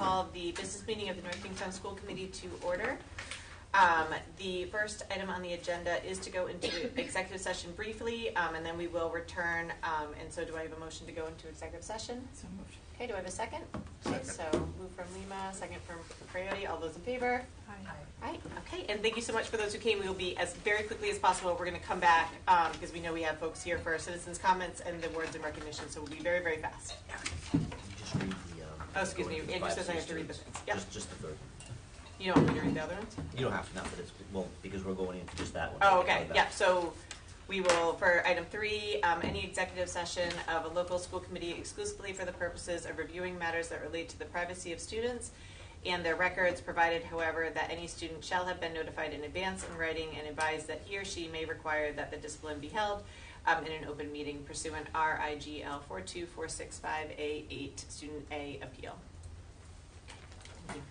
call the business meeting of the North Kingstown School Committee to order. The first item on the agenda is to go into executive session briefly, and then we will return. And so do I have a motion to go into executive session? So moved. Okay, do I have a second? Okay, so move from Lima, second from Coyote. All those in favor? Aye. Right, okay, and thank you so much for those who came. We will be as very quickly as possible. We're going to come back because we know we have folks here for citizens' comments and the words and recognition, so we'll be very, very fast. Can you just read the... Oh, excuse me, Andrew says I have to read the things. Yep. Just the third one. You don't want me to read the other ones? You don't have to now, but it's, well, because we're going into just that one. Oh, okay, yeah, so we will, for item 3, any executive session of a local school committee exclusively for the purposes of reviewing matters that relate to the privacy of students and their records, provided, however, that any student shall have been notified in advance in writing and advised that he or she may require that the discipline be held in an open meeting pursuant RIGL 42465A8 Student A appeal. Thank you.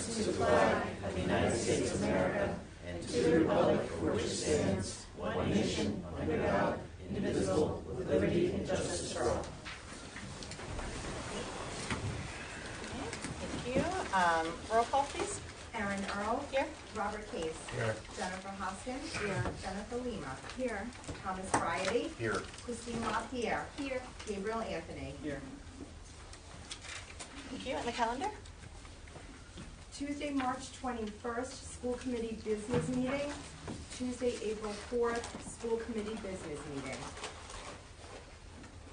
Thank you. Roll call, please. Aaron Earl. Here. Robert Case. Here. Jennifer Hoskins. Here. Jennifer Lima. Here. Thomas Bryady. Here. Christine LaPierre. Here. Gabriel Anthony. Here. Thank you. And the calendar? Tuesday, March 21st, school committee business meeting. Tuesday, April 4th, school committee business meeting.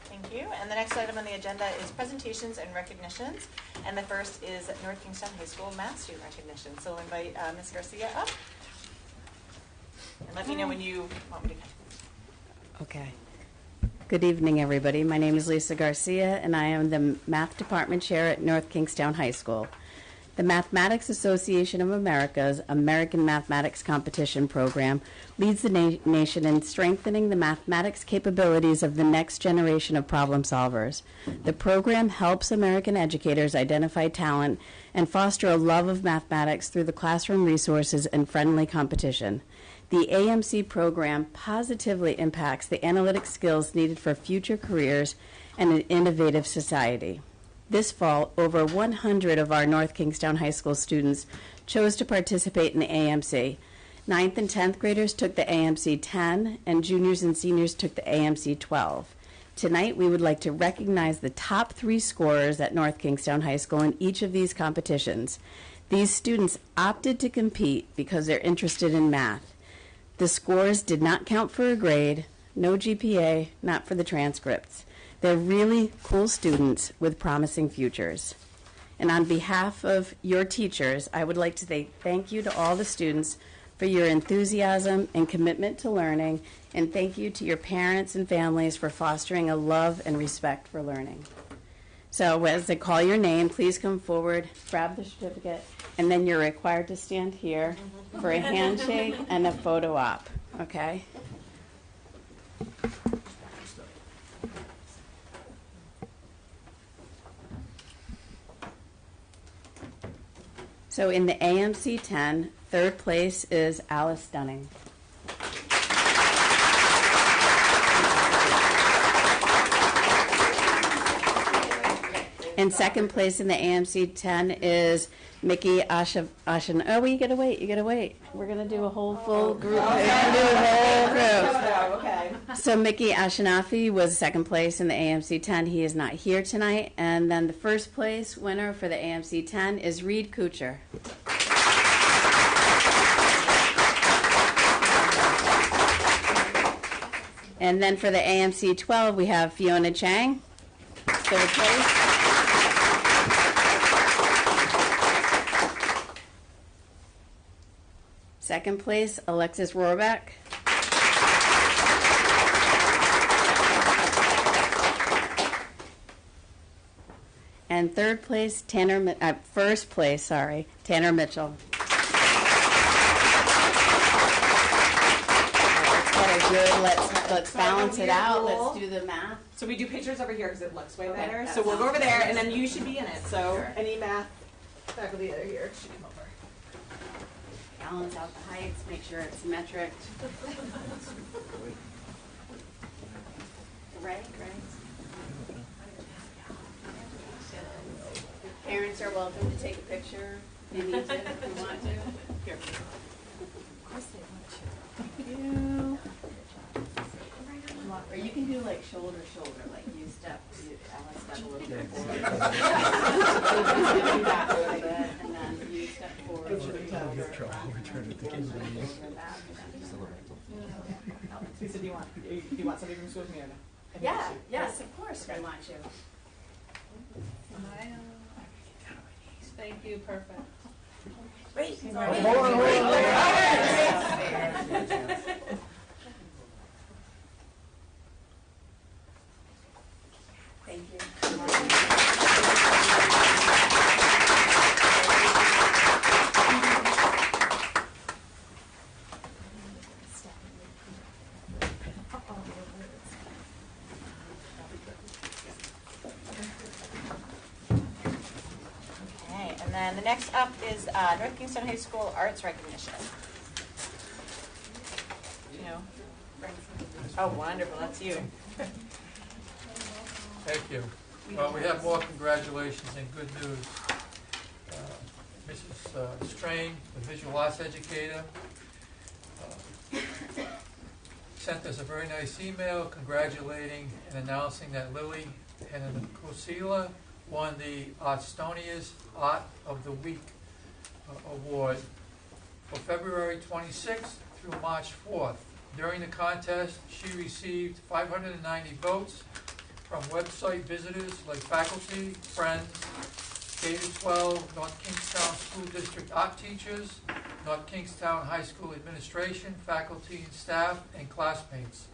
Thank you. And the next item on the agenda is presentations and recognitions. And the first is North Kingstown High School math student recognition. So I'll invite Ms. Garcia up. And let me know when you want me to come. Okay. Good evening, everybody. My name is Lisa Garcia, and I am the Math Department Chair at North Kingstown High School. The Mathematics Association of America's American Mathematics Competition Program leads the nation in strengthening the mathematics capabilities of the next generation of problem solvers. The program helps American educators identify talent and foster a love of mathematics through the classroom resources and friendly competition. The AMC program positively impacts the analytic skills needed for future careers and an innovative society. This fall, over 100 of our North Kingstown High School students chose to participate in the AMC. 9th and 10th graders took the AMC 10, and juniors and seniors took the AMC 12. Tonight, we would like to recognize the top 3 scorers at North Kingstown High School in each of these competitions. These students opted to compete because they're interested in math. The scores did not count for a grade, no GPA, not for the transcripts. They're really cool students with promising futures. And on behalf of your teachers, I would like to say thank you to all the students for your enthusiasm and commitment to learning, and thank you to your parents and families for fostering a love and respect for learning. So as I call your name, please come forward, grab the certificate, and then you're required to stand here for a handshake and a photo op, okay? So in the AMC 10, third place is Alice Dunning. And second place in the AMC 10 is Mickey Ashan. Oh, you gotta wait. We're gonna do a whole full group. Okay. So Mickey Ashanafi was second place in the AMC 10. He is not here tonight. And then the first place winner for the AMC 10 is Reed Kuchar. And then for the AMC 12, we have Fiona Chang, third place. Second place, Alexis Rohrbeck. And third place, first place, Tanner Mitchell. Let's balance it out. Let's do the math. So we do pictures over here because it looks way Okay, better. that So we'll go sounds over there, good. and then you should be in it. So Sure. any math faculty that are here should come over. Balance out the heights, make sure it's metric. Right. Parents are welcome to take a picture. They need to if you want to. Here. Of course they want to. Thank you. Or you can do like shoulder, like you Alex step a little bit forward. You back a little bit, and then you step forward. Lisa, do you want somebody from school committee? Yeah, yes, of course I want you. Thank you, perfect. Great. Thank you. Okay, and And then the next up is North Kingstown High School Arts Recognition. You know? Oh, wonderful, that's you. Thank you. Well, we have more congratulations and good news. Mrs. Strain, the visual arts educator, sent us a very nice email congratulating and announcing that Lily and Cosila won the Artstonia's Art of the Week award for February 26th through March 4th. During the contest, she received 590 votes from website visitors like faculty, friends, K-12, North Kingstown School District art teachers, North Kingstown High School administration, faculty and staff, and classmates.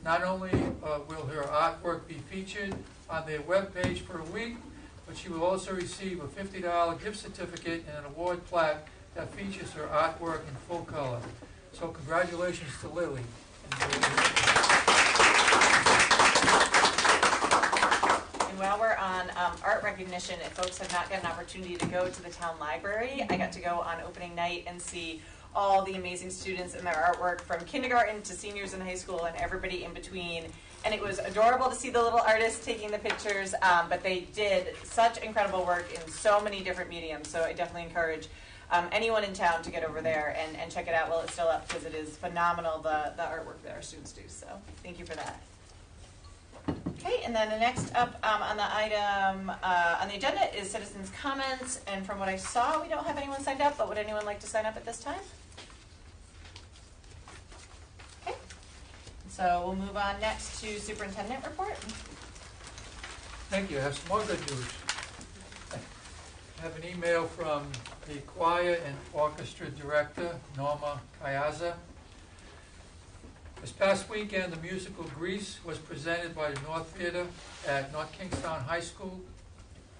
Not only will her artwork be featured on their webpage for a week, but she will also receive a $50 gift certificate and an award plaque that features her artwork in full color. So congratulations to Lily. And while we're on art recognition, if folks have not got an opportunity to go to the town library, I got to go on opening night and see all the amazing students and their artwork from kindergarten to seniors in high school and everybody in between. And it was adorable to see the little artists taking the pictures, but they did such incredible work in so many different mediums. So I definitely encourage anyone in town to get over there and check it out while it's still up, because it is phenomenal, the artwork that our students do. So thank you for that. Okay, and then the next up on the item on the agenda is citizens' comments. And from what I saw, we don't have anyone signed up, but would anyone like to sign up at this time? Okay, so we'll move on next to superintendent report. Thank you. I have some more good news. I have an email from the choir and orchestra director, Norma Kayaza. This past weekend, the musical Grease was presented by the North Theater at North Kingstown High School.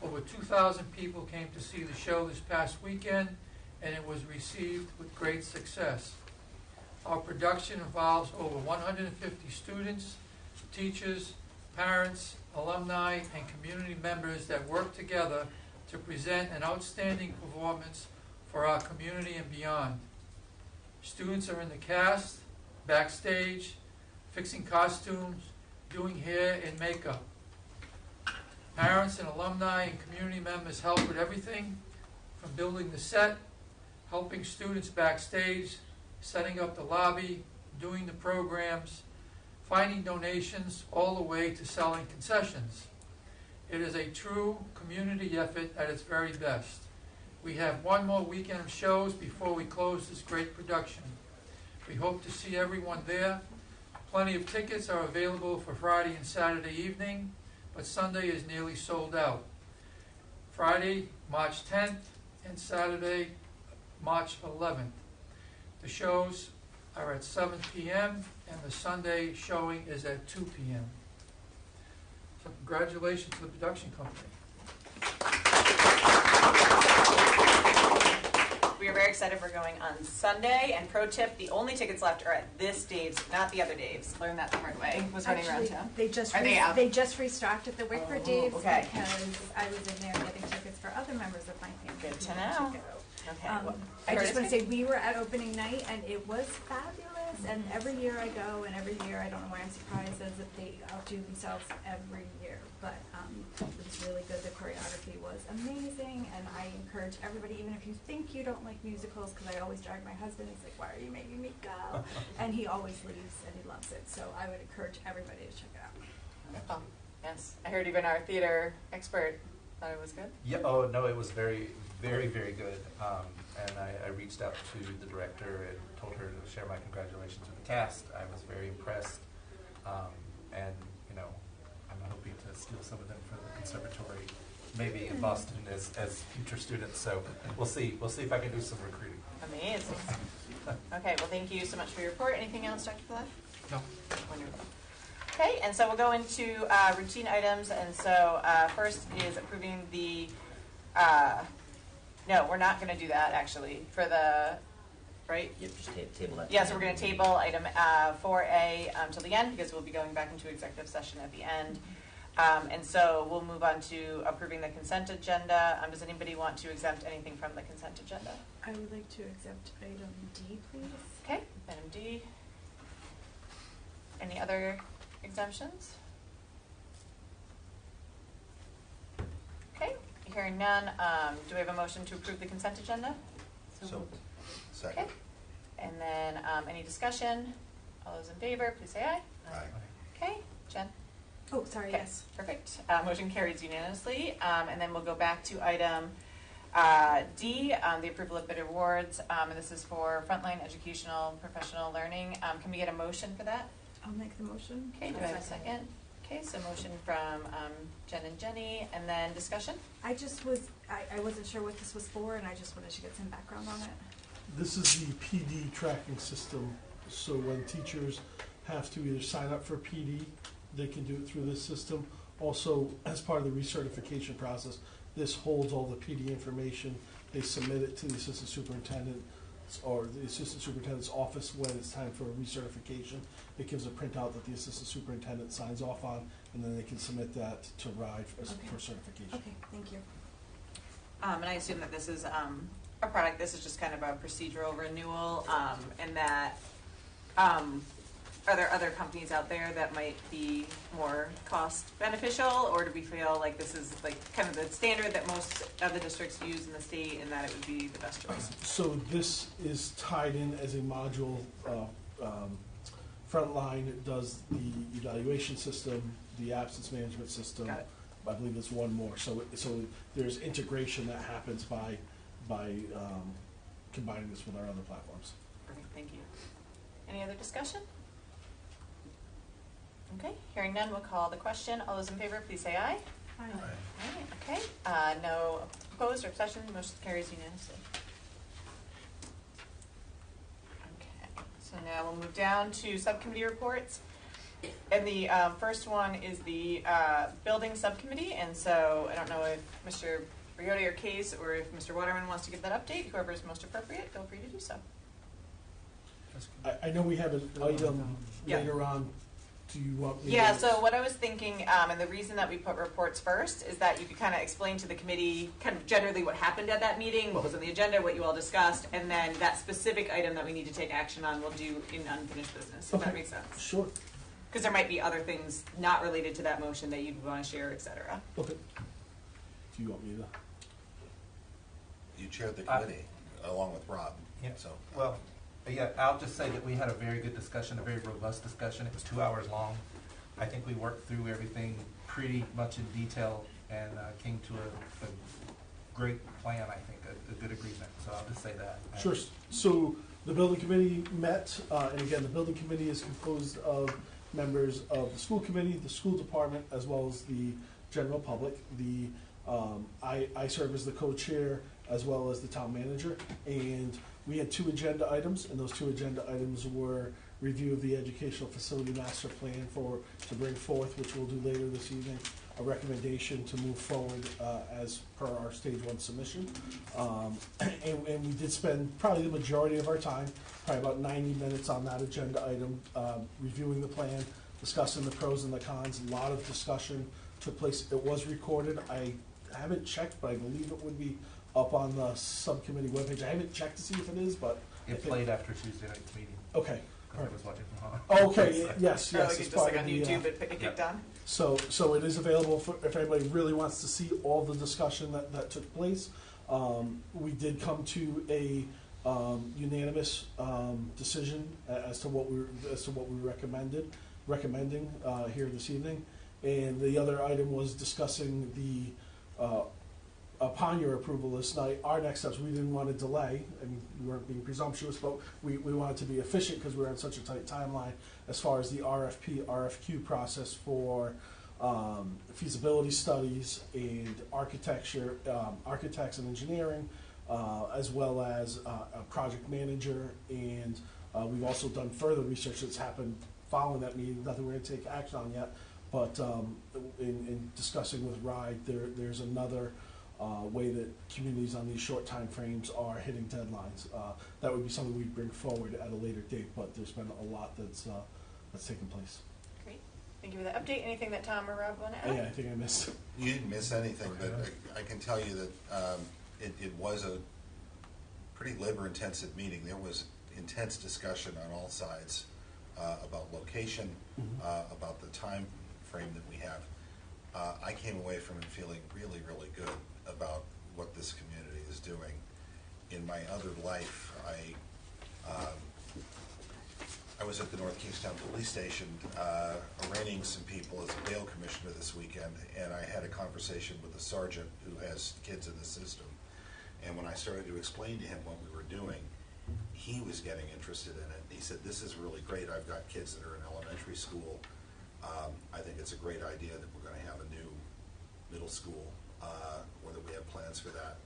Over 2,000 people came to see the show this past weekend, and it was received with great success. Our production involves over 150 students, teachers, parents, alumni, and community members that work together to present an outstanding performance for our community and beyond. Students are in the cast, backstage, fixing costumes, doing hair and makeup. Parents and alumni and community members help with everything from building the set, helping students backstage, setting up the lobby, doing the programs, finding donations, all the way to selling concessions. It is a true community effort at its very best. We have one more weekend of shows before we close this great production. We hope to see everyone there. Plenty of tickets are available for Friday and Saturday evening, but Sunday is nearly sold out. Friday, March 10th, and Saturday, March 11th. The shows are at 7 p.m., and the Sunday showing is at 2 p.m. So congratulations to the production company. We are very excited for going on Sunday. And pro tip, the only tickets left are at this Dave's, not the other Dave's. Learned that the hard way. Was running around town. They just Are they out? they just restocked at the Wickford Dave's okay. because I was in there getting tickets for other members of my family. Good to who wanted know. go. Okay. I just want to say we were at opening night and it was fabulous. And every year I go, and every year I don't know why I'm surprised as if they outdo themselves every year. But it was really good. The choreography was amazing, and I encourage everybody, even if you think you don't like musicals, because I always drag my husband. He's like, "Why are you making me go?" And he always leaves, and he loves it. So I would encourage everybody to check it out. Wonderful. Yes, I heard even our theater expert thought it was good. Yeah. Oh no, it was very, very, very good. And I reached out to the director and told her to share my congratulations with the cast. I was very impressed, and you know, I'm hoping to steal some of them for the conservatory, maybe in Boston as future students. So we'll see. We'll see if I can do some recruiting. Amazing. Okay, well, thank you so much for your report. Anything else, Dr. Pillai? No. Wonderful. Okay, and so we'll go into routine items. And so first is approving the, no, we're not going to do that actually for the, right? Yep, just table that. Yeah, so we're going to table item 4A till the end because we'll be going back into executive session at the end. And so we'll move on to approving the consent agenda. Does anybody want to exempt anything from the consent agenda? I would like to exempt item D, please. Okay, item D. Any other exemptions? Okay, hearing none, do we have a motion to approve the consent agenda? So, Second. Okay, and then any discussion? All those in favor, please say aye. Aye. Okay, Jen? Oh, sorry, Okay, yes. perfect. Motion carries unanimously. And then we'll go back to item D, the approval of bid awards. And this is for frontline educational professional learning. Can we get a motion for that? I'll make the motion. Okay, do I have a second? Okay, so motion from Jen and Jenny, and then discussion? I wasn't sure what this was for, and I just wanted to get some background on it. This is the PD tracking system, so when teachers have to either sign up for PD, they can do it through this system. Also, as part of the recertification process, this holds all the PD information. They submit it to the assistant superintendent or the assistant superintendent's office when it's time for a recertification. It gives a printout that the assistant superintendent signs off on, and then they can submit that to RIDE for certification. Okay, thank you. And I assume that this is a product, this is just kind of a procedural renewal, and that, are there other companies out there that might be more cost beneficial, or do we feel like this is like kind of the standard that most of the districts use in the state and that it would be the best choice? So this is tied in as a module. Frontline does the evaluation system, the absence management system. Got it. I believe there's one more. So there's integration that happens by combining this with our other platforms. Perfect, thank you. Any other discussion? Okay, hearing none, we'll call the question. All those in favor, please say aye. Aye. Aye, okay. No opposed or abstention, motion carries unanimously. Okay, so now we'll move down to subcommittee reports. And the first one is the building subcommittee, and so I don't know if Mr. Brioti or Case or if Mr. Waterman wants to give that update. Whoever is most appropriate, feel free to do so. I know we have an item Yeah. later on. Do you want me Yeah, to? so what I was thinking, and the reason that we put reports first is that you could kind of explain to the committee kind of generally what happened at that meeting, what was on the agenda, what you all discussed, and then that specific item that we need to take action on we'll do in unfinished business, if that Okay. makes sense. Sure. Because there might be other things not related to that motion that you'd want to share, et cetera. Okay. Do you want me to? You chaired the committee along with Rob. Yeah. So Well, yeah, I'll just say that we had a very good discussion, a very robust discussion. It was 2 hours long. I think we worked through everything pretty much in detail and came to a great plan, I think, a good agreement. So I'll just say that. Sure. So the building committee met, and again, the building committee is composed of members of the school committee, the school department, as well as the general public. I serve as the co-chair as well as the town manager, and we had 2 agenda items, and those 2 agenda items were review of the educational facility master plan to bring forth, which we'll do later this evening, a recommendation to move forward as per our stage 1 submission. And we did spend probably the majority of our time, probably about 90 minutes on that agenda item, reviewing the plan, discussing the pros and the cons. A lot of discussion took place. It was recorded. I haven't checked, but I believe it would be up on the subcommittee webpage. I haven't checked to see if it is, but It played after Tuesday night's meeting okay. because I was watching from home. Okay, yes, Or like it's it's just part like of on the, YouTube, it kicked on? So it is available for, if anybody really wants to see all the discussion that took place. We did come to a unanimous decision as to what we recommending here this evening. And the other item was discussing the upon your approval this night, our next steps. We didn't want to delay, and we weren't being presumptuous, but we wanted to be efficient because we were on such a tight timeline as far as the RFQ process for feasibility studies and architecture, architects and engineering, as well as a project manager. And we've also done further research that's happened following that meeting, nothing we're going to take action on yet, but in discussing with RIDE, there's another way that communities on these short time frames are hitting deadlines. That would be something we'd bring forward at a later date, but there's been a lot that's taken place. Great, Thank you for the update. Anything that Tom or Rob want to add? Yeah, I think I missed. You didn't miss anything, but I can tell you that it was a pretty labor-intensive meeting. There was intense discussion on all sides about location, about the time frame that we have. I came away from it feeling really, really good about what this community is doing. In my other life, I was at the North Kingstown Police Station arraigning some people as a bail commissioner this weekend, and I had a conversation with a sergeant who has kids in the system. And when I started to explain to him what we were doing, he was getting interested in it. He said, "This is really great. I've got kids that are in elementary school. I think it's a great idea that we're going to have a new middle school, or that we have plans for that.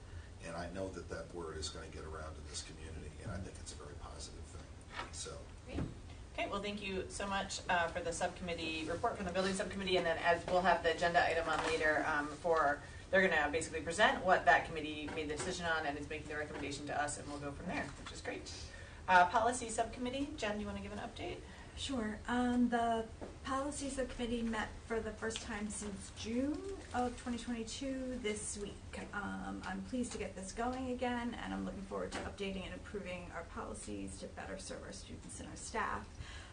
And I know that that word is going to get around in this community, and I think it's a very positive thing." So. Great. Okay, well, thank you so much for the subcommittee report from the building subcommittee, and then as we'll have the agenda item on later they're going to basically present what that committee made the decision on and is making the recommendation to us, and we'll go from there, which is great. Policy subcommittee, Jen, do you want to give an update? Sure. The policy subcommittee met for the first time since June of 2022 this week. I'm pleased to get this going again, and I'm looking forward to updating and improving our policies to better serve our students and our staff.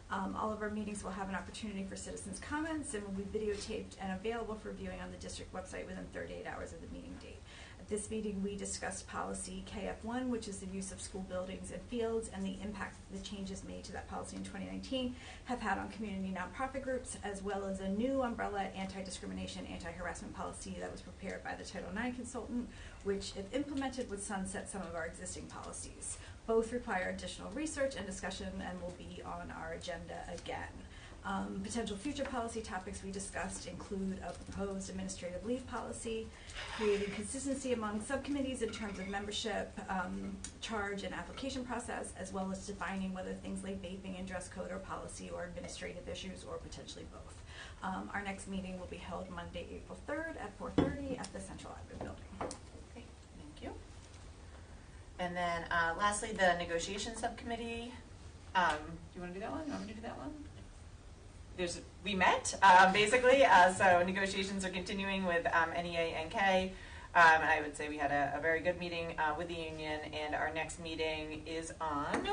All of our meetings will have an opportunity for citizens' comments and will be videotaped and available for viewing on the district website within 38 hours of the meeting date. At this meeting, we discussed policy KF1, which is the use of school buildings and fields, and the impact that the changes made to that policy in 2019 have had on community nonprofit groups, as well as a new umbrella anti-discrimination, anti-harassment policy that was prepared by the Title IX consultant, which, if implemented, would sunset some of our existing policies. Both require additional research and discussion and will be on our agenda again. Potential future policy topics we discussed include a proposed administrative leave policy, creating consistency among subcommittees in terms of membership, charge, and application process, as well as defining whether things like vaping and dress code are policy or administrative issues, or potentially both. Our next meeting will be held Monday, April 3rd at 4:30 at the Central Admin Building. Okay, thank you. And then lastly, the negotiation subcommittee. Do you want to do that one? You want me to do that one? We met, basically, so negotiations are continuing with NEA, NK, and I would say we had a very good meeting with the union, and our next meeting is on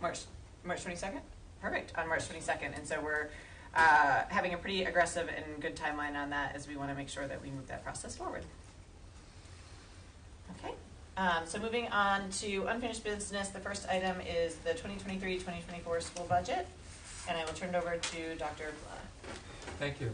March 22nd? Perfect, on March 22nd, and so we're having a pretty aggressive and good timeline on that, as we want to make sure that we move that process forward. Okay, so moving on to unfinished business, the first item is the 2023-2024 school budget. And I will turn it over to Dr. Blah. Thank you.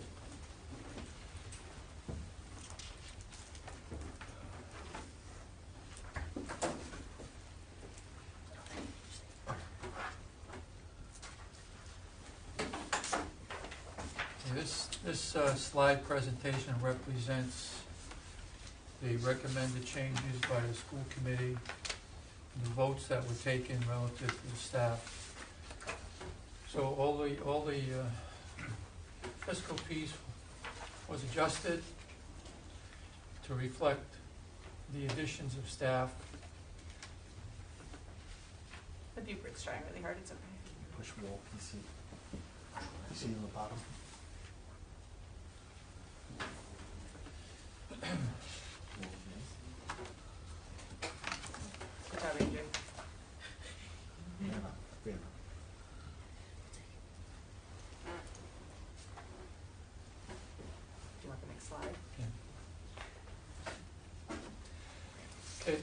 This slide presentation represents the recommended changes by the school committee, the votes that were taken relative to the staff. So all the fiscal piece was adjusted to reflect the additions of staff. The Bubert's trying really hard, it's okay. Push wall, you see on the bottom? Good job, Andrew. Slide. Okay.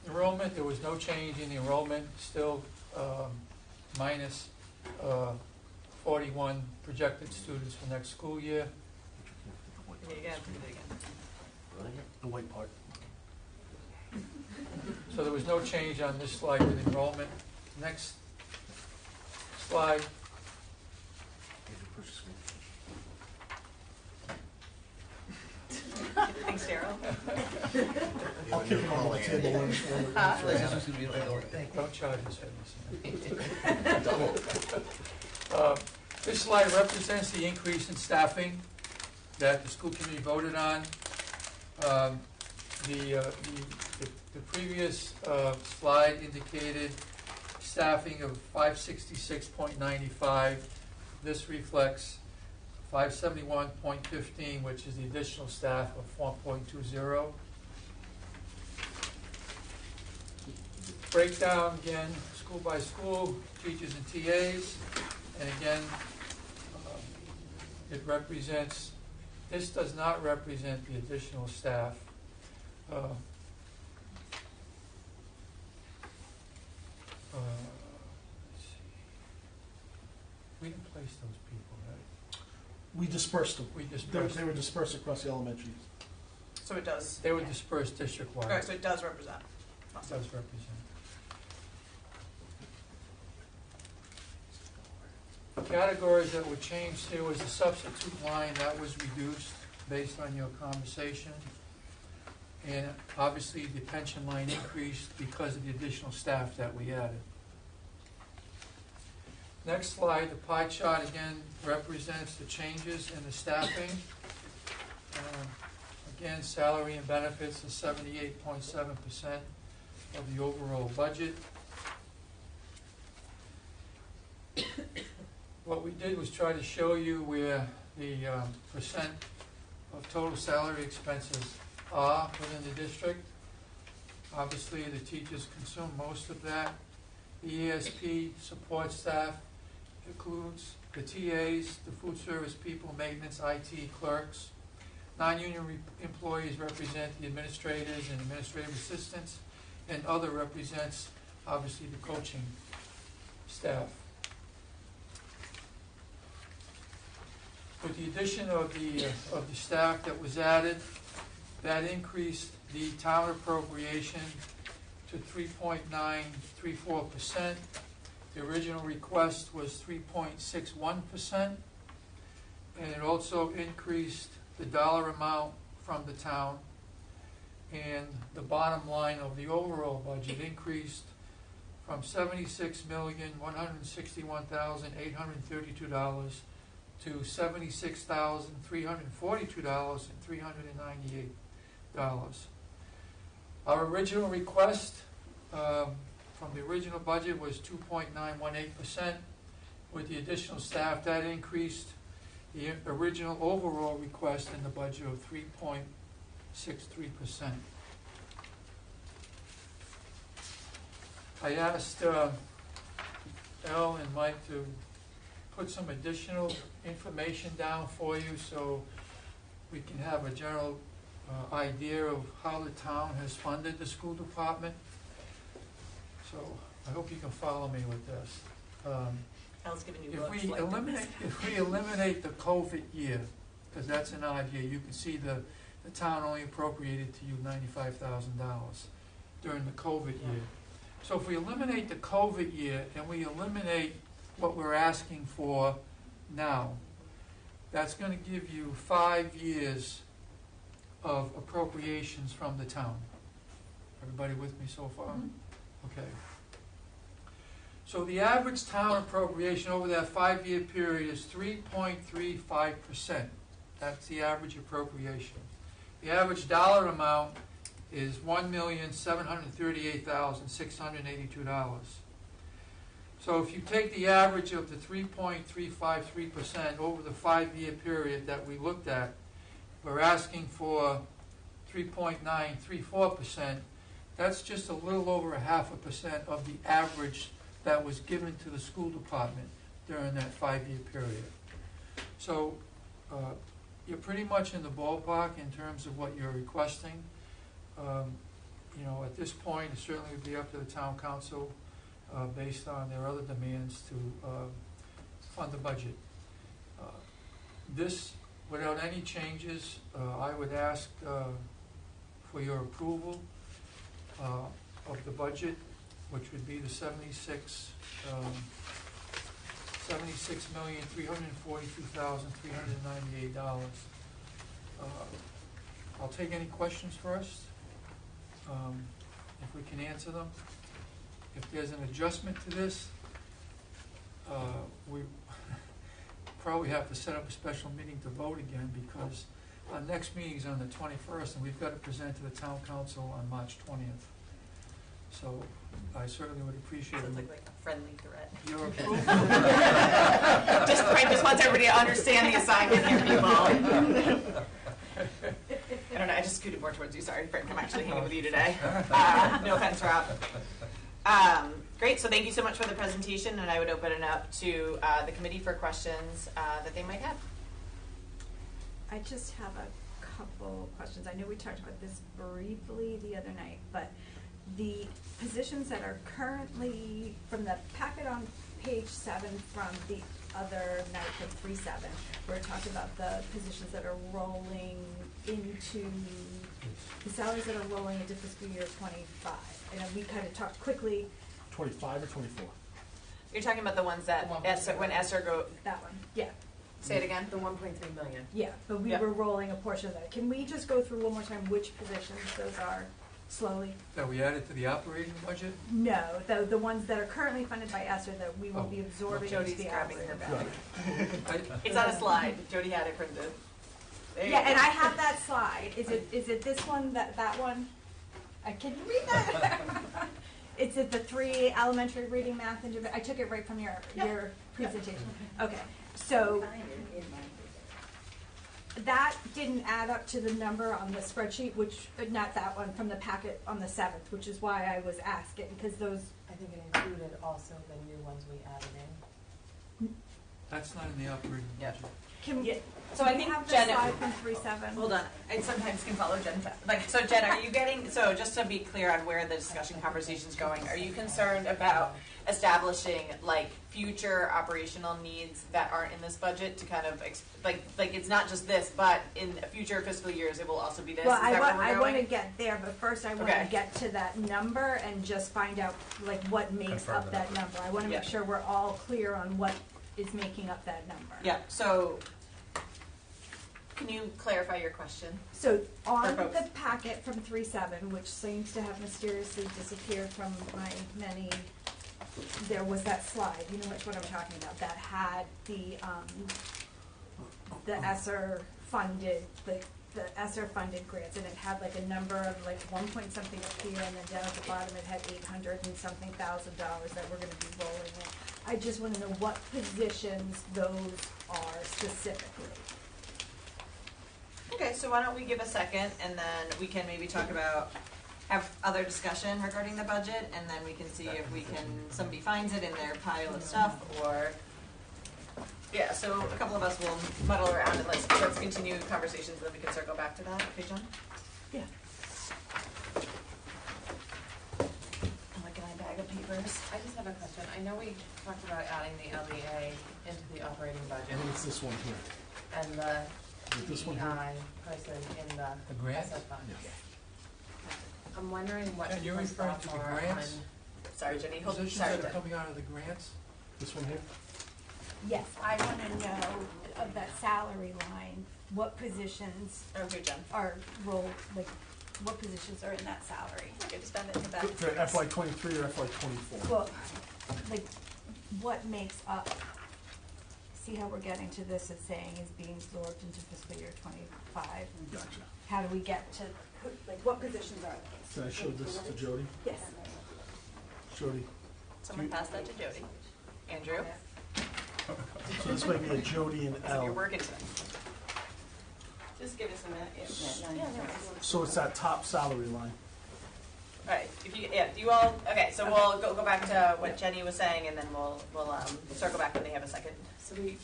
Enrollment, there was no change in the enrollment, still minus 41 projected students for next school year. Do it again. The white part. So there was no change on this slide with enrollment. Next slide. Thanks, Daryl. I'll kick him on the table. Don't charge us for this. This slide represents the increase in staffing that the school committee voted on. The previous slide indicated staffing of 566.95 this reflects 571.15, which is the additional staff of 4.20. Breakdown again, school by school, teachers and TAs, and again, it represents, this does not represent the additional staff. Let's see. We didn't place those people, right? We dispersed them. We dispersed They were dispersed across the elementaries. So it does. They were dispersed district-wide. Okay, so it does represent. It does represent. Categories that were changed here was the substitute line that was reduced based on your conversation. And obviously the pension line increased because of the additional staff that we added. Next slide, the pie chart again represents the changes in the staffing. Again, salary and benefits is 78.7% of the overall budget. What we did was try to show you where the percent of total salary expenses are within the district. Obviously, the teachers consume most of that. The ESP support staff includes the TAs, the food service people, maintenance, IT clerks. Non-union employees represent the administrators and administrative assistants, and other represents, obviously, the coaching staff. With the addition of the staff that was added, that increased the town appropriation to 3.934%. The original request was 3.61%, and it also increased the dollar amount from the town, and the bottom line of the overall budget increased from $76,161,832 to $76,342,398. Our original request from the original budget was 2.918%. With the additional staff, that increased the original overall request in the budget of 3.63%. I asked Elle and Mike to put some additional information down for you so we can have a general idea of how the town has funded the school department. So I hope you can follow me with this. Elle's giving you If looks we like eliminate the COVID year, because that's an odd year, you can see the town only appropriated to you $95,000 during the COVID year. So if we eliminate the COVID year and we eliminate what we're asking for now, that's going to give you 5 years of appropriations from the town. Everybody with me so far? Mm-hmm. Okay. So the average town appropriation over that 5-year period is 3.35%. That's the average appropriation. The average dollar amount is $1,738,682. So if you take the average of the 3.353% over the 5-year period that we looked at, we're asking for 3.934%. That's just a little over 0.5% of the average that was given to the school department during that 5-year period. So you're pretty much in the ballpark in terms of what you're requesting. You know, at this point, it certainly would be up to the town council based on their other demands to fund the budget. This, without any changes, I would ask for your approval of the budget, which would be the $76,342,398. I'll take any questions first, if we can answer them. If there's an adjustment to this, we probably have to set up a special meeting to vote again, because our next meeting is on the 21st, and we've got to present to the town council on March 20th. So I certainly would appreciate Sounds it. like a friendly threat. Your approval. Just trying to wants everybody to understand the assignment here, people. I don't know, I just scooted more towards you, sorry, Frank, I'm actually hanging with you today. No offense, Rob. Great, so thank you so much for the presentation, and I would open it up to the committee for questions that they might have. I just have a couple questions. I know we talked about this briefly the other night, but the positions that are currently, from the packet on page 7 from the other night from 3-7, we're talking about the positions that are rolling into, the salaries that are rolling into fiscal year 25. And we kind of talked quickly. 25 or 24? You're talking about the ones that, when ESSER go, That one, yeah. say it again? The 1.3 million. Yeah, but we Yep. were rolling a portion of that. Can we just go through one more time which positions those are slowly? That we added to the operating budget? No, the ones that are currently funded by ESSER that we will be absorbing into Jody's the grabbing operating her budget. bag. I- It's on a slide, Jody had it printed. There you Yeah, go. and I have that slide. Is it this one, that one? Can you read that? It's at the 3 elementary reading, math, and I took it right from your presentation. Okay, so that didn't add up to the number on the spreadsheet, which, not that one, from the packet on the 7th, which is why I was asking, because those, I think it included also the new ones we added in. That's not in the operating Yeah. budget. can Yeah. we So I think have the Jen, slide from 3-7? hold on, I sometimes can follow Jen. Like, so Jen, are you getting, so just to be clear on where the discussion conversation's going, are you concerned about establishing like future operational needs that aren't in this budget to kind of, like it's not just this, but in future fiscal years, it will also be this? Well, Is that where we're I going? want to get there, but first I want Okay. to get to that number and just find out like what makes Confirm up the that number. number. I want to make Yeah. sure we're all clear on what is making up that number. Yeah, so can you clarify your question? So on For folks. the packet from 3-7, which seems to have mysteriously disappeared from my many, there was that slide, you know which one I'm talking about, that had the ESSER funded, the ESSER funded grants, and it had like a number of like 1 point something up here, and then down at the bottom it had 800 and something thousand dollars that we're gonna be rolling in. I just wanna know what positions those are specifically. Okay, so why don't we give a second, and then we can maybe talk about, have other discussion regarding the budget, and then we can see if we can, somebody finds it in their pile of stuff, or, yeah, so a couple of us will muddle around and let's continue conversations, then we can circle back to that, okay, John? Yeah. I'm looking at my bag of papers. I just have a question. I know we talked about adding the LEA into the operating I budget think it's this one here. and the Is this one here? DEI person in the The grant? ESSER fund. Yes. I'm wondering what And you're people's referring thoughts to the are grants? on. Sorry, Jenny, hold, Positions sorry, that are Jen. coming out of the grants? This one here? Yes, I want to know of that salary line, what positions Okay, Jen. are like, what positions are in that salary? Okay, just bend it to back. For FY '23 or FY '24? Well, like, what makes up, see how we're getting to this as saying is being absorbed into fiscal year 25? Gotcha. How do we get to, like, what positions are those? Can I show this to Jody? Yes. Jody, Someone pass that to Jody. Andrew? so this might be a Jody and So you're L. working today. Just give us a minute. Yeah, no worries. So it's that top salary line. All right, if you, yeah, you all, okay, so we'll go back to what Jenny was saying, and then we'll circle back when they have a second. So we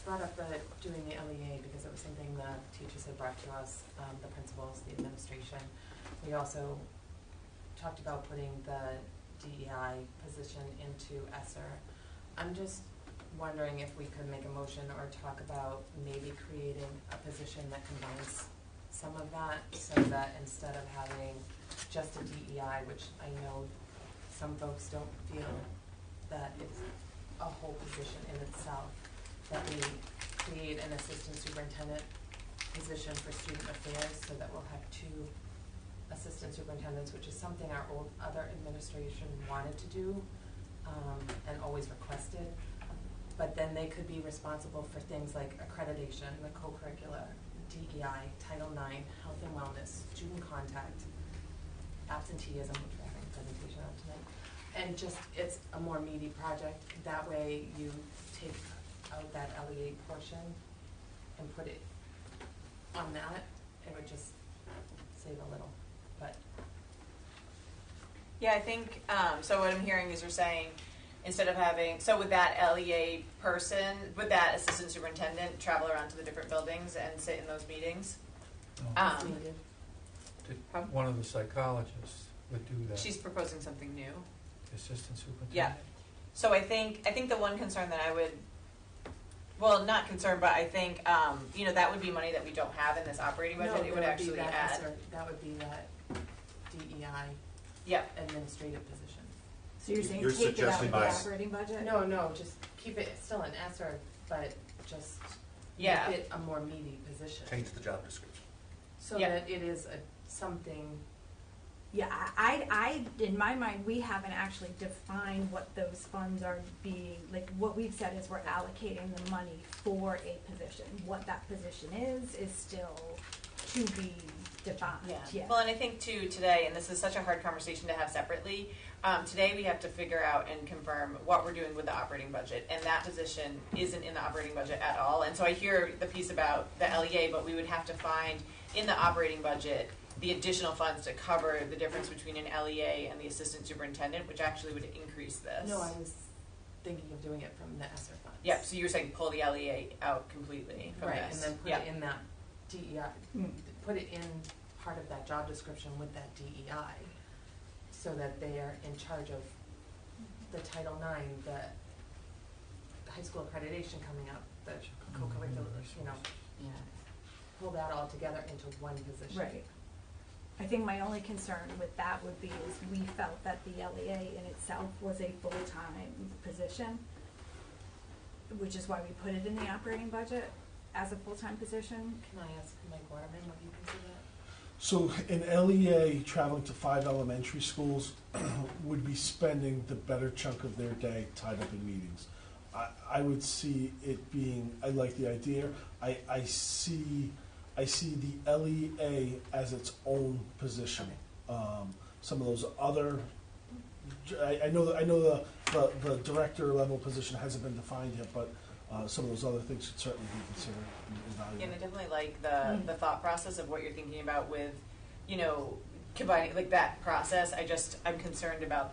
brought up doing the LEA because it was something the teachers had brought to us, the principals, the administration. We also talked about putting the DEI position into ESSER. I'm just wondering if we could make a motion or talk about maybe creating a position that combines some of that, so that instead of having just a DEI, which I know some folks don't feel that it's a whole position in itself, that we create an assistant superintendent position for student affairs, so that we'll have 2 assistant superintendents, which is something our other administration wanted to do and always requested. But then they could be responsible for things like accreditation, the co-curricular, DEI, Title IX, health and wellness, student contact, absenteeism, which we're having a presentation on tonight. And just, it's a more meaty project. That way you take out that LEA portion and put it on that, it would just save a little, but. Yeah, I think, so what I'm hearing is you're saying, instead of having, so would that LEA person, would that assistant superintendent travel around to the different buildings and sit in those meetings? One of the psychologists would do that. She's proposing something new. Assistant superintendent? Yeah. So I think the one concern that I would, well, not concern, but I think, that would be money that we don't have in this operating budget. No, It would that be actually that add. ESER, that would be that DEI Yep. administrative position. So you're saying You're take it out of suggesting the by- operating budget? No, just keep it still an ESER, but just Yeah. make it a more meaty position. Change the job description. So Yeah. that it is something. Yeah, I, in my mind, we haven't actually defined what those funds are being, like, what we've said is we're allocating the money for a position. What that position is still to be defined, yeah. Well, and I think too today, and this is such a hard conversation to have separately, today we have to figure out and confirm what we're doing with the operating budget, and that position isn't in the operating budget at all. And so I hear the piece about the LEA, but we would have to find in the operating budget the additional funds to cover the difference between an LEA and the assistant superintendent, which actually would increase this. No, I was thinking of doing it from the ESER funds. Yep, so you're saying pull the LEA out completely from Right, this. and then put Yep. it in that DEI, put it in part of that job description with that DEI, so that they are in charge of the Title IX, the high school accreditation coming up, the co-curricular, Yeah. pull that all together into one position. Right. I think my only concern with that would be is we felt that the LEA in itself was a full-time position, which is why we put it in the operating budget as a full-time position. Can I ask Mike Waterman what he thinks of that? So an LEA traveling to 5 elementary schools would be spending the better chunk of their day tied up in meetings. I would see it being, I like the idea, I see the LEA as its own position. Some of those other, I know the director level position hasn't been defined yet, but some of those other things should certainly be considered and And I evaluated. definitely like the thought process of what you're thinking about with, combining, like that process. I'm concerned about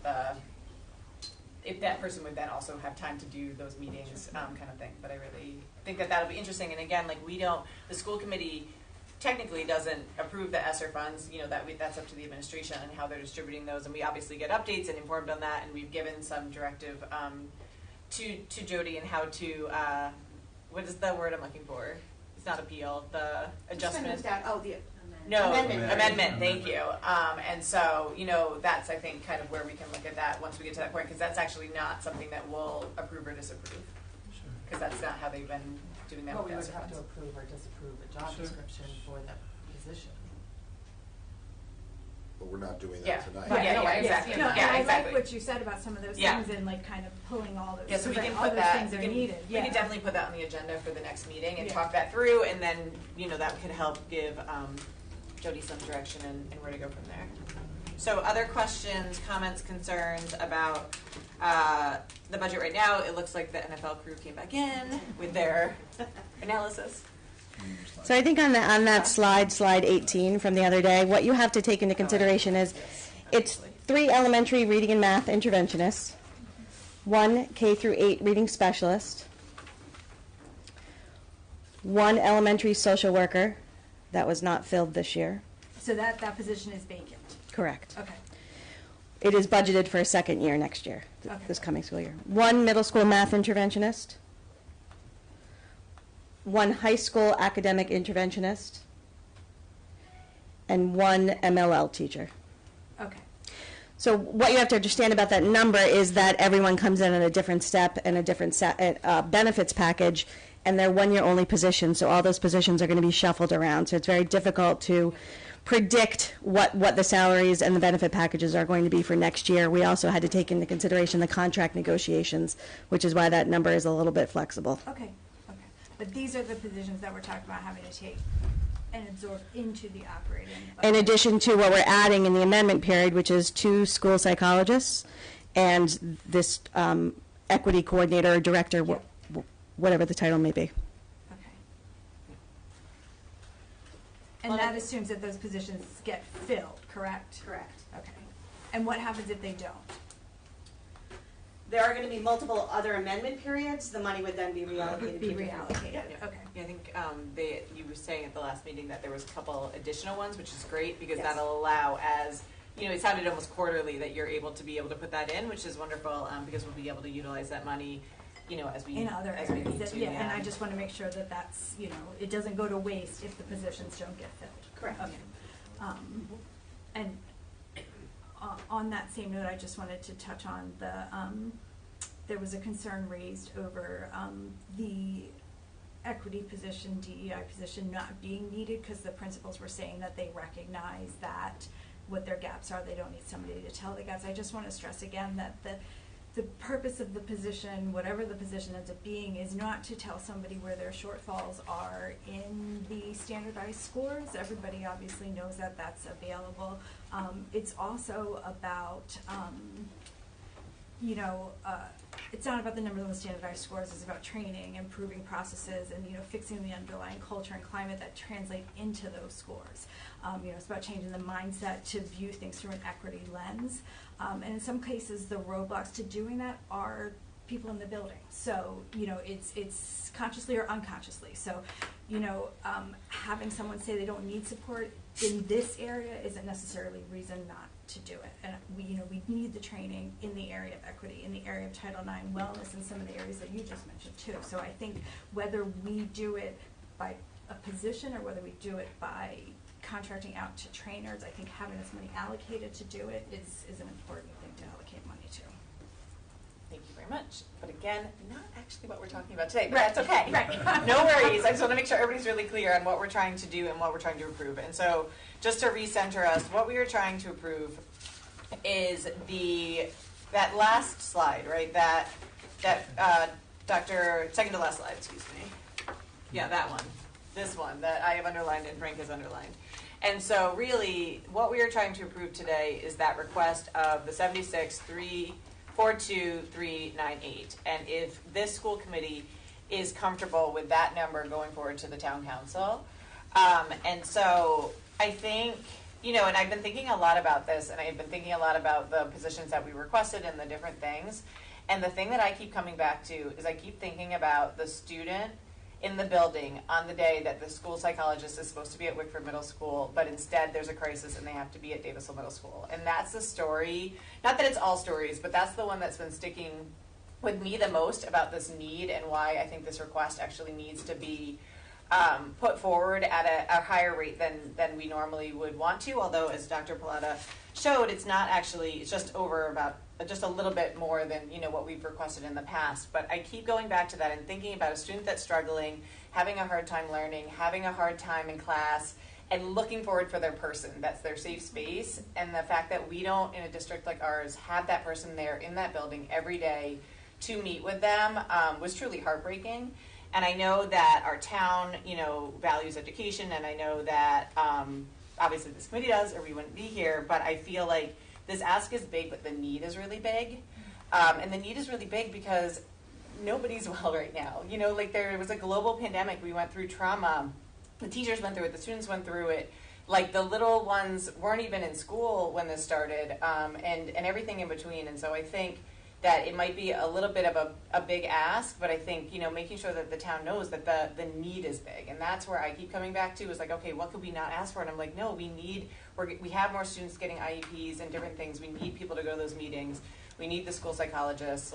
if that person would then also have time to do those meetings, kind of thing. But I really think that that'll be interesting. And again, like the school committee technically doesn't approve the ESSER funds, that's up to the administration and how they're distributing those. And we obviously get updates and informed on that. And we've given some directive, to Jody and how to, what is the word I'm looking for? It's not appeal, the adjustment. No, amendment, thank you. And so, that's, I think, kind of where we can look at that once we get to that point, because that's actually not something that we'll approve or disapprove, Sure. because that's not how they've been doing that Well, with we would ESSER have to funds. approve or disapprove a job Sure. description for that position. But we're not doing Yeah. that tonight. Right. Yeah, I exactly. understand No, that. and I exactly. like what you said about some of those Yeah. things and like kind of pulling all those, Yeah, so we can all put those that, things we are can, needed, we yeah. can definitely put that on the agenda for the next meeting and Yeah. talk that through, and then, that could help give Jody some direction and where to go from there. So other questions, comments, concerns about the budget right now? It looks like the NFL crew came back in with their analysis. So I think on that slide 18 from the other day, what you have to take into consideration is it's 3 elementary reading and math interventionists, 1 K through 8 reading specialist, 1 elementary social worker that was not filled this year. So that position is vacant, Correct. okay. It is budgeted for a second year next year, Okay. this coming school year. 1 middle school math interventionist, 1 high school academic interventionist, and 1 MLL teacher. Okay, So what you have to understand about that number is that everyone comes in at a different step and a different benefits package, and they're one-year only positions, so all those positions are going to be shuffled around. So it's very difficult to predict what the salaries and the benefit packages are going to be for next year. We also had to take into consideration the contract negotiations, which is why that number is a little bit flexible. okay. But these are the positions that we're talking about having to take and absorb into the operating budget. In addition to what we're adding in the amendment period, which is 2 school psychologists and this equity coordinator or director whatever the title may be. Okay. And Well, that assumes that those positions get filled, correct? Correct. Okay. And what happens if they don't? There are going to be multiple other amendment periods. The money would then be reallocated. Be to different- reallocated, Yeah. okay. Yeah, I think you were saying at the last meeting that there was a couple additional ones, which is great because Yes. that'll allow, as you know, it sounded almost quarterly that you're able to put that in, which is wonderful because we'll be able to utilize that money, you know, as we In other as we areas, need that- to. yeah, and I just want to make sure that that's, you know, it doesn't go to waste if the positions don't get filled. Correct. Okay. And on that same note, I just wanted to touch on there was a concern raised over the equity position, DEI position not being needed because the principals were saying that they recognize that what their gaps are, they don't need somebody to tell the gaps. I just want to stress again that the purpose of the position, whatever the position ends up being, is not to tell somebody where their shortfalls are in the standardized scores. Everybody obviously knows that that's available. It's also about, it's not about the number of the standardized scores, it's about training, improving processes, and, fixing the underlying culture and climate that translate into those scores. It's about changing the mindset to view things through an equity lens. And in some cases, the roadblocks to doing that are people in the building. So, it's consciously or unconsciously. So, having someone say they don't need support in this area isn't necessarily reason not to do it. And we need the training in the area of equity, in the area of Title IX wellness, and some of the areas that you just mentioned too. So I think whether we do it by a position or whether we do it by contracting out to trainers, I think having this money allocated to do it is an important thing to allocate money to. Thank you very much. But again, not actually what we're talking about today, but Right. that's okay. Right. No worries. I just want to make sure everybody's really clear on what we're trying to do and what we're trying to approve. And so just to recenter us, what we are trying to approve is that last slide, right? That second to last slide, excuse me. Yeah, that one. This one that I have underlined and Frank has underlined. And so really what we are trying to approve today is that request of the 76,42398. And if this school committee is comfortable with that number going forward to the town council. And so I think, and I've been thinking a lot about this, and I've been thinking a lot about the positions that we requested and the different things. And the thing that I keep coming back to is I keep thinking about the student in the building on the day that the school psychologist is supposed to be at Wickford Middle School, but instead there's a crisis and they have to be at Davisville Middle School. And that's the story, not that it's all stories, but that's the one that's been sticking with me the most about this need and why I think this request actually needs to be put forward at a higher rate than we normally would want to, although as Dr. Pallotta showed, it's not actually, it's just over about just a little bit more than what we've requested in the past. But I keep going back to that and thinking about a student that's struggling, having a hard time learning, having a hard time in class, and looking forward for their person. That's their safe space. And the fact that we don't, in a district like ours, have that person there in that building every day to meet with them was truly heartbreaking. And I know that our town, values education, and I know that obviously this committee does, or we wouldn't be here, but I feel like this ask is big, but the need is really big. And the need is really big because nobody's well right now. There was a global pandemic. We went through trauma. The teachers went through it. The students went through it. The little ones weren't even in school when this started, and everything in between. And so I think that it might be a little bit of a big ask, but I think, making sure that the town knows that the need is big. And that's where I keep coming back to is okay, what could we not ask for? And I'm like, no, we have more students getting IEPs and different things. We need people to go to those meetings. We need the school psychologists.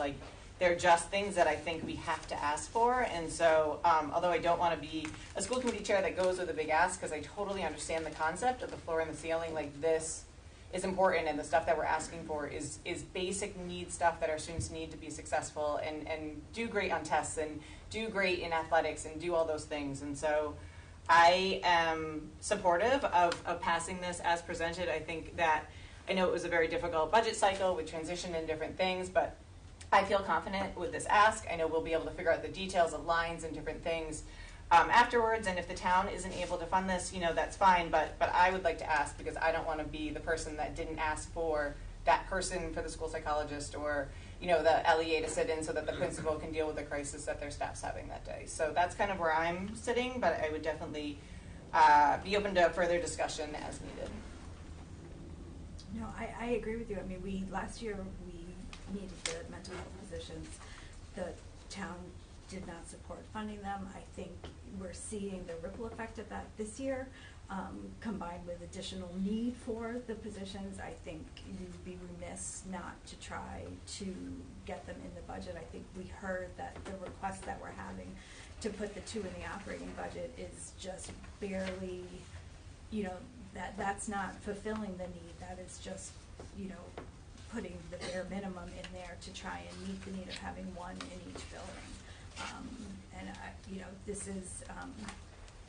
They're just things that I think we have to ask for. And so, although I don't want to be a school committee chair that goes with a big ask, because I totally understand the concept of the floor and the ceiling, this is important, and the stuff that we're asking for is basic need stuff that our students need to be successful and do great on tests and do great in athletics and do all those things. And so I am supportive of passing this as presented. I think that, I know it was a very difficult budget cycle with transition and different things, but I feel confident with this ask. I know we'll be able to figure out the details of lines and different things afterwards, and if the town isn't able to fund this, that's fine, but I would like to ask because I don't want to be the person that didn't ask for that person for the school psychologist or the LEA to sit in so that the principal can deal with the crisis that their staff's having that day. So that's kind of where I'm sitting, but I would definitely be open to further discussion as needed. No, I agree with you. I mean, last year we needed the mental health positions. The town did not support funding them. I think we're seeing the ripple effect of that this year, combined with additional need for the positions. I think you'd be remiss not to try to get them in the budget. I think we heard that the request that we're having to put the 2 in the operating budget is just barely, that's not fulfilling the need. That is just, putting the bare minimum in there to try and meet the need of having 1 in each building.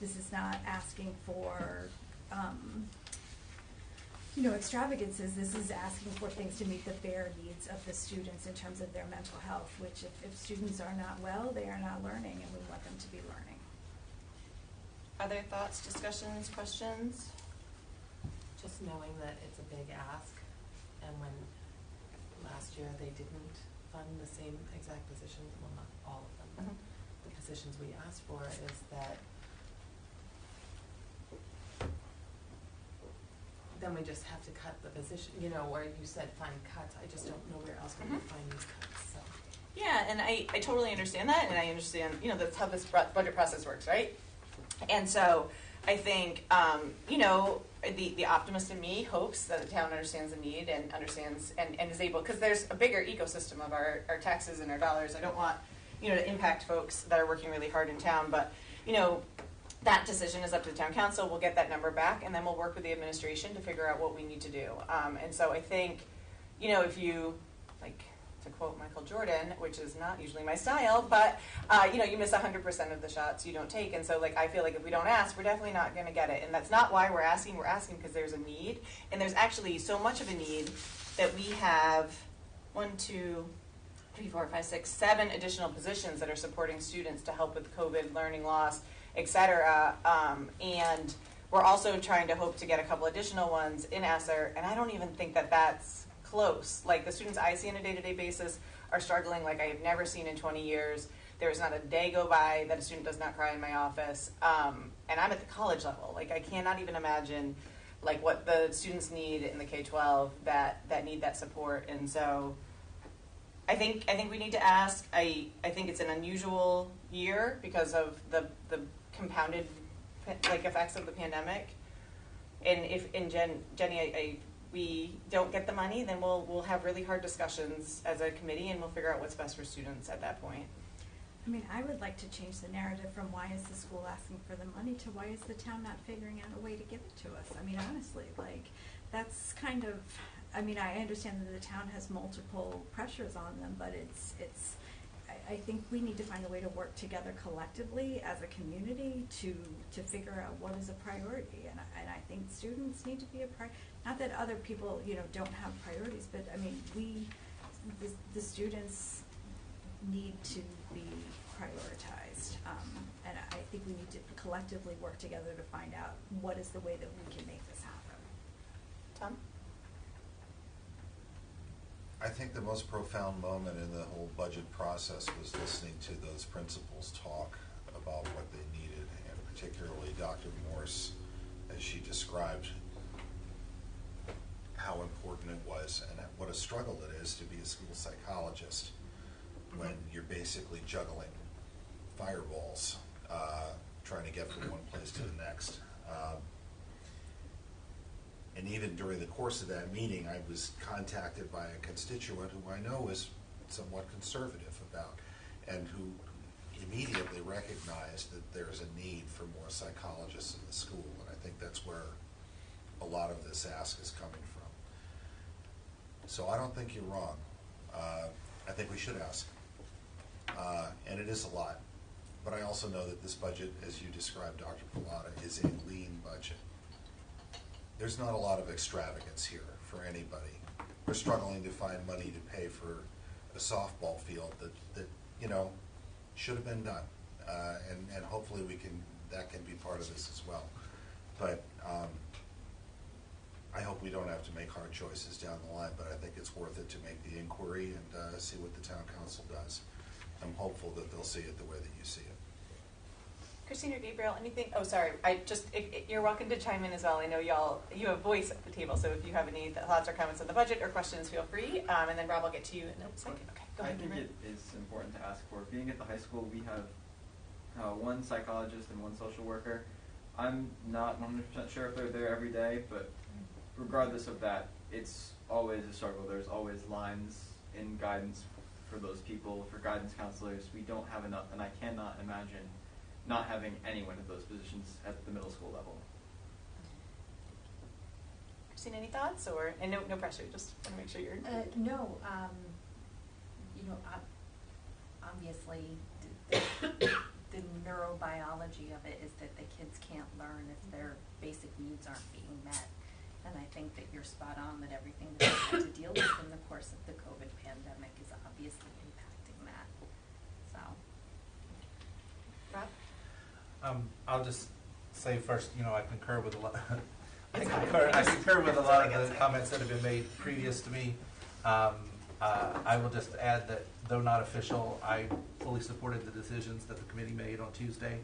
This is not asking for, extravagances. This is asking for things to meet the bare needs of the students in terms of their mental health, which if students are not well, they are not learning, and we want them to be learning. Other thoughts, discussions, questions? Just knowing that it's a big ask, and when last year they didn't fund the same exact positions, well, not all of them, but the positions we asked for, is that then we just have to cut the position, where you said find cuts. I just don't know where else we can find these cuts, so. Yeah, and I totally understand that, and I understand, that's how this budget process works, right? And so I think, the optimist in me hopes that the town understands the need and understands and is able, because there's a bigger ecosystem of our taxes and our dollars. I don't want, to impact folks that are working really hard in town, but, that decision is up to the town council. We'll get that number back, and then we'll work with the administration to figure out what we need to do. And so I think, if you, to quote Michael Jordan, which is not usually my style, but, you miss 100% of the shots you don't take. And so, I feel like if we don't ask, we're definitely not going to get it. And that's not why we're asking. We're asking because there's a need. And there's actually so much of a need that we have 7 additional positions that are supporting students to help with COVID, learning loss, et cetera. And we're also trying to hope to get a couple additional ones in ESSER. And I don't even think that that's close. The students I see on a day-to-day basis are struggling like I have never seen in 20 years. There is not a day go by that a student does not cry in my office. And I'm at the college level. I cannot even imagine what the students need in the K-12 that need that support. And so I think we need to ask. I think it's an unusual year because of the compounded effects of the pandemic. And Jenny, we don't get the money, then we'll have really hard discussions as a committee, and we'll figure out what's best for students at that point. I mean, I would like to change the narrative from why is the school asking for the money to why is the town not figuring out a way to give it to us. I mean, honestly, that's kind of, I mean, I understand that the town has multiple pressures on them, but I think we need to find a way to work together collectively as a community to figure out what is a priority. And I think students need to be a priority. Not that other people, don't have priorities, but I mean, the students need to be prioritized. And I think we need to collectively work together to find out what is the way that we can make this happen. Tom? I think the most profound moment in the whole budget process was listening to those principals talk about what they needed, and particularly Dr. Morse, as she described how important it was and what a struggle it is to be a school psychologist when you're basically juggling fireballs, trying to get from one place to the next. And even during the course of that meeting, I was contacted by a constituent who I know is somewhat conservative about, and who immediately recognized that there's a need for more psychologists in the school. And I think that's where a lot of this ask is coming from. So I don't think you're wrong. I think we should ask. And it is a lot. But I also know that this budget, as you described, Dr. Pilata, is a lean budget. There's not a lot of extravagance here for anybody. We're struggling to find money to pay for a softball field that should have been done. And hopefully that can be part of this as well. But I hope we don't have to make hard choices down the line, but I think it's worth it to make the inquiry and see what the town council does. I'm hopeful that they'll see it the way that you see it. Christine or Gabriel, anything? Oh, sorry. You're welcome to chime in as well. I know you have voice at the table, so if you have any thoughts or comments on the budget or questions, feel free. And then Rob, I'll get to you in a second. Okay, go ahead. I think it is important to ask for. Being at the high school, we have one psychologist and one social worker. I'm not 100% sure if they're there every day, but regardless of that, it's always a struggle. There's always lines in guidance for those people, for guidance counselors. We don't have enough, and I cannot imagine not having anyone at those positions at the middle school level. Christine, any thoughts? And no pressure, just want to make sure you're... No, obviously the neurobiology of it is that the kids can't learn if their basic needs aren't being met. And I think that you're spot on that everything that we've had to deal with in the course of the COVID pandemic is obviously impacting that. So. Rob? I'll just say first, I concur with a lot. I concur with a lot of the comments that have been made previous to me. I will just add that though not official, I fully supported the decisions that the committee made on Tuesday.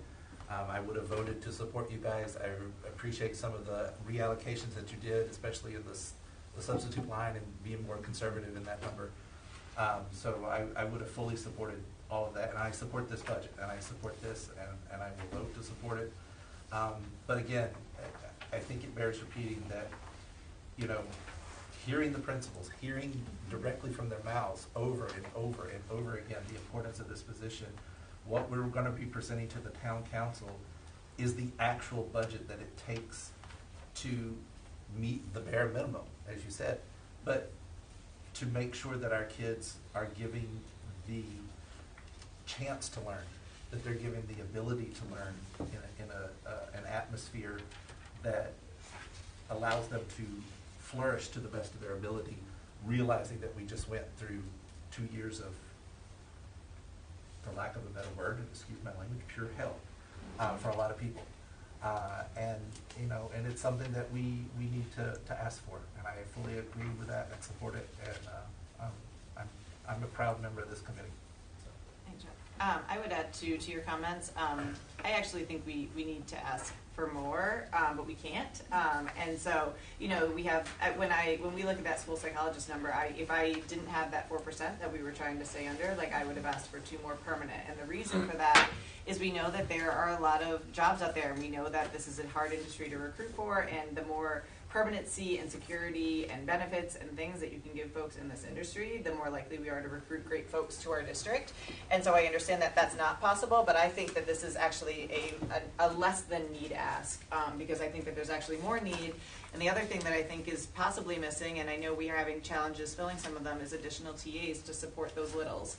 I would have voted to support you guys. I appreciate some of the reallocations that you did, especially in the substitute line and being more conservative in that number. So I would have fully supported all of that, and I support this budget, and I support this, and I will vote to support it. But again, I think it bears repeating that, hearing the principals, hearing directly from their mouths over and over and over again the importance of this position, what we're going to be presenting to the town council is the actual budget that it takes to meet the bare minimum, as you said, but to make sure that our kids are giving the chance to learn, that they're given the ability to learn in an atmosphere that allows them to flourish to the best of their ability, realizing that we just went through 2 years of, for lack of a better word, and excuse my language, pure hell for a lot of people. And it's something that we need to ask for, and I fully agree with that and support it, and I'm a proud member of this committee. Thanks, Rob. I would add to your comments, I actually think we need to ask for more, but we can't. And so, we have, when we look at that school psychologist number, if I didn't have that 4% that we were trying to stay under, I would have asked for 2 more permanent. And the reason for that is we know that there are a lot of jobs out there, and we know that this is a hard industry to recruit for, and the more permanency and security and benefits and things that you can give folks in this industry, the more likely we are to recruit great folks to our district. And so I understand that that's not possible, but I think that this is actually a less than need ask, because I think that there's actually more need. And the other thing that I think is possibly missing, and I know we are having challenges filling some of them, is additional TAs to support those littles.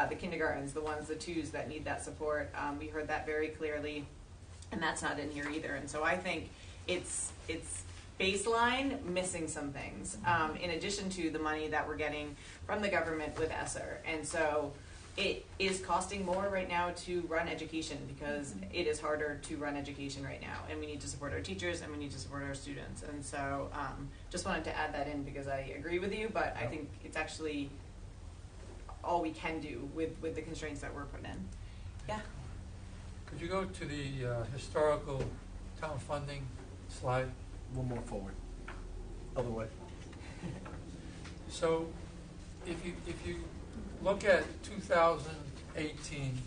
The kindergartens, the ones, the 2s that need that support. We heard that very clearly, and that's not in here either. And so I think it's baseline missing some things, in addition to the money that we're getting from the government with ESSER. And so it is costing more right now to run education, because it is harder to run education right now, and we need to support our teachers and we need to support our students. And so just wanted to add that in, because I agree with you, but I think it's actually all we can do with the constraints that we're put in. Yeah? Could you go to the historical town funding slide? One more forward. Other way. So if you look at 2018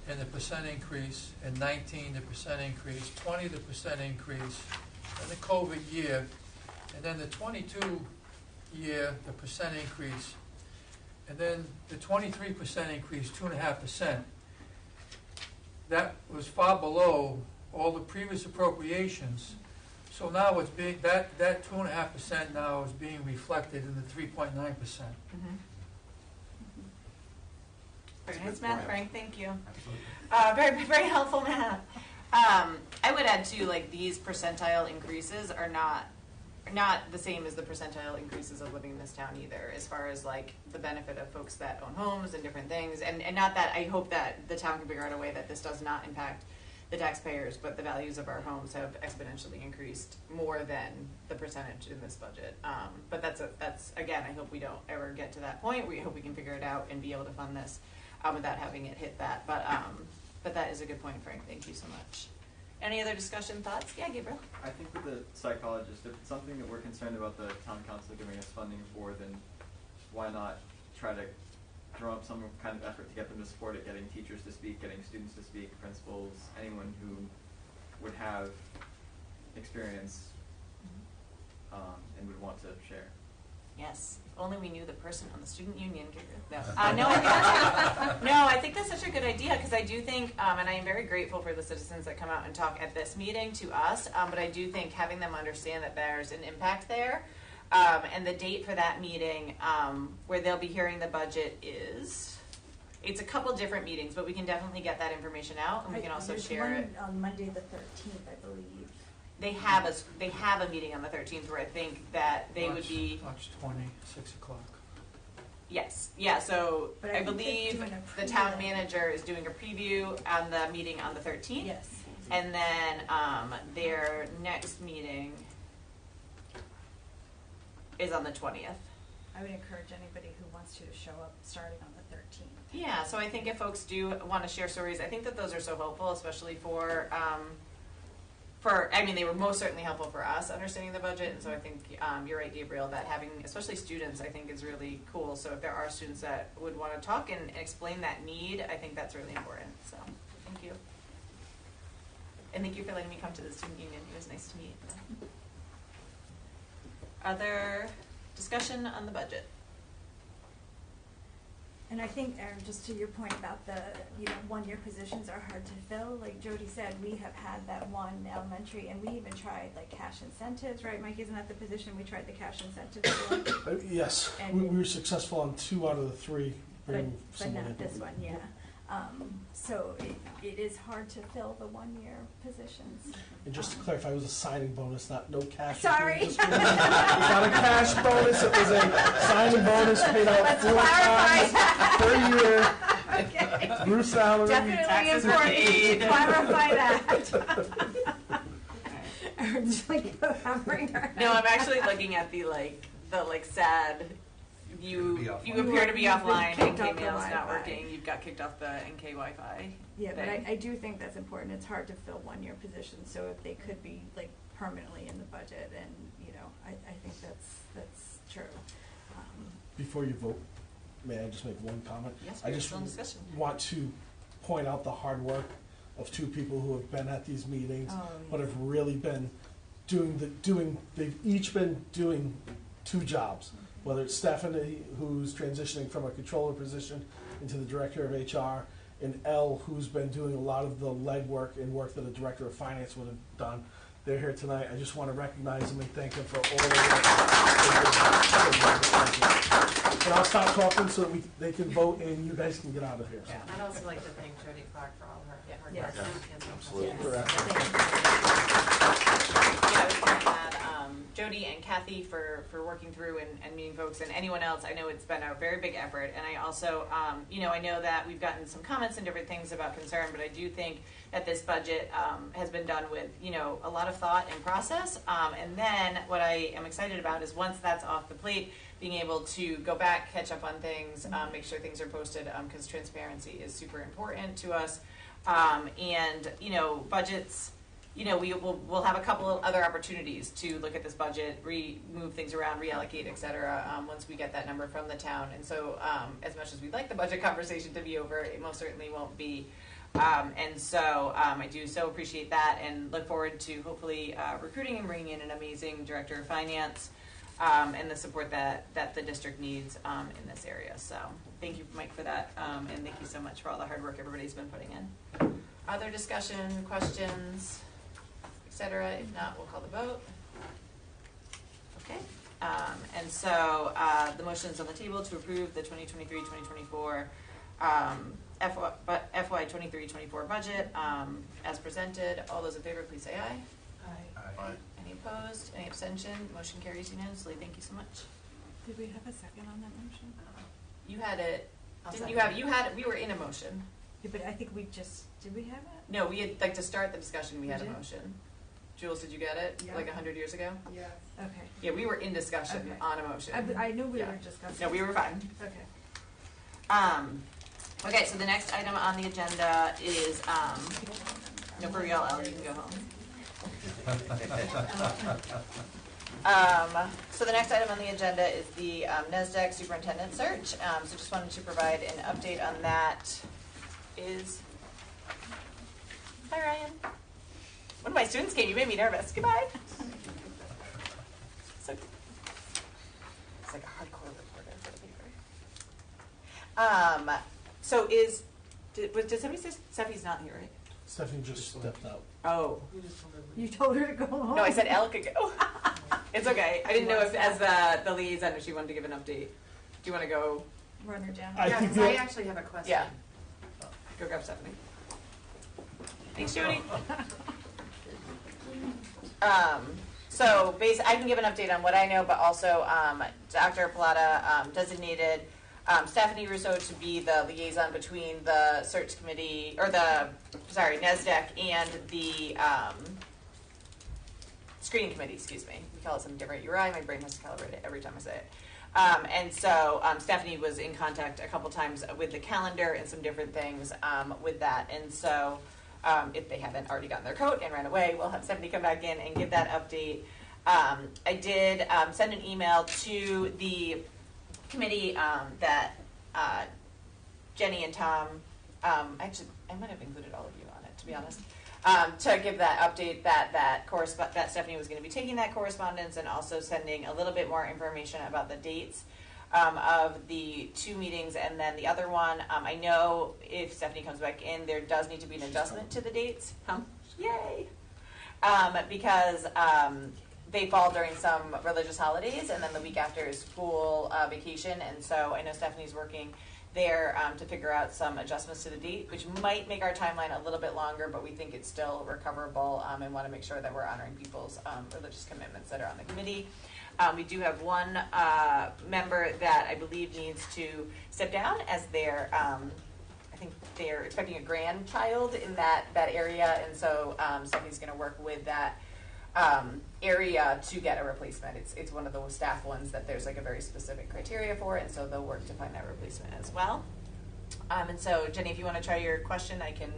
and the percent increase, and 19 the percent increase, 20 the percent increase, and the COVID year, and then the 22 year the percent increase, and then the 23% increase, 2.5%, that was far below all the previous appropriations. So now it's being, that 2.5% now is being reflected in the 3.9%. Very nice math, Frank. Thank you. Very, very helpful math. I would add too, these percentile increases are not the same as the percentile increases of living in this town either, as far as the benefit of folks that own homes and different things. And not that I hope that the town can figure out a way that this does not impact the taxpayers, but the values of our homes have exponentially increased more than the percentage in this budget. But that's again, I hope we don't ever get to that point. We hope we can figure it out and be able to fund this without having it hit that. But that is a good point, Frank. Thank you so much. Any other discussion, thoughts? Yeah, Gabriel? I think with the psychologist, if it's something that we're concerned about the town council giving us funding for, then why not try to drum up some kind of effort to get them to support it, getting teachers to speak, getting students to speak, principals, anyone who would have experience and would want to share. Yes. If only we knew the person on the student union. No, I think that's such a good idea, because I do think, and I am very grateful for the citizens that come out and talk at this meeting to us, but I do think having them understand that there's an impact there, and the date for that meeting where they'll be hearing the budget it's a couple different meetings, but we can definitely get that information out, and we can also share it. On Monday the 13th, I believe. They have a meeting on the 13th where I think that they would be. March 20, 6 o'clock. Yes, yeah, so But I think they're believe doing a the town preview. manager is doing a preview on the meeting on the 13th. Yes. And then their next meeting is on the 20th. I would encourage anybody who wants to show up starting on the 13th. Yeah, so I think if folks do want to share stories, I think that those are so helpful, especially for they were most certainly helpful for us understanding the budget, and so I think you're right, Gabriel, that having, especially students, I think is really cool. So if there are students that would want to talk and explain that need, I think that's really important. So thank you. And thank you for letting me come to the student union. It was nice to meet. Other discussion on the budget? And I think, Erin, just to your point about the, one-year positions are hard to fill. Like Jody said, we have had that one elementary, and we even tried like cash incentives, right, Mike? Isn't that the position we tried the cash incentives for? Yes, And- we were successful on 2 out of the 3. But bringing someone not in. this one, yeah. So it is hard to fill the one-year positions. And just to clarify, it was a signing bonus, not no cash. Sorry. It was not a cash bonus, it was a signing bonus paid out Let's 4 clarify times per year Okay. through salary. Definitely Taxes important paid. to clarify that. Erin's like hammering her head. No, I'm actually looking at the sad. You appear to be offline. Kicked NK off the mail's not Wi-Fi. working. You've got kicked off the NK Wi-Fi. Yeah, but thing. I do think that's important. It's hard to fill one-year positions, so if they could be like permanently in the budget, and I think that's true. Before you vote, may I just make one comment? Yes, I we're just still in discussion. want to point out the hard work of 2 people who have been at these meetings, Oh, but yes. have really been they've each been doing 2 jobs. Whether it's Stephanie, who's transitioning from a controller position into the director of HR, and Elle, who's been doing a lot of the legwork and work that a director of finance would have done. They're here tonight. I just want to recognize them and thank them for all their work. And I'll stop talking so that they can vote and you guys can get out of here. Yeah. I'd also like to thank Jody Clark for all her hard Yes. work. Yeah, and absolutely. Yeah, I was going to add Jody and Kathy for working through and meeting folks, and anyone else. I know it's been a very big effort, and I also, I know that we've gotten some comments and different things about concern, but I do think that this budget has been done with, a lot of thought and process. And then what I am excited about is once that's off the plate, being able to go back, catch up on things, make sure things are posted, because transparency is super important to us. And budgets, we'll have a couple of other opportunities to look at this budget, move things around, reallocate, et cetera, once we get that number from the town. And so as much as we'd like the budget conversation to be over, it most certainly won't be. And so I do so appreciate that and look forward to hopefully recruiting and bringing in an amazing director of finance and the support that the district needs in this area. So thank you, Mike, for that, and thank you so much for all the hard work everybody's been putting in. Other discussion, questions, etc. If not, we'll call the vote. Okay. And so the motion is on the table to approve the 2023-2024 FY 23-24 budget as presented. All those in favor, please say aye. Aye. Any opposed? Any abstention? Motion carries unanimously. Thank you so much. Did we have a second on that motion? You had it. I'll Didn't second. you have? We were in a motion. Yeah, but I think we just, did we have it? No, we had, like, to start the discussion, we had a We did? motion. Jules, did you get it? Yeah. Like 100 years ago? Yes. Okay. Yeah, we were in discussion Okay. on a motion. I knew we Yeah. were discussing. No, we were fine. Okay. Okay, so the next item on the agenda is, no, for real, Ellen, you can go home. So the next item on the agenda is the NSDAQ superintendent search. So just wanted to provide an update on that. Hi, Ryan. One of my students came. You made me nervous. Goodbye. So, it's like a hardcore reporter for the paper. So did somebody say Steffi's not here, right? Stephanie just stepped out. Oh. You told her to go home? No, I said Elle could go. It's okay. I didn't know if, as the liaison, if she wanted to give an update. Do you want to go? Run her down. I Yeah, think 'cause I that- actually have a question. Yeah. Go grab Stephanie. Thanks, Jody. So I can give an update on what I know, but also Dr. Plata designated Stephanie Rousseau to be the liaison between the search committee, or NSDAQ and the screening committee, excuse me. We call it something different. You're right, my brain has to calibrate it every time I say it. And so Stephanie was in contact a couple times with the calendar and some different things with that. And so if they haven't already gotten their coat and ran away, we'll have Stephanie come back in and give that update. I did send an email to the committee that Jenny and Tom, actually, I might have included all of you on it, to be honest, to give that update that Stephanie was going to be taking that correspondence and also sending a little bit more information about the dates of the two meetings, and then the other one, I know if Stephanie comes back in, there does need to be an adjustment to the dates. Yay! Because they fall during some religious holidays, and then the week after is school vacation, and so I know Stephanie's working there to figure out some adjustments to the date, which might make our timeline a little bit longer, but we think it's still recoverable and want to make sure that we're honoring people's religious commitments that are on the committee. We do have one member that I believe needs to step down as their, I think they're expecting a grandchild in that area, and so Stephanie's going to work with that area to get a replacement. It's one of those staff ones that there's like a very specific criteria for it, and so they'll work to find that replacement as well. And so Jenny, if you want to try your question, I can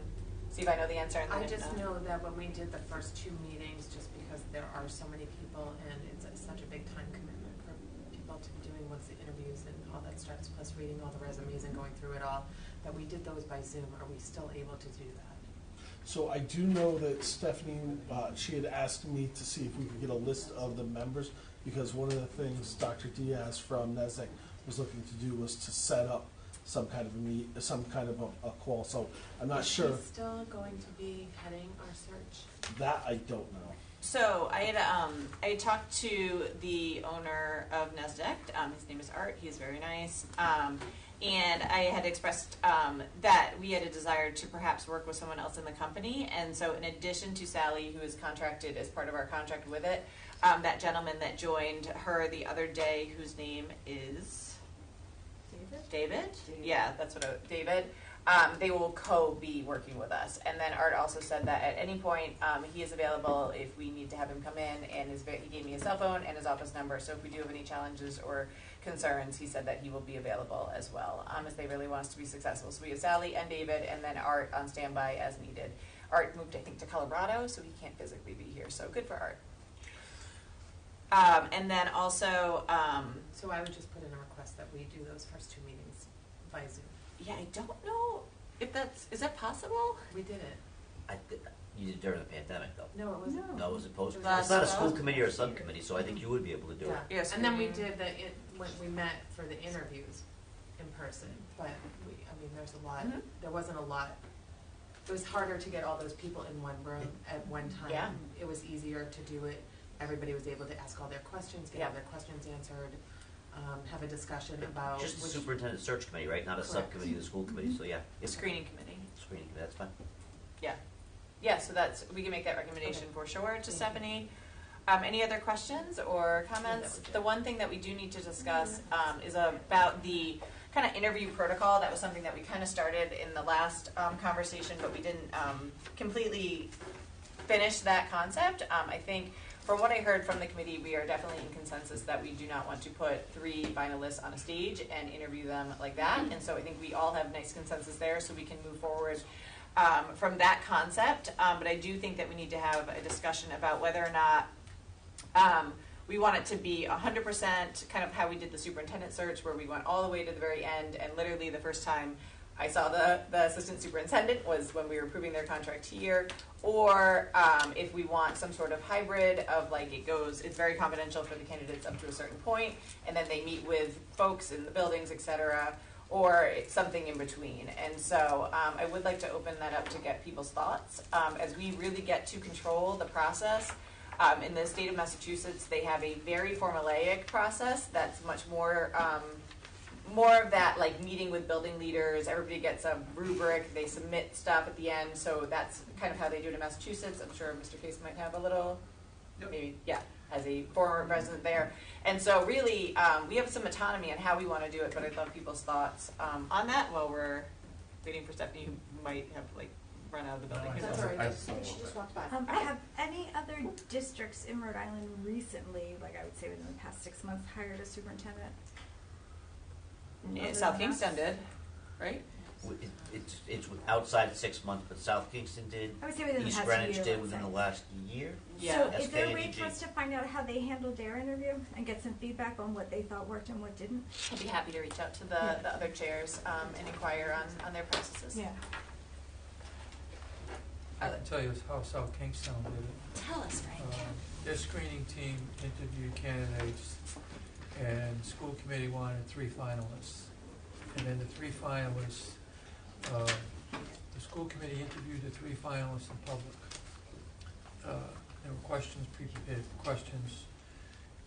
see if I know the answer. And I just know that when we did the first two meetings, just because there are so many people and it's such a big time commitment for people to be doing once the interviews and all that starts, plus reading all the resumes and going through it all, that we did those by Zoom. Are we still able to do that? So I do know that Stephanie, she had asked me to see if we could get a list of the members, because one of the things Dr. Diaz from NSDAQ was looking to do was to set up some kind of a call. So I'm not sure. Is he still going to be heading our search? That I don't know. So I had talked to the owner of NSDAQ. His name is Art. He's very nice. And I had expressed that we had a desire to perhaps work with someone else in the company. And so in addition to Sally, who is contracted as part of our contract with it, that gentleman that joined her the other day, whose name is David? Yeah, that's what David. They will be working with us. And then Art also said that at any point he is available if we need to have him come in, and he gave me his cell phone and his office number. So if we do have any challenges or concerns, he said that he will be available as well, as they really want us to be successful. So we have Sally and David, and then Art on standby as needed. Art moved, I think, to Colorado, so he can't physically be here. So good for Art. And then also, So I would just put in a request that we do those first two meetings by Zoom. yeah, I don't know if is that possible? We did it. You did it during the pandemic, though. No, it wasn't. No, it was post. It was It's not a last school fall. committee or a subcommittee, so I think you would be able to do it. Yeah. Yes, And then we screening. did when we met for the interviews in person, but there's a lot, Mhm. there wasn't a lot. It was harder to get all those people in one room at one time. Yeah. It was easier to do it. Everybody was able to ask all their questions, get all Yeah. their questions answered, have a discussion about Just the which. superintendent search committee, right? Not a Correct. subcommittee of the school committee, so yeah. it's Screening committee. Screening committee, that's fine. Yeah, so we can make that recommendation for sure to Thank you. Stephanie. Any other questions or comments? that was it. The one thing that we do need to discuss is about the kind of interview protocol. That was something that we kind of started in the last conversation, but we didn't completely finish that concept. I think from what I heard from the committee, we are definitely in consensus that we do not want to put 3 finalists on a stage and interview them like that. And so I think we all have nice consensus there, so we can move forward from that concept. But I do think that we need to have a discussion about whether or not we want it to be 100% kind of how we did the superintendent search, where we went all the way to the very end, and literally the first time I saw the assistant superintendent was when we were approving their contract here, or if we want some sort of hybrid of like it's very confidential for the candidates up to a certain point, and then they meet with folks in the buildings, etc., or it's something in between. And so I would like to open that up to get people's thoughts as we really get to control the process. In the state of Massachusetts, they have a very formulaic process that's much more of that, like meeting with building leaders. Everybody gets a rubric. They submit stuff at the end. So that's kind of how they do it in Massachusetts. I'm sure Mr. Case might have a little, maybe, yeah, as a former resident there. And so really, we have some autonomy on how we want to do it, but I'd love people's thoughts on that while we're waiting for Stephanie, who might have like run out of the building. That's all right. I- I think she just walked by. Have any other districts in Rhode Island recently, like I would say within the past 6 months, hired a superintendent? Yeah, Other South than Kingston that? did, right? It's outside 6 months, but South Kingston did. I would say within the East past Greenwich year, did let's within say. the last year. Yeah. So is there a way SKNEG. for us to find out how they handled their interview and get some feedback on what they thought worked and what didn't? I'd be happy to reach out to the other chairs and inquire on their processes. Yeah. I can tell you how South Kingstown did it. Tell us, Frank. Their screening team interviewed candidates, and the school committee wanted 3 finalists. And then the 3 finalists, the school committee interviewed the 3 finalists in public. There were questions, pre-prepared questions,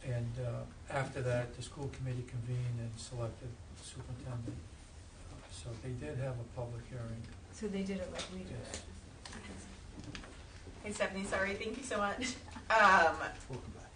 and after that, the school committee convened and selected the superintendent. So they did have a public hearing. So they did it like we did Yes. it. Hey Stephanie, sorry, thank you so much. Welcome back.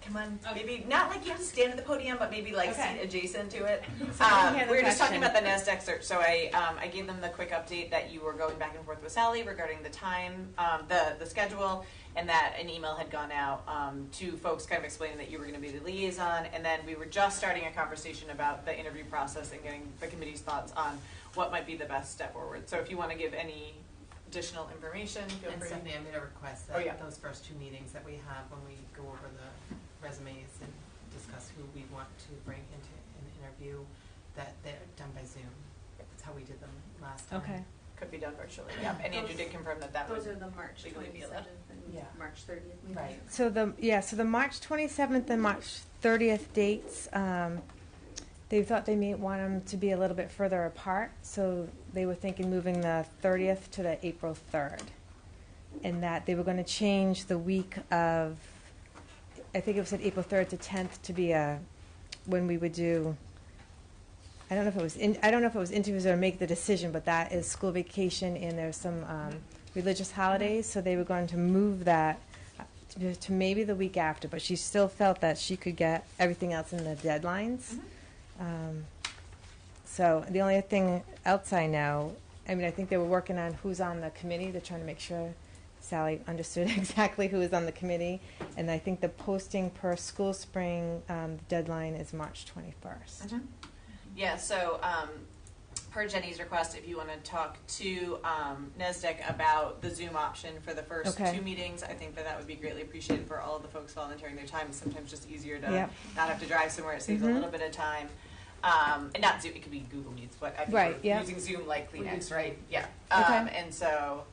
Come on, maybe not like you have to stand at the podium, but maybe like Okay. seat adjacent to it. So let me hear the We were just talking question. about the NASDAQ search, so I gave them the quick update that you were going back and forth with Sally regarding the time, the schedule, and that an email had gone out to folks kind of explaining that you were going to be the liaison, and then we were just starting a conversation about the interview process and getting the committee's thoughts on what might be the best step forward. So if you want to give any additional information, feel And free. Stephanie, I made a request Oh, yeah. that those first 2 meetings that we have when we go over the resumes and discuss who we want to bring into an interview, that they're done by Zoom. That's how we did them last time. Okay. Could be done virtually, yeah. And Andrew did confirm that that Those would are the March legally be allowed. 27th and Yeah. March 30th meetings. Right. So the March 27th and March 30th dates, they thought they may want them to be a little bit further apart, so they were thinking moving the 30th to the April 3rd. And that they were going to change the week of, I think it said April 3rd to 10th to be when we would do, I don't know if it was interviews or make the decision, but that is school vacation and there's some religious holidays, so they were going to move that to maybe the week after, but she still felt that she could get everything else in the deadlines. So the only thing else I know, I mean, I think they were working on who's on the committee. They're trying to make sure Sally understood exactly who is on the committee. And I think the posting per school spring deadline is March 21st. Yeah, so per Jenny's request, if you want to talk to NESDEC about the Zoom option for the first Okay. 2 meetings, I think that would be greatly appreciated for all of the folks volunteering their time. It's sometimes just easier to Yep. not have to drive somewhere. It saves a Mhm. little bit of time. And not Zoom, it could be Google Meets, but I think Right, we're yeah. using Zoom like Kleenex, right? Yeah. Okay. And so,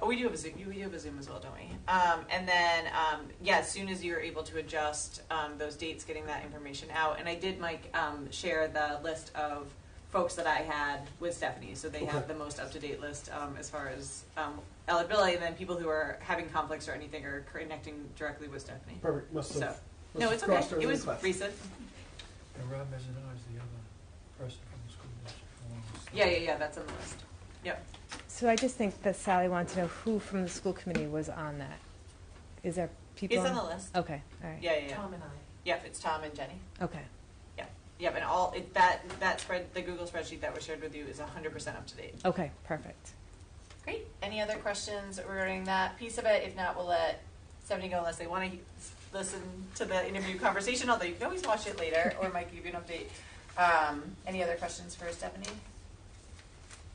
we do have a Zoom. We do have a Zoom as well, don't we? And then, yeah, as soon as you're able to adjust those dates, getting that information out. And I did, Mike, share the list of folks that I had with Stephanie. So they have Okay. the most up-to-date list as far as eligibility, and then people who are having conflicts or anything are connecting directly with Stephanie. Perfect. Must So, have. no, it's okay. It was recent. And Rob Mezzanotte is the other person from the school district. along with Yeah, that's on the list. Yep. So I just think that Sally wanted to know who from the school committee was on that. Is there people? It's on the list. Okay, all right. Yeah. Tom and I. Yep, it's Tom and Jenny. Okay. Yep, and that spread, the Google spreadsheet that was shared with you is 100% up to date. Okay, perfect. Great. Any other questions regarding that piece of it? If not, we'll let Stephanie go unless they want to listen to the interview conversation, although you can always watch it later, or Mike give you an update. Any other questions for Stephanie?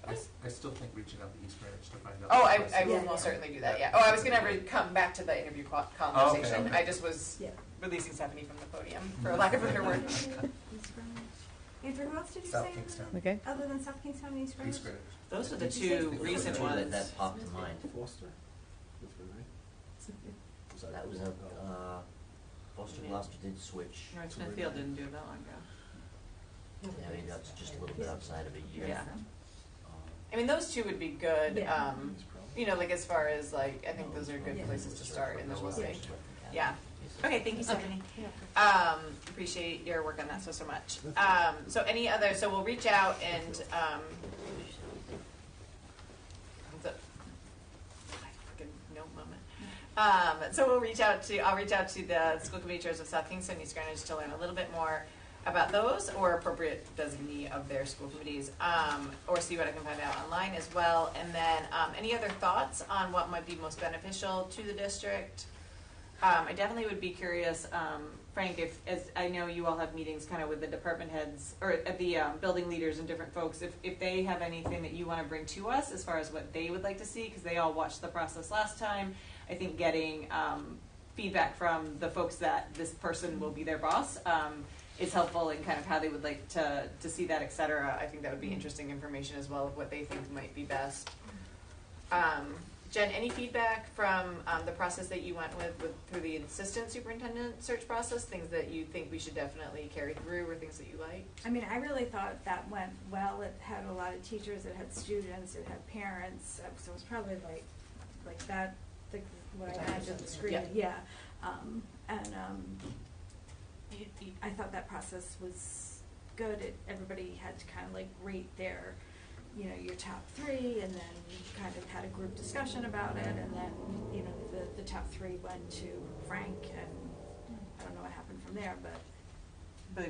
I still think reaching out to East Greenwich to find out. Oh, the I will process. most certainly do that, yeah. Oh, I was going to come back to the interview conversation. okay. I just was Yeah. releasing Stephanie from the podium, for lack of a better word. Andrew, who else did you South say? Kingstown. Okay. Other than South Kingstown and East Greenwich? East Greenwich. Those are the Did you say two Those are recent Two ones. that popped to mind. Foster? That was a, Foster Gloucester did switch. North Smithfield didn't do it that long ago. Yeah, I mean, that's just a little bit outside of a year. Yeah. I mean, those two would be good. Yeah. You know, like as far as like, I think those are good places to start in the whole thing. Yeah. Okay, thank you, Stephanie. Appreciate your work on that so much. So any other, so we'll reach out and, so we'll reach out to, I'll reach out to the school committee chairs of South Kingston, East Greenwich to learn a little bit more about those or appropriate designee of their school committees, or see what I can find out online as well. And then any other thoughts on what might be most beneficial to the district? I definitely would be curious, Frank, if, as I know you all have meetings kind of with the department heads or the building leaders and different folks, if they have anything that you want to bring to us as far as what they would like to see, because they all watched the process last time. I think getting feedback from the folks that this person will be their boss is helpful in kind of how they would like to see that, et cetera. I think that would be interesting information as well of what they think might be best. Jen, any feedback from the process that you went with through the assistant superintendent search process, things that you think we should definitely carry through or things that you liked? I mean, I really thought that went well. It had a lot of teachers, it had students, it had parents, so it was probably like that, what I had on the screen, yeah. I thought that process was good. Everybody had to kind of like rate their, you know, your top three, and then you kind of had a group discussion about it, and then, you know, the top three went to Frank, and I don't know what happened from there, but.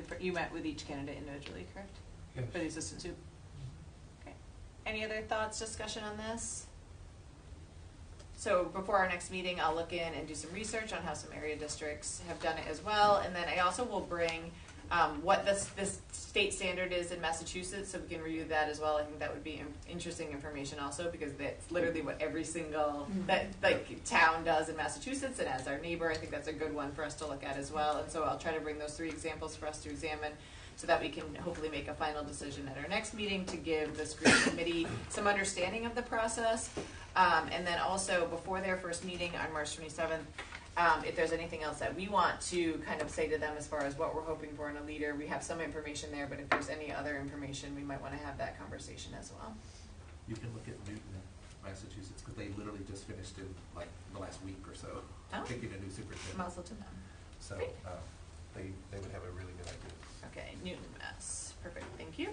But you met with each candidate individually, correct? Yes. For the assistant soup? Okay. Any other thoughts, discussion on this? So before our next meeting, I'll look in and do some research on how some area districts have done it as well, and then I also will bring what this state standard is in Massachusetts, so we can review that as well. I think that would be interesting information also, because that's literally what every single town does in Massachusetts, and as our neighbor, I think that's a good one for us to look at as well. And so I'll try to bring those 3 examples for us to examine, so that we can hopefully make a final decision at our next meeting to give the school committee some understanding of the process. And then also before their first meeting on March 27th, if there's anything else that we want to kind of say to them as far as what we're hoping for in a leader, we have some information there, but if there's any other information, we might want to have that conversation as well. You can look at Newton, Massachusetts, because they literally just finished in like the last week or so, picking a new superintendent. Muzzle to them. So they would have a really good idea. Okay, Newton, Mass. Perfect, thank you.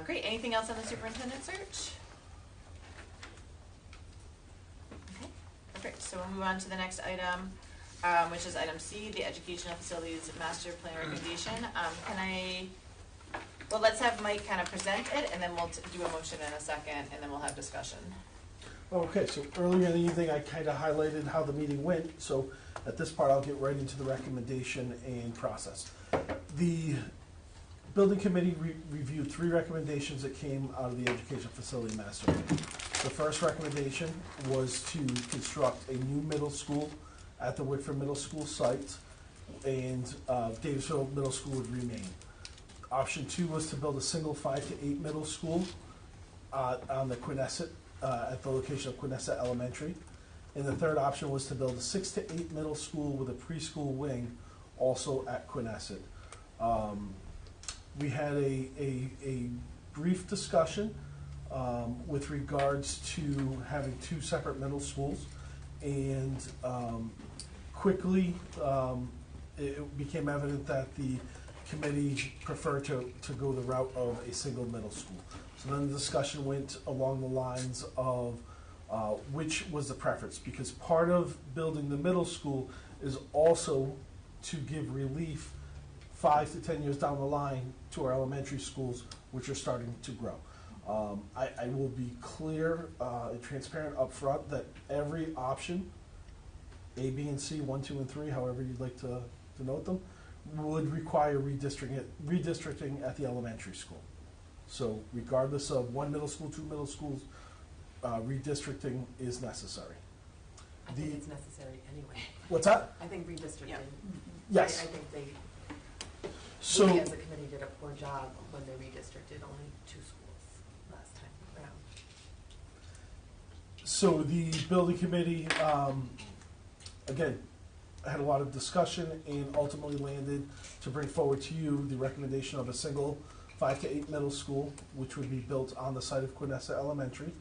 Great, anything else on the superintendent search? Okay, perfect, so we'll move on to the next item, which is item C, the Educational Facilities Master Plan Recommendation. Well, let's have Mike kind of present it, and then we'll do a motion in a second, and then we'll have discussion. Okay, so earlier in the evening, I kind of highlighted how the meeting went, so at this part, I'll get right into the recommendation and process. The building committee reviewed 3 recommendations that came out of the Education Facility Master Plan. The first recommendation was to construct a new middle school at the Whitford Middle School site, and Davisville Middle School would remain. Option 2 was to build a single 5 to 8 middle school on the Quinnesset, at the location of Quinnesset Elementary. And the third option was to build a 6 to 8 middle school with a preschool wing, also at Quinnesset. We had a brief discussion with regards to having 2 separate middle schools, and quickly it became evident that the committee preferred to go the route of a single middle school. So then the discussion went along the lines of which was the preference, because part of building the middle school is also to give relief 5 to 10 years down the line to our elementary schools, which are starting to grow. I will be clear and transparent up front that every option, A, B, and C, 1, 2, and 3, however you'd like to denote them, would require redistricting at the elementary school. So regardless of 1 middle school, 2 middle schools, redistricting is necessary. I think it's necessary anyway. What's that? I think redistricting. Yeah. Yes. I think So, we as a committee did a poor job when they redistricted only 2 schools last time around. so the building committee, again, had a lot of discussion and ultimately landed to bring forward to you the recommendation of a single 5 to 8 middle school, which would be built on the site of Quinessa Elementary.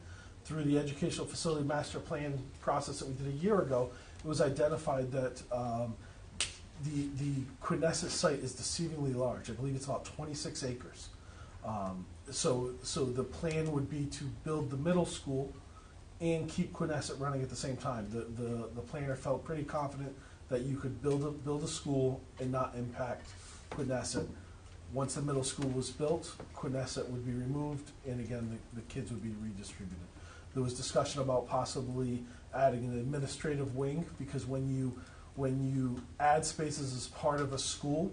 Through the educational facility master plan process that we did a year ago, it was identified that the Quinessa site is deceivingly large. I believe it's about 26 acres. So the plan would be to build the middle school and keep Quinessa running at the same time. The planner felt pretty confident that you could build a school and not impact Quinessa. Once the middle school was built, Quinessa would be removed, and again, the kids would be redistributed. There was discussion about possibly adding an administrative wing, because when you add spaces as part of a school,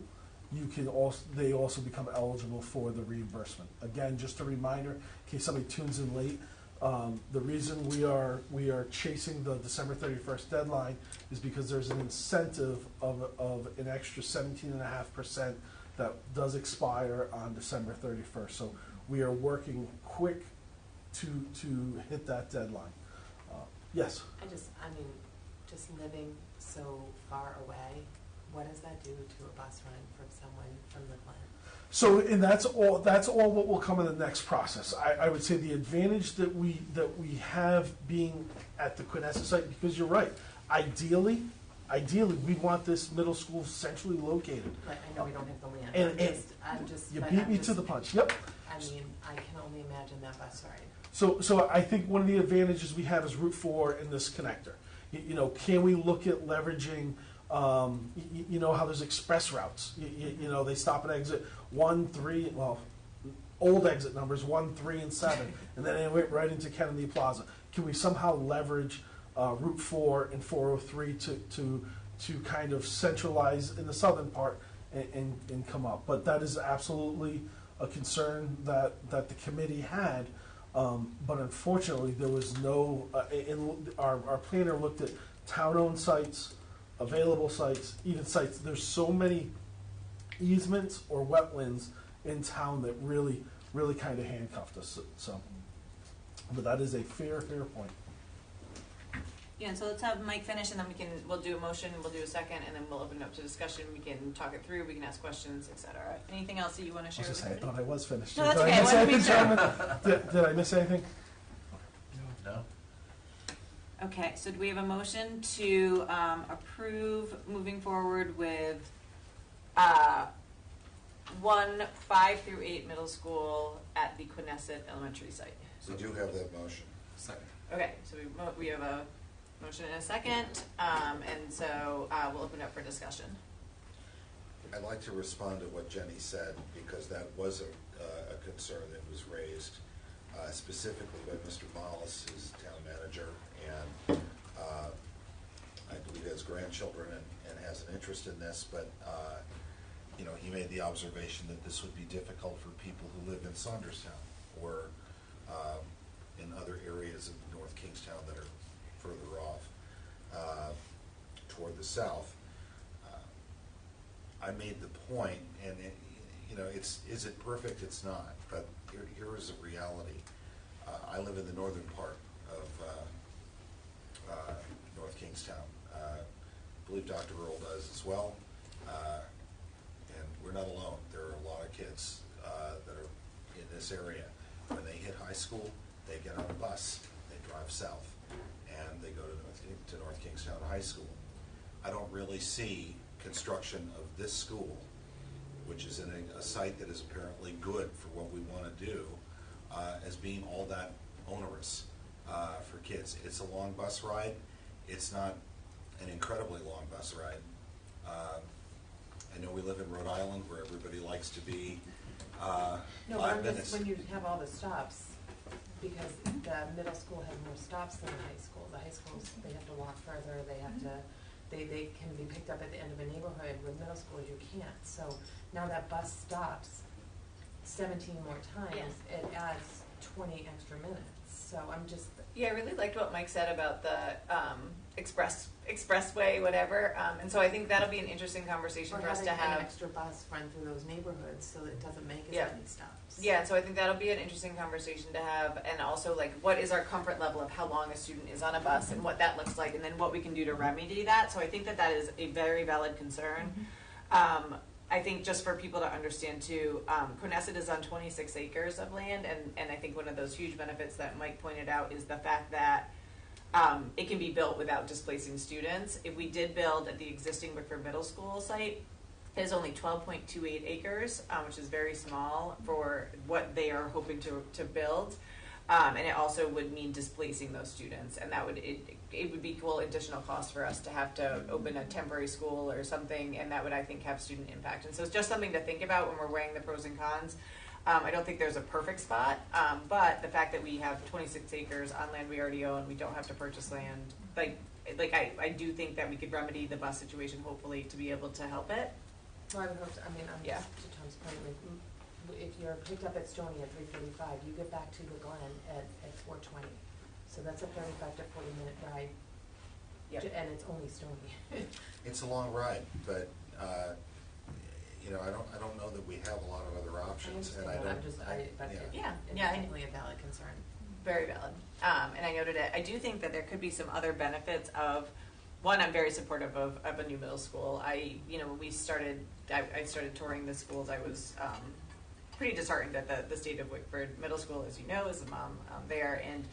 they also become eligible for the reimbursement. Again, just a reminder, in case somebody tunes in late, the reason we are chasing the December 31st deadline is because there's an incentive of an extra 17.5% that does expire on December 31st. So we are working quick to hit that deadline. Yes? Just living so far away, what does that do to a bus run from someone from the plant? So, and that's all what will come in the next process. I would say the advantage that we have being at the Quinessa site, because you're right, ideally, we want this middle school centrally located. Right, I know we don't have the land. And you beat me to the punch. Yep. I can only imagine that bus ride. So I think one of the advantages we have is Route 4 in this connector. Can we look at leveraging, you know how there's express routes? They stop at exit 1, 3, old exit numbers 1, 3, and 7, and then they went right into Kennedy Plaza. Can we somehow leverage Route 4 and 403 to kind of centralize in the southern part and come up? But that is absolutely a concern that the committee had. But unfortunately, there was no, our planner looked at town-owned sites, available sites, even sites. There's so many easements or wetlands in town that really kind of handcuffed us. So, but that is a fair point. Yeah, so let's have Mike finish, and then we'll do a motion, we'll do a second, and then we'll open it up to discussion. We can talk it through, we can ask questions, etc. Anything else that you want to share with I thought I was finished. No, that's Did okay. I miss I wanted to anything, make gentlemen? Did I miss anything? No? Okay, so do we have a motion to approve moving forward with 1, 5 through 8 middle school at the Quinessa Elementary site? We do have that motion. Second. Okay, so we have a motion and a second, and so we'll open it up for discussion. I'd like to respond to what Jenny said, because that was a concern that was raised specifically by Mr. Mollis, who's town manager, and I believe has grandchildren and has an interest in this, but he made the observation that this would be difficult for people who live in Saunderstown or in other areas of North Kingstown that are further off toward the south. I made the point, and is it perfect? It's not, but here is a reality. I live in the northern part of North Kingstown. I believe Dr. Earl does as well, and we're not alone. There are a lot of kids that are in this area. When they hit high school, they get on a bus, they drive south, and they go to North Kingstown High School. I don't really see construction of this school, which is in a site that is apparently good for what we want to do, as being all that onerous for kids. It's a long bus ride. It's not an incredibly long bus ride. I know we live in Rhode Island where everybody likes to be No, 5 but minutes. when you have all the stops, because the middle school has more stops than the high school. The high schools, they have to walk further, they have to, they can be picked up at the end of a neighborhood. With middle schools, you can't. So now that bus stops 17 more times, it adds 20 extra minutes. So I'm just, Yeah, I really liked what Mike said about the expressway, whatever. And so I think that'll be an interesting conversation or for us having to have. an extra bus run through those neighborhoods so that it doesn't make as Yeah. many stops. Yeah, so I think that'll be an interesting conversation to have, and also like what is our comfort level of how long a student is on a bus and what that looks like, and then what we can do to remedy that. So I think that that is a very valid concern. I think just for people to understand too, Cohasset is on 26 acres of land, and I think one of those huge benefits that Mike pointed out is the fact that it can be built without displacing students. If we did build at the existing Wickford Middle School site, it is only 12.28 acres, which is very small for what they are hoping to build. And it also would mean displacing those students, and that would it would be equal additional cost for us to have to open a temporary school or something, and that would, I think, have student impact. And so it's just something to think about when we're weighing the pros and cons. I don't think there's a perfect spot, but the fact that we have 26 acres on land we already own, we don't have to purchase land, I do think that we could remedy the bus situation, hopefully, to be able to help it. So I would hope, Yeah. to Tom's point, if you're picked up at Stony at 3:45, you get back to the Glen at 4:20. So that's a 35 to 40-minute ride, Yep. and it's only Stony. It's a long ride, but, I don't know that we have a lot of other I options, understand and I that, don't. but Yeah. it's Yeah, I- definitely a valid concern. Very valid. And I noted it. I do think that there could be some other benefits of, one, I'm very supportive of a new middle school. When we started, I started touring the schools, I was pretty disheartened at the state of Wickford Middle School, as you know, as a mom there. And,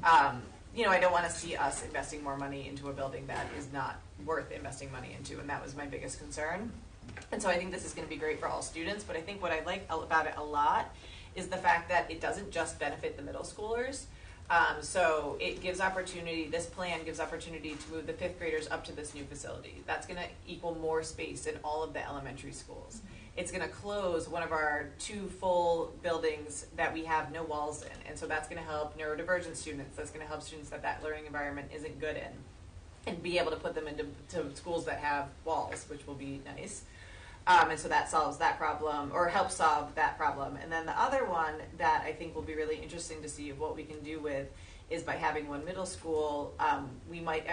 I don't want to see us investing more money into a building that is not worth investing money into, and that was my biggest concern. And so I think this is going to be great for all students, but I think what I like about it a lot is the fact that it doesn't just benefit the middle schoolers. So it gives opportunity, this plan gives opportunity to move the 5th graders up to this new facility. That's going to equal more space in all of the elementary schools. It's going to close one of our 2 full buildings that we have no walls in. And so that's going to help neurodivergent students. That's going to help students that learning environment isn't good in, and be able to put them into schools that have walls, which will be nice. And so that solves that problem, or helps solve that problem. And then the other one that I think will be really interesting to see what we can do with is by having one middle school, I'm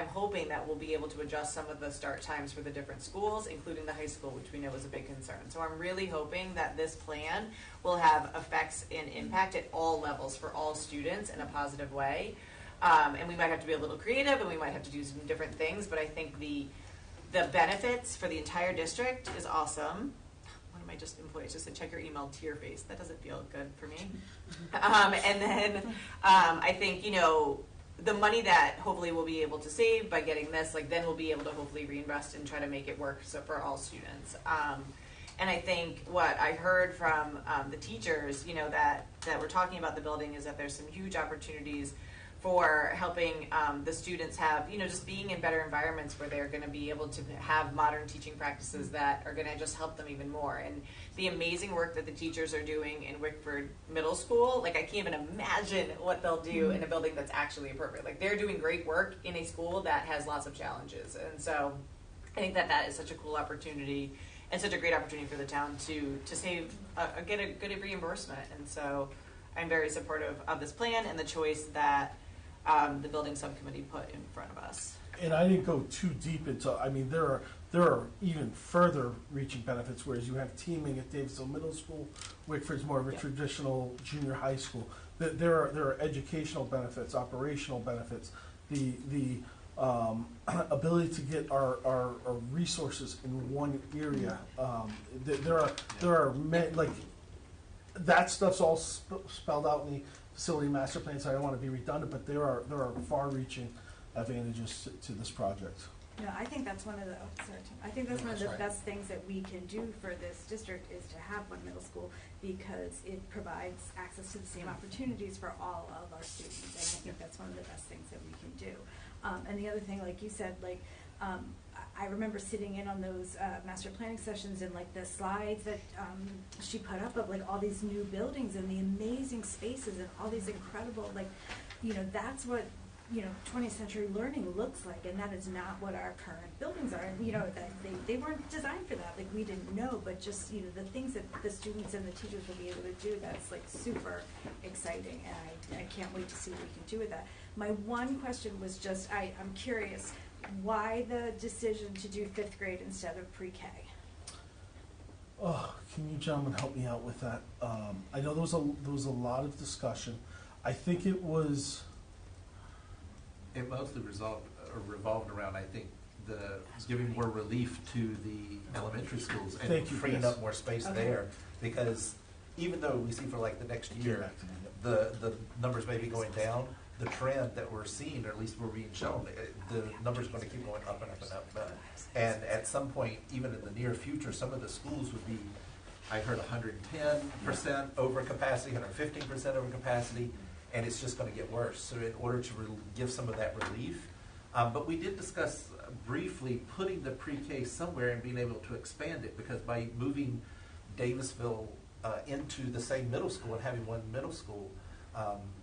hoping that we'll be able to adjust some of the start times for the different schools, including the high school, which we know is a big concern. So I'm really hoping that this plan will have effects and impact at all levels for all students in a positive way. And we might have to be a little creative, and we might have to do some different things, but I think the benefits for the entire district is awesome. One of my employees just said, check your email to your face. That doesn't feel good for me. And then I think, the money that hopefully we'll be able to save by getting this, then we'll be able to hopefully reinvest and try to make it work for all students. And I think what I heard from the teachers, that were talking about the building, is that there's some huge opportunities for helping the students have, just being in better environments where they're going to be able to have modern teaching practices that are going to just help them even more. And the amazing work that the teachers are doing in Wickford Middle School, I can't even imagine what they'll do in a building that's actually appropriate. They're doing great work in a school that has lots of challenges. And so I think that is such a cool opportunity, and such a great opportunity for the town to save, get a good reimbursement. And so I'm very supportive of this plan and the choice that the building subcommittee put in front of us. And I didn't go too deep into, there are even further reaching benefits, whereas you have teaming at Davisville Middle School. Wickford's more of a traditional junior high school. There are educational benefits, operational benefits, the ability to get our resources in one area. There are that stuff's all spelled out in the facility master plan, so I don't want to be redundant, but there are far-reaching advantages to this project. No, I think that's one of the, I think that's one of the best things that we can do for this district, is to have one middle school, because it provides access to the same opportunities for all of our students, and I think that's one of the best things that we can do. And the other thing, like you said, I remember sitting in on those master planning sessions and like the slides that she put up of like all these new buildings and the amazing spaces and all these incredible, like, you know, that's what, you know, 20th century learning looks like, and that is not what our current buildings are. And, you know, that they weren't designed for that. Like, we didn't know, but just, you know, the things that the students and the teachers will be able to do, that's like super exciting, and I can't wait to see what we can do with that. My one question was just, I'm curious, why the decision to do 5th grade instead of pre-K? Oh, can you gentlemen help me out with that? I know there was a lot of discussion. I think it was. It mostly revolved around, I think, the giving more relief to the elementary schools and Thank you, freeing yes. up more space Okay. there. Because even though we see for like the next year, the numbers may be going down, the trend that we're seeing, or at least we're being shown, the numbers are going to keep going up and up and up and up. And at some point, even in the near future, some of the schools would be, I heard 110% over capacity, 115% over capacity, and it's just going to get worse. So in order to give some of that relief, but we did discuss briefly putting the pre-K somewhere and being able to expand it, because by moving Davisville into the same middle school and having one middle school,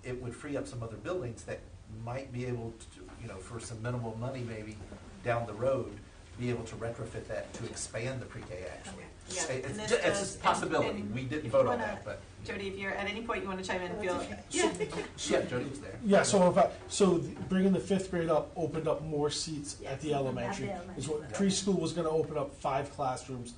it would free up some other buildings that might be able to, you know, for some minimal money maybe down the road, be able to retrofit that to expand the pre-K actually. Yeah, It's, and this it's does- a possibility. and We didn't if vote you on wanna- that, but Jody, if you're at any point you want to chime in, feel. yeah, Jody was there. Yeah, bringing the 5th grade up opened up more seats at the elementary. Is what preschool was going to open up 5 classrooms.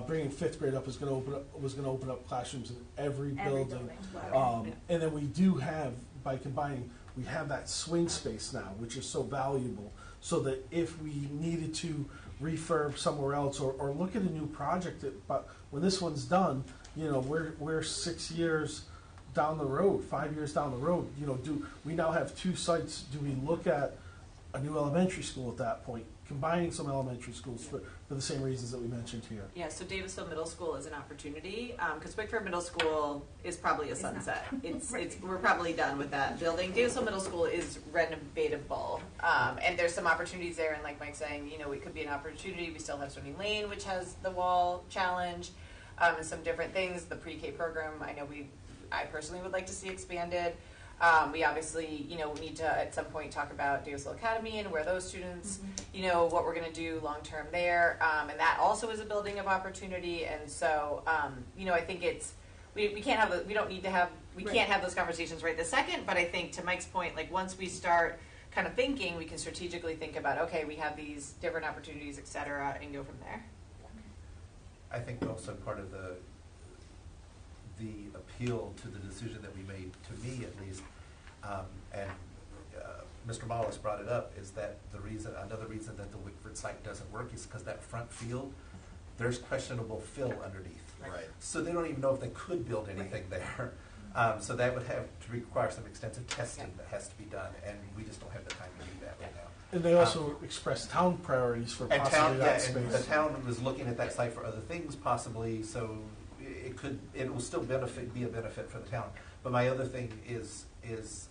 Bringing 5th grade up was going to open up classrooms in every building. Wow. And then we do have, by combining, we have that swing space now, which is so valuable. So that if we needed to refurb somewhere else or look at a new project, but when this one's done, you know, we're 6 years down the road, 5 years down the road. You know, do we now have 2 sites? Do we look at a new elementary school at that point, combining some elementary schools for the same reasons that we mentioned here? Yeah, so Davisville Middle School is an opportunity, because Wickford Middle School is probably a sunset. We're probably done with that building. Davisville Middle School is renovatable, and there's some opportunities there, and like Mike's saying, you know, it could be an opportunity. We still have Swimming Lane, which has the wall challenge, and some different things. The pre-K program, I personally would like to see expanded. We obviously, you know, need to at some point talk about Davisville Academy and where those students, you know, what we're going to do long term there, and that also is a building of opportunity. And so, you know, I think we can't have those conversations right this second. But I think to Mike's point, like once we start kind of thinking, we can strategically think about, okay, we have these different opportunities, et cetera, and go from there. I think also part of the appeal to the decision that we made, to me at least, and Mr. Mollis brought it up, is that another reason that the Wickford site doesn't work is because that front field, there's questionable fill underneath. Right. So they don't even know if they could build anything there. So that would have to require some extensive testing that has to be done, and we just don't have the time to do that right now. And they also expressed town priorities for And possibly that and the space. town was looking at that site for other things possibly, so it will still be a benefit for the town. But my other thing is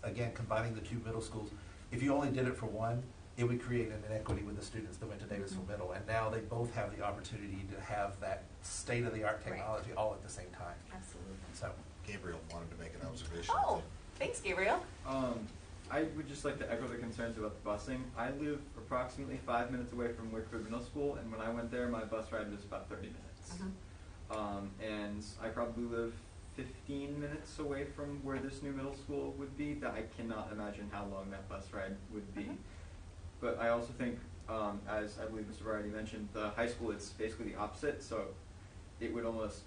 again, combining the 2 middle schools. If you only did it for one, it would create an inequity with the students that went to Davisville Middle. And now they both have the opportunity to have that state-of-the-art technology all at the same time. Absolutely. So, Gabriel wanted to make an observation. Oh, thanks, Gabriel. I would just like to echo the concerns about the busing. I live approximately 5 minutes away from Wickford Middle School, and when I went there, my bus ride was about 30 minutes. And I probably live 15 minutes away from where this new middle school would be. That I cannot imagine how long that bus ride would be. But I also think, as I believe Mr. Variety mentioned, the high school, it's basically the opposite, so it would almost,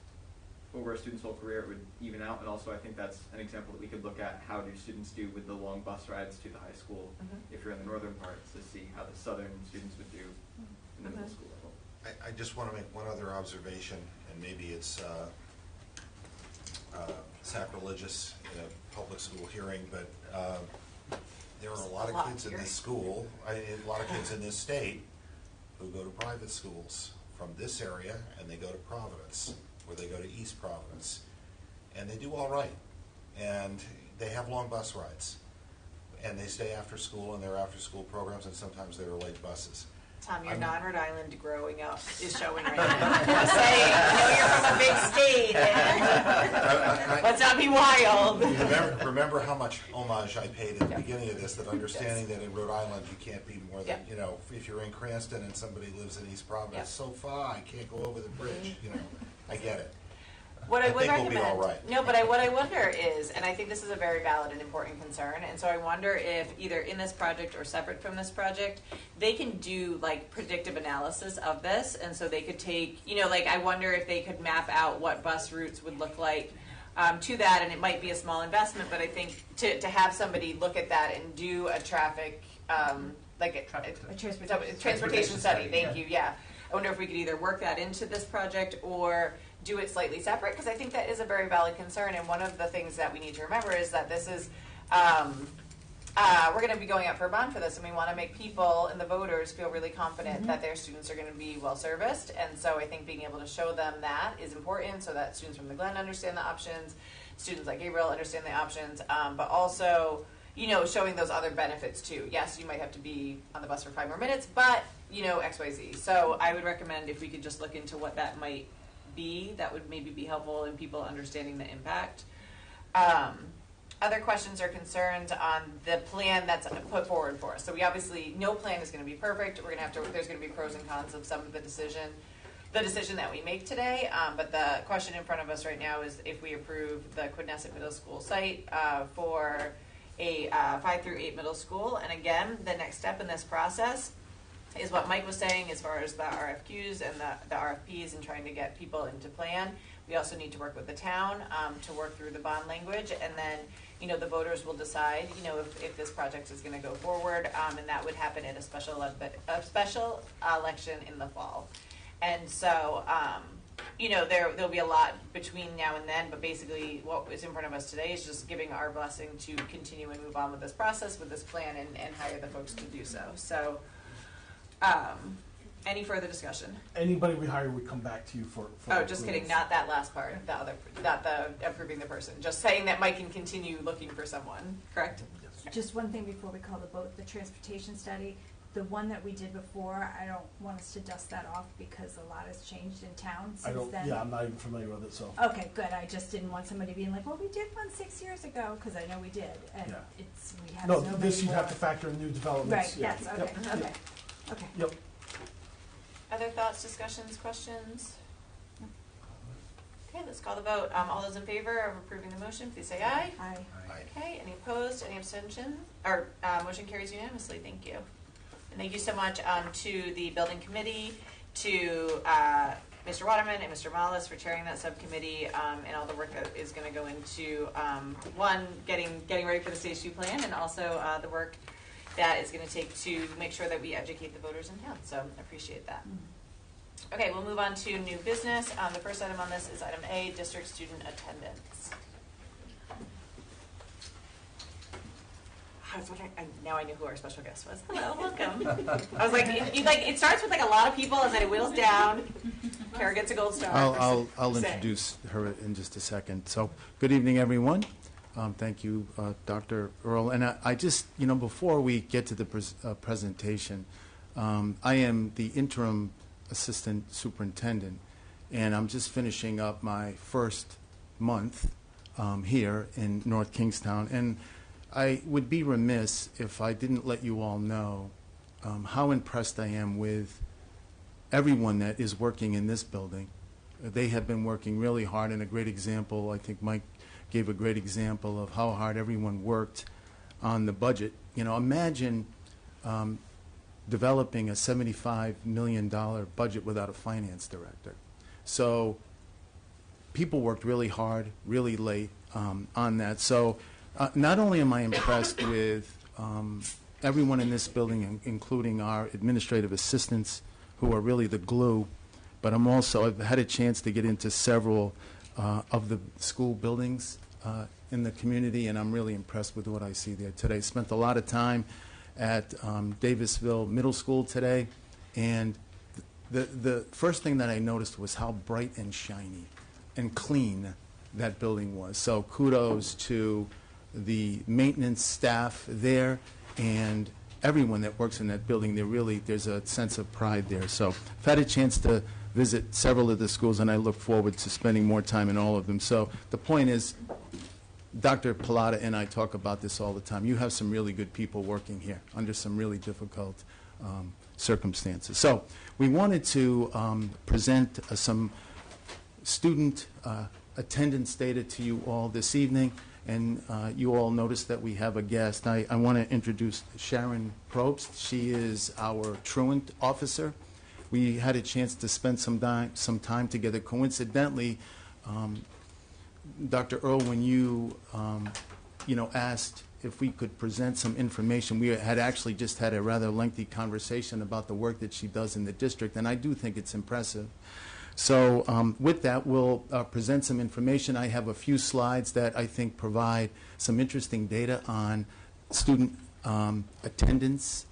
over a student's whole career, it would even out. And also I think that's an example that we could look at, how do students do with the long bus rides to the high school if you're in the northern parts, to see how the southern students would do in the middle school level. I just want to make one other observation, and maybe it's sacrilegious in a public school hearing, but there are a lot of kids in this school, a lot of kids in this state who go to private schools from this area, and they go to Providence, or they go to East Providence, and they do all right. And they have long bus rides, and they stay after school in their after-school programs, and sometimes there are late buses. Tom, your non-Rhode Island growing up is showing right now. Just saying, I know you're from a big state, and let's not be wild. Remember how much homage I paid at the beginning of this, that understanding that in Rhode Island you can't be more than, you know, if you're in Cranston and somebody lives in East Providence, so far, I can't go over the bridge, you know, I get it. What I would think recommend, we'll be all right. no, but what I wonder is, and I think this is a very valid and important concern, and so I wonder if either in this project or separate from this project, they can do like predictive analysis of this, and so they could take, you know, like I wonder if they could map out what bus routes would look like to that, and it might be a small investment, but I think to have somebody look at that and do a traffic, like a transportation study, thank you, yeah. I wonder if we could either work that into this project or do it slightly separate, because I think that is a very valid concern, and one of the things that we need to remember is that this is, we're going to be going out for a bond for this, and we want to make people and the voters feel really confident that their students are going to be well serviced, and so I think being able to show them that is important, so that students from the Glen understand the options, students like Gabriel understand the options, but also, you know, showing those other benefits too. Yes, you might have to be on the bus for 5 more minutes, but, you know, X, Y, Z. So I would recommend if we could just look into what that might be, that would maybe be helpful in people understanding the impact. Other questions or concerns on the plan that's put forward for us. So we obviously, no plan is going to be perfect. We're going to have to, there's going to be pros and cons of some of the decision that we make today. But the question in front of us right now is if we approve the Quidnesset Middle School site for a 5 through 8 middle school. And again, the next step in this process is what Mike was saying as far as the RFQs and the RFPs and trying to get people into plan. We also need to work with the town to work through the bond language, and then, you know, the voters will decide, you know, if this project is going to go forward, and that would happen at a special election in the fall. And so, you know, there'll be a lot between now and then, but basically what is in front of us today is just giving our blessing to continue and move on with this process, with this plan, and hire the folks to do so. So, any further discussion? Anybody we hire would come back to you for Oh, just kidding, not that last part, not the approving the person, just saying that Mike can continue looking for someone, correct? Just one thing before we call the vote, the transportation study, the one that we did before, I don't want us to dust that off because a lot has changed in town since then. Yeah, I'm not even familiar with it, so. Okay, good, I just didn't want somebody being like, well, we did one 6 years ago, because I know we did, and Yeah. we have No, so this many you'd have more. to factor in new developments. Right, Yeah. yes, okay, Yep. okay, okay. Yep. Other thoughts, discussions, questions? Okay, let's call the vote. All those in favor of approving the motion, please say aye. Aye. Okay, any opposed, any abstention? Or, motion carries unanimously, thank you. And thank you so much to the building committee, to Mr. Waterman and Mr. Mollis for chairing that subcommittee, and all the work that is going to go into, one, getting ready for the Stage 2 plan, and also the work that is going to take to make sure that we educate the voters in town. So I appreciate that. Okay, we'll move on to new business. The first item on this is item A, district student attendance. I was wondering, now I knew who our special guest was. Hello, welcome. I was like, it starts with like a lot of people, and then it whittles down. Kara gets a gold star. I'll introduce her in just a second. So, good evening, everyone. Thank you, Dr. Earl. And I just, you know, before we get to the presentation, I am the interim assistant superintendent, and I'm just finishing up my first month here in North Kingstown. And I would be remiss if I didn't let you all know how impressed I am with everyone that is working in this building. They have been working really hard, and a great example, I think Mike gave a great example of how hard everyone worked on the budget. You know, imagine developing a $75 million budget without a finance director. So people worked really hard, really late on that. So not only am I impressed with everyone in this building, including our administrative assistants, who are really the glue, but I've had a chance to get into several of the school buildings in the community, and I'm really impressed with what I see there today. Spent a lot of time at Davisville Middle School today, and the first thing that I noticed was how bright and shiny and clean that building was. So kudos to the maintenance staff there, and everyone that works in that building. There's a sense of pride there. So I've had a chance to visit several of the schools, and I look forward to spending more time in all of them. So the point is, Dr. Pilata and I talk about this all the time. You have some really good people working here under some really difficult circumstances. So we wanted to present some student attendance data to you all this evening, and you all noticed that we have a guest. I want to introduce Sharon Probst. She is our truant officer. We had a chance to spend some time together. Coincidentally, Dr. Earl, when you asked if we could present some information, we had actually just had a rather lengthy conversation about the work that she does in the district, and I do think it's impressive. So with that, we'll present some information. I have a few slides that I think provide some interesting data on student attendance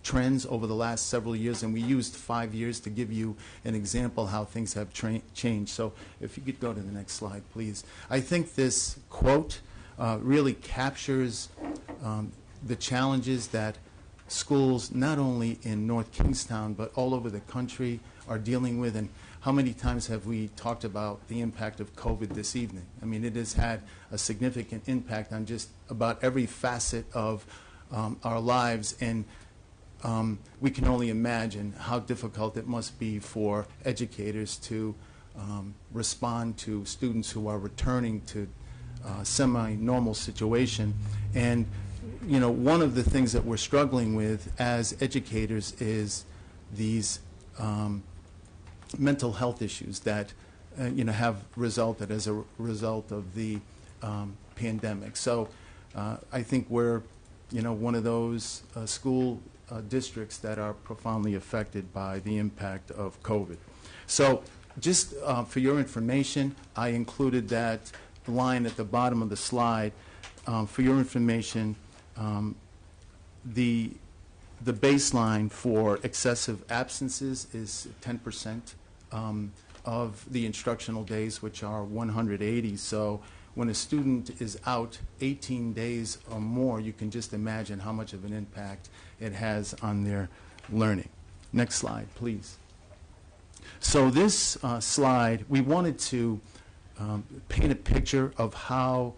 trends over the last several years, and we used 5 years to give you an example how things have changed. So if you could go to the next slide, please. I think this quote really captures the challenges that schools, not only in North Kingstown, but all over the country, are dealing with. And how many times have we talked about the impact of COVID this evening? I mean, it has had a significant impact on just about every facet of our lives, and we can only imagine how difficult it must be for educators to respond to students who are returning to semi-normal situation. And one of the things that we're struggling with as educators is these mental health issues that have resulted as a result of the pandemic. So I think we're one of those school districts that are profoundly affected by the impact of COVID. So just for your information, I included that line at the bottom of the slide. For your information, the baseline for excessive absences is 10% of the instructional days, which are 180. So when a student is out 18 days or more, you can just imagine how much of an impact it has on their learning. Next slide, please. So this slide, we wanted to paint a picture of how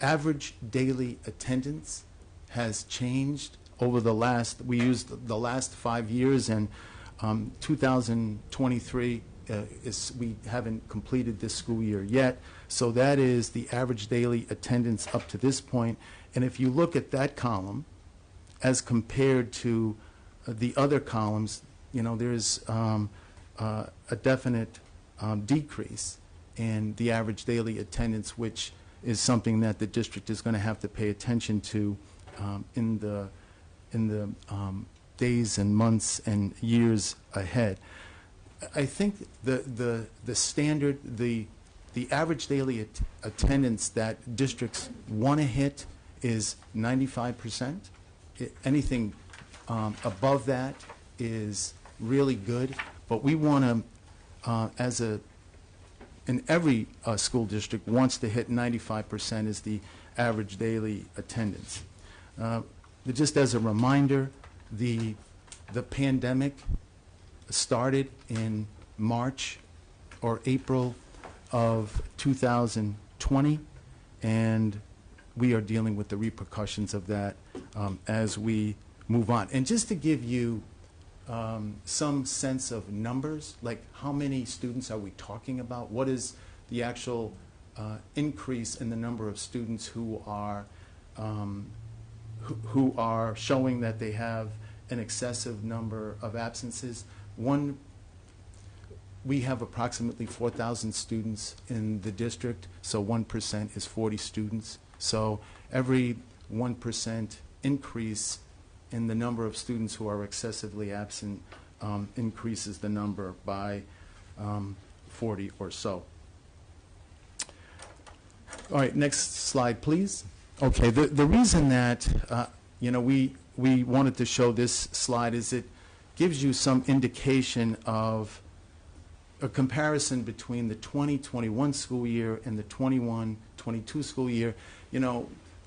average daily attendance has changed over the last, we used the last 5 years, and 2023 we haven't completed this school year yet. So that is the average daily attendance up to this point. And if you look at that column as compared to the other columns, there's a definite decrease in the average daily attendance, which is something that the district is going to have to pay attention to in the days and months and years ahead. I think the standard, the average daily attendance that districts want to hit is 95%. Anything above that is really good, but we want to, in every school district wants to hit 95% is the average daily attendance. Just as a reminder, the pandemic started in March or April of 2020, and we are dealing with the repercussions of that as we move on. And just to give you some sense of numbers, like how many students are we talking about? What is the actual increase in the number of students who are showing that they have an excessive number of absences? We have approximately 4,000 students in the district, so 1% is 40 students. So every 1% increase in the number of students who are excessively absent increases the number by 40 or so. All right, next slide, please. Okay, the reason that we wanted to show this slide is it gives you some indication of a comparison between the 2021 school year and the 21-22 school year.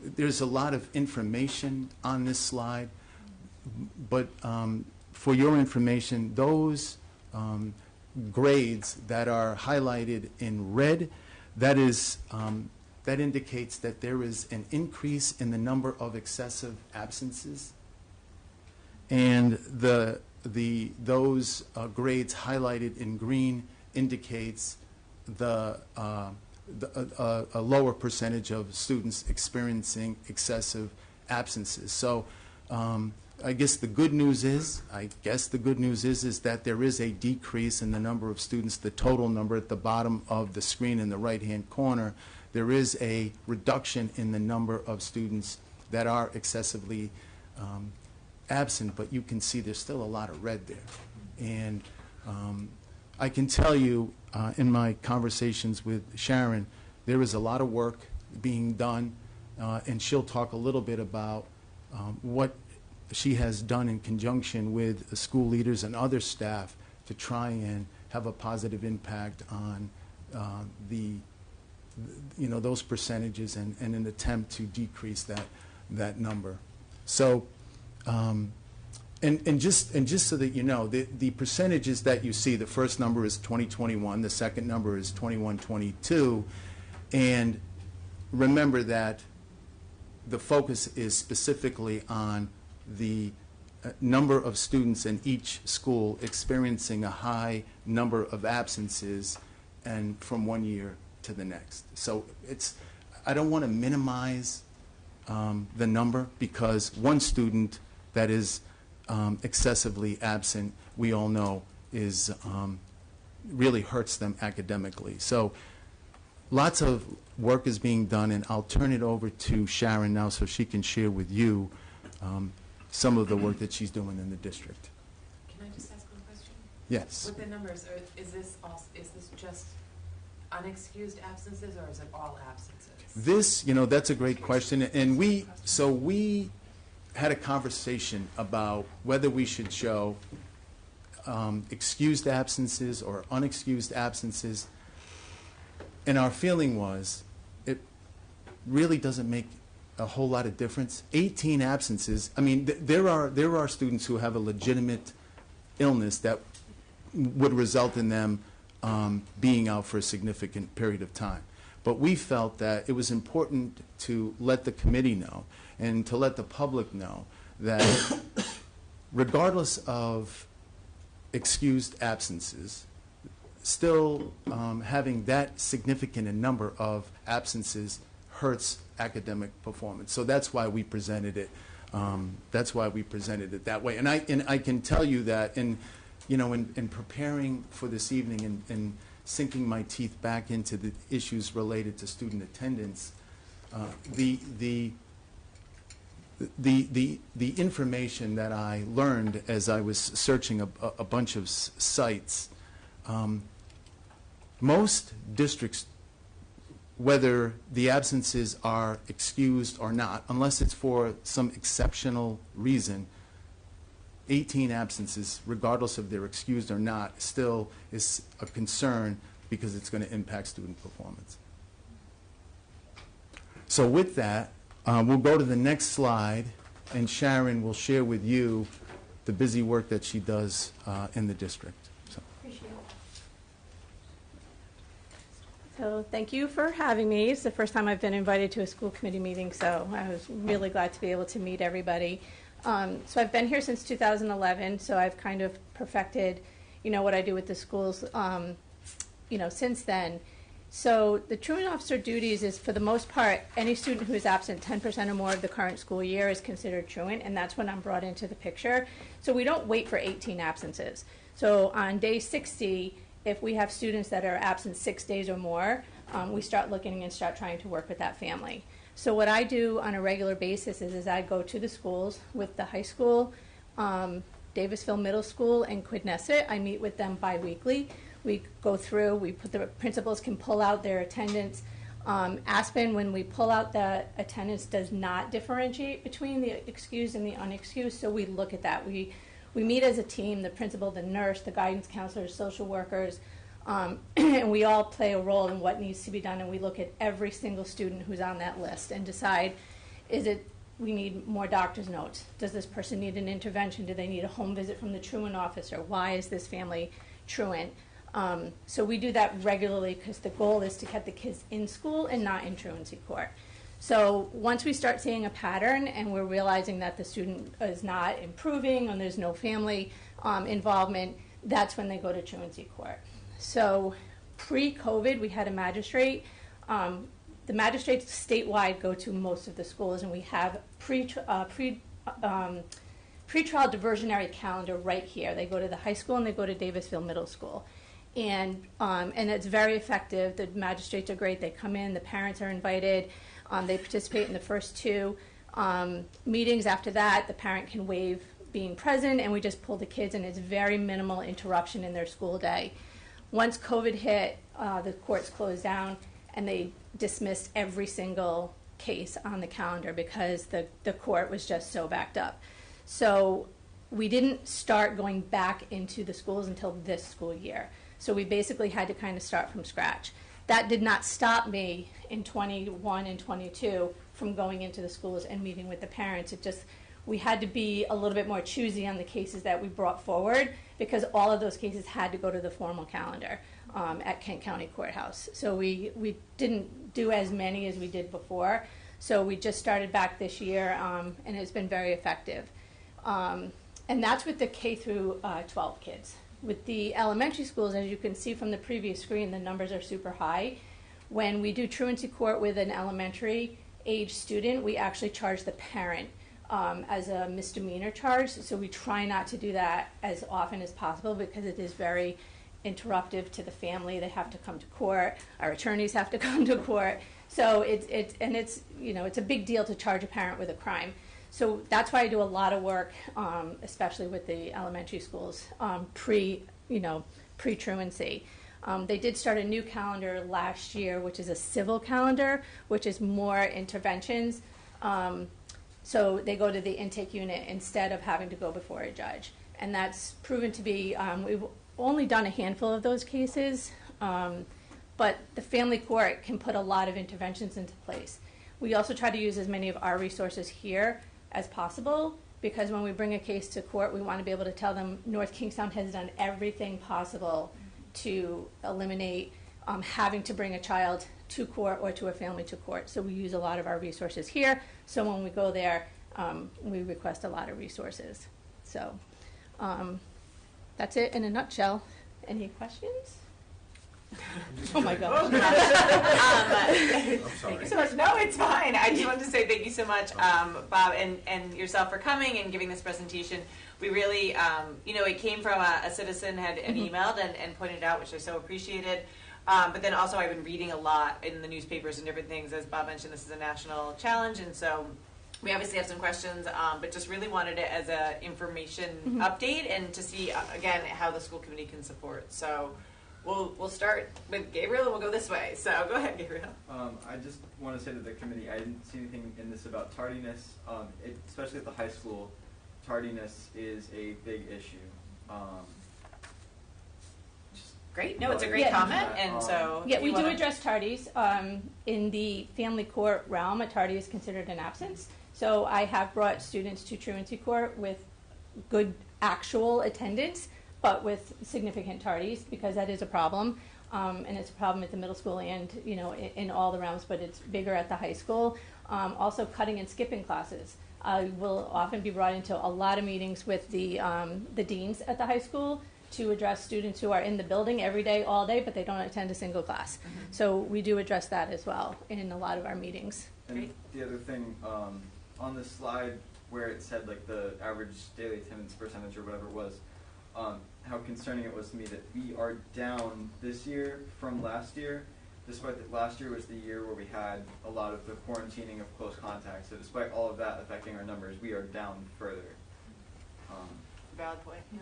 There's a lot of information on this slide. for your information, those grades that are highlighted in red, that indicates that there is an increase in the number of excessive absences, and those grades highlighted in green indicates a lower percentage of students experiencing excessive absences. So I guess the good news is that there is a decrease in the number of students, the total number at the bottom of the screen in the right-hand corner. There is a reduction in the number of students that are excessively absent, but you can see there's still a lot of red there. And I can tell you in my conversations with Sharon, there is a lot of work being done, and she'll talk a little bit about what she has done in conjunction with school leaders and other staff to try and have a positive impact on those percentages and an attempt to decrease that number. So, and just so that you know, the percentages that you see, the first number is 2021, the second number is 21-22, and remember that the focus is specifically on the number of students in each school experiencing a high number of absences and from one year to the next. So I don't want to minimize the number, because one student that is excessively absent, we all know, is really hurts them academically. So lots of work is being done, and I'll turn it over to Sharon now so she can share with you some of the work that she's doing in the district. Can I just ask one question? Yes. With the numbers, is this just unexcused absences, or is it all absences? This, that's a great question, and we had a conversation about whether we should show excused absences or unexcused absences, and our feeling was it really doesn't make a whole lot of difference. 18 absences, I mean, there are students who have a legitimate illness that would result in them being out for a significant period of time. But we felt that it was important to let the committee know and to let the public know that regardless of excused absences, still having that significant a number of absences hurts academic performance. So that's why we presented it. That's why we presented it that way. And I can tell you that in preparing for this evening and sinking my teeth back into the issues related to student attendance, the information that I learned as I was searching a bunch of sites, most districts, whether the absences are excused or not, unless it's for some exceptional reason, 18 absences, regardless of they're excused or not, still is a concern because it's going to impact student performance. So with that, we'll go to the next slide, and Sharon will share with you the busy work that she does in the district. So. Appreciate it. So thank you for having me. It's the first time I've been invited to a school committee meeting, so I was really glad to be able to meet everybody. So I've been here since 2011, so I've kind of perfected, what I do with the schools, since then. So the truant officer duties is, for the most part, any student who is absent 10% or more of the current school year is considered truant, and that's when I'm brought into the picture. So we don't wait for 18 absences. So on day 60, if we have students that are absent 6 days or more, we start looking and start trying to work with that family. So what I do on a regular basis is I go to the schools with the high school, Davisville Middle School, and Quidnesset. I meet with them biweekly. We go through, the principals can pull out their attendance. Aspen, when we pull out the attendance, does not differentiate between the excused and the unexcused, so we look at that. We meet as a team, the principal, the nurse, the guidance counselors, social workers, and we all play a role in what needs to be done, and we look at every single student who's on that list and decide, is it we need more doctor's notes. Does this person need an intervention? Do they need a home visit from the truant officer? Why is this family truant? So we do that regularly because the goal is to get the kids in school and not in truancy court. So once we start seeing a pattern and we're realizing that the student is not improving and there's no family involvement, that's when they go to truancy court. So pre-COVID, we had a magistrate. The magistrates statewide go to most of the schools, and we have pretrial diversionary calendar right here. They go to the high school and they go to Davisville Middle School. And it's very effective. The magistrates are great. They come in, the parents are invited. They participate in the first two meetings. After that, the parent can waive being present, and we just pull the kids, and it's very minimal interruption in their school day. Once COVID hit, the courts closed down, and they dismissed every single case on the calendar because the court was just so backed up. So we didn't start going back into the schools until this school year. So we basically had to kind of start from scratch. That did not stop me in 21 and 22 from going into the schools and meeting with the parents. It just, we had to be a little bit more choosy on the cases that we brought forward because all of those cases had to go to the formal calendar at Kent County Courthouse. So we didn't do as many as we did before. So we just started back this year, and it's been very effective. And that's with the K through 12 kids. With the elementary schools, as you can see from the previous screen, the numbers are super high. When we do truancy court with an elementary age student, we actually charge the parent as a misdemeanor charge. So we try not to do that as often as possible because it is very interruptive to the family. They have to come to court. Our attorneys have to come to court. So it's a big deal to charge a parent with a crime. So that's why I do a lot of work, especially with the elementary schools, pre-truancy. They did start a new calendar last year, which is a civil calendar, which is more interventions. So they go to the intake unit instead of having to go before a judge. And that's proven to be, we've only done a handful of those cases, but the family court can put a lot of interventions into place. We also try to use as many of our resources here as possible, because when we bring a case to court, we want to be able to tell them North Kingstown has done everything possible to eliminate having to bring a child to court or to a family to court. So we use a lot of our resources here. So when we go there, we request a lot of resources. So that's it in a nutshell. Any questions? Oh my gosh. I'm sorry. Thank you so much. No, it's fine. I just wanted to say thank you so much, Bob, and yourself for coming and giving this presentation. We really, it came from a citizen had emailed and pointed out, which I so appreciated. But then also I've been reading a lot in the newspapers and different things. As Bob mentioned, this is a national challenge, and so we obviously have some questions, but just really wanted it as an information update and to see, again, how the school committee can support. So we'll start with Gabriel and we'll go this way. So go ahead, Gabriel. I just want to say to the committee, I didn't see anything in this about tardiness, especially at the high school. Tardiness is a big issue. Great. No, it's a great comment. And so yeah, we do address tardies. In the family court realm, a tardy is considered an absence. So I have brought students to truancy court with good actual attendance, but with significant tardies, because that is a problem. And it's a problem at the middle school and, in all the realms, but it's bigger at the high school. Also cutting and skipping classes. I will often be brought into a lot of meetings with the deans at the high school to address students who are in the building every day, all day, but they don't attend a single class. So we do address that as well in a lot of our meetings. And the other thing, on the slide where it said like the average daily attendance percentage or whatever it was, how concerning it was to me that we are down this year from last year, despite that last year was the year where we had a lot of the quarantining of close contacts. So despite all of that affecting our numbers, we are down further. Valid point. Yeah.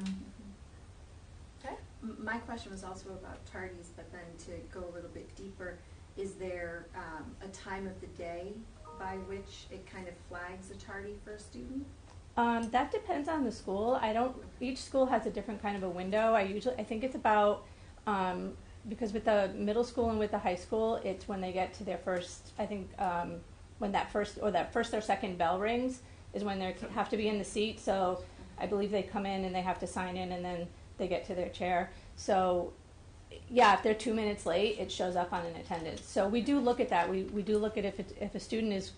My question was also about tardies, but then to go a little bit deeper, is there a time of the day by which it kind of flags a tardy for a student? That depends on the school. Each school has a different kind of a window. I think it's about, because with the middle school and with the high school, it's when they get to their first, when that first or second bell rings is when they have to be in the seat. So I believe they come in and they have to sign in and then they get to their chair. So yeah, if they're 2 minutes late, it shows up on an attendance. So we do look at that. We do look at if a student is,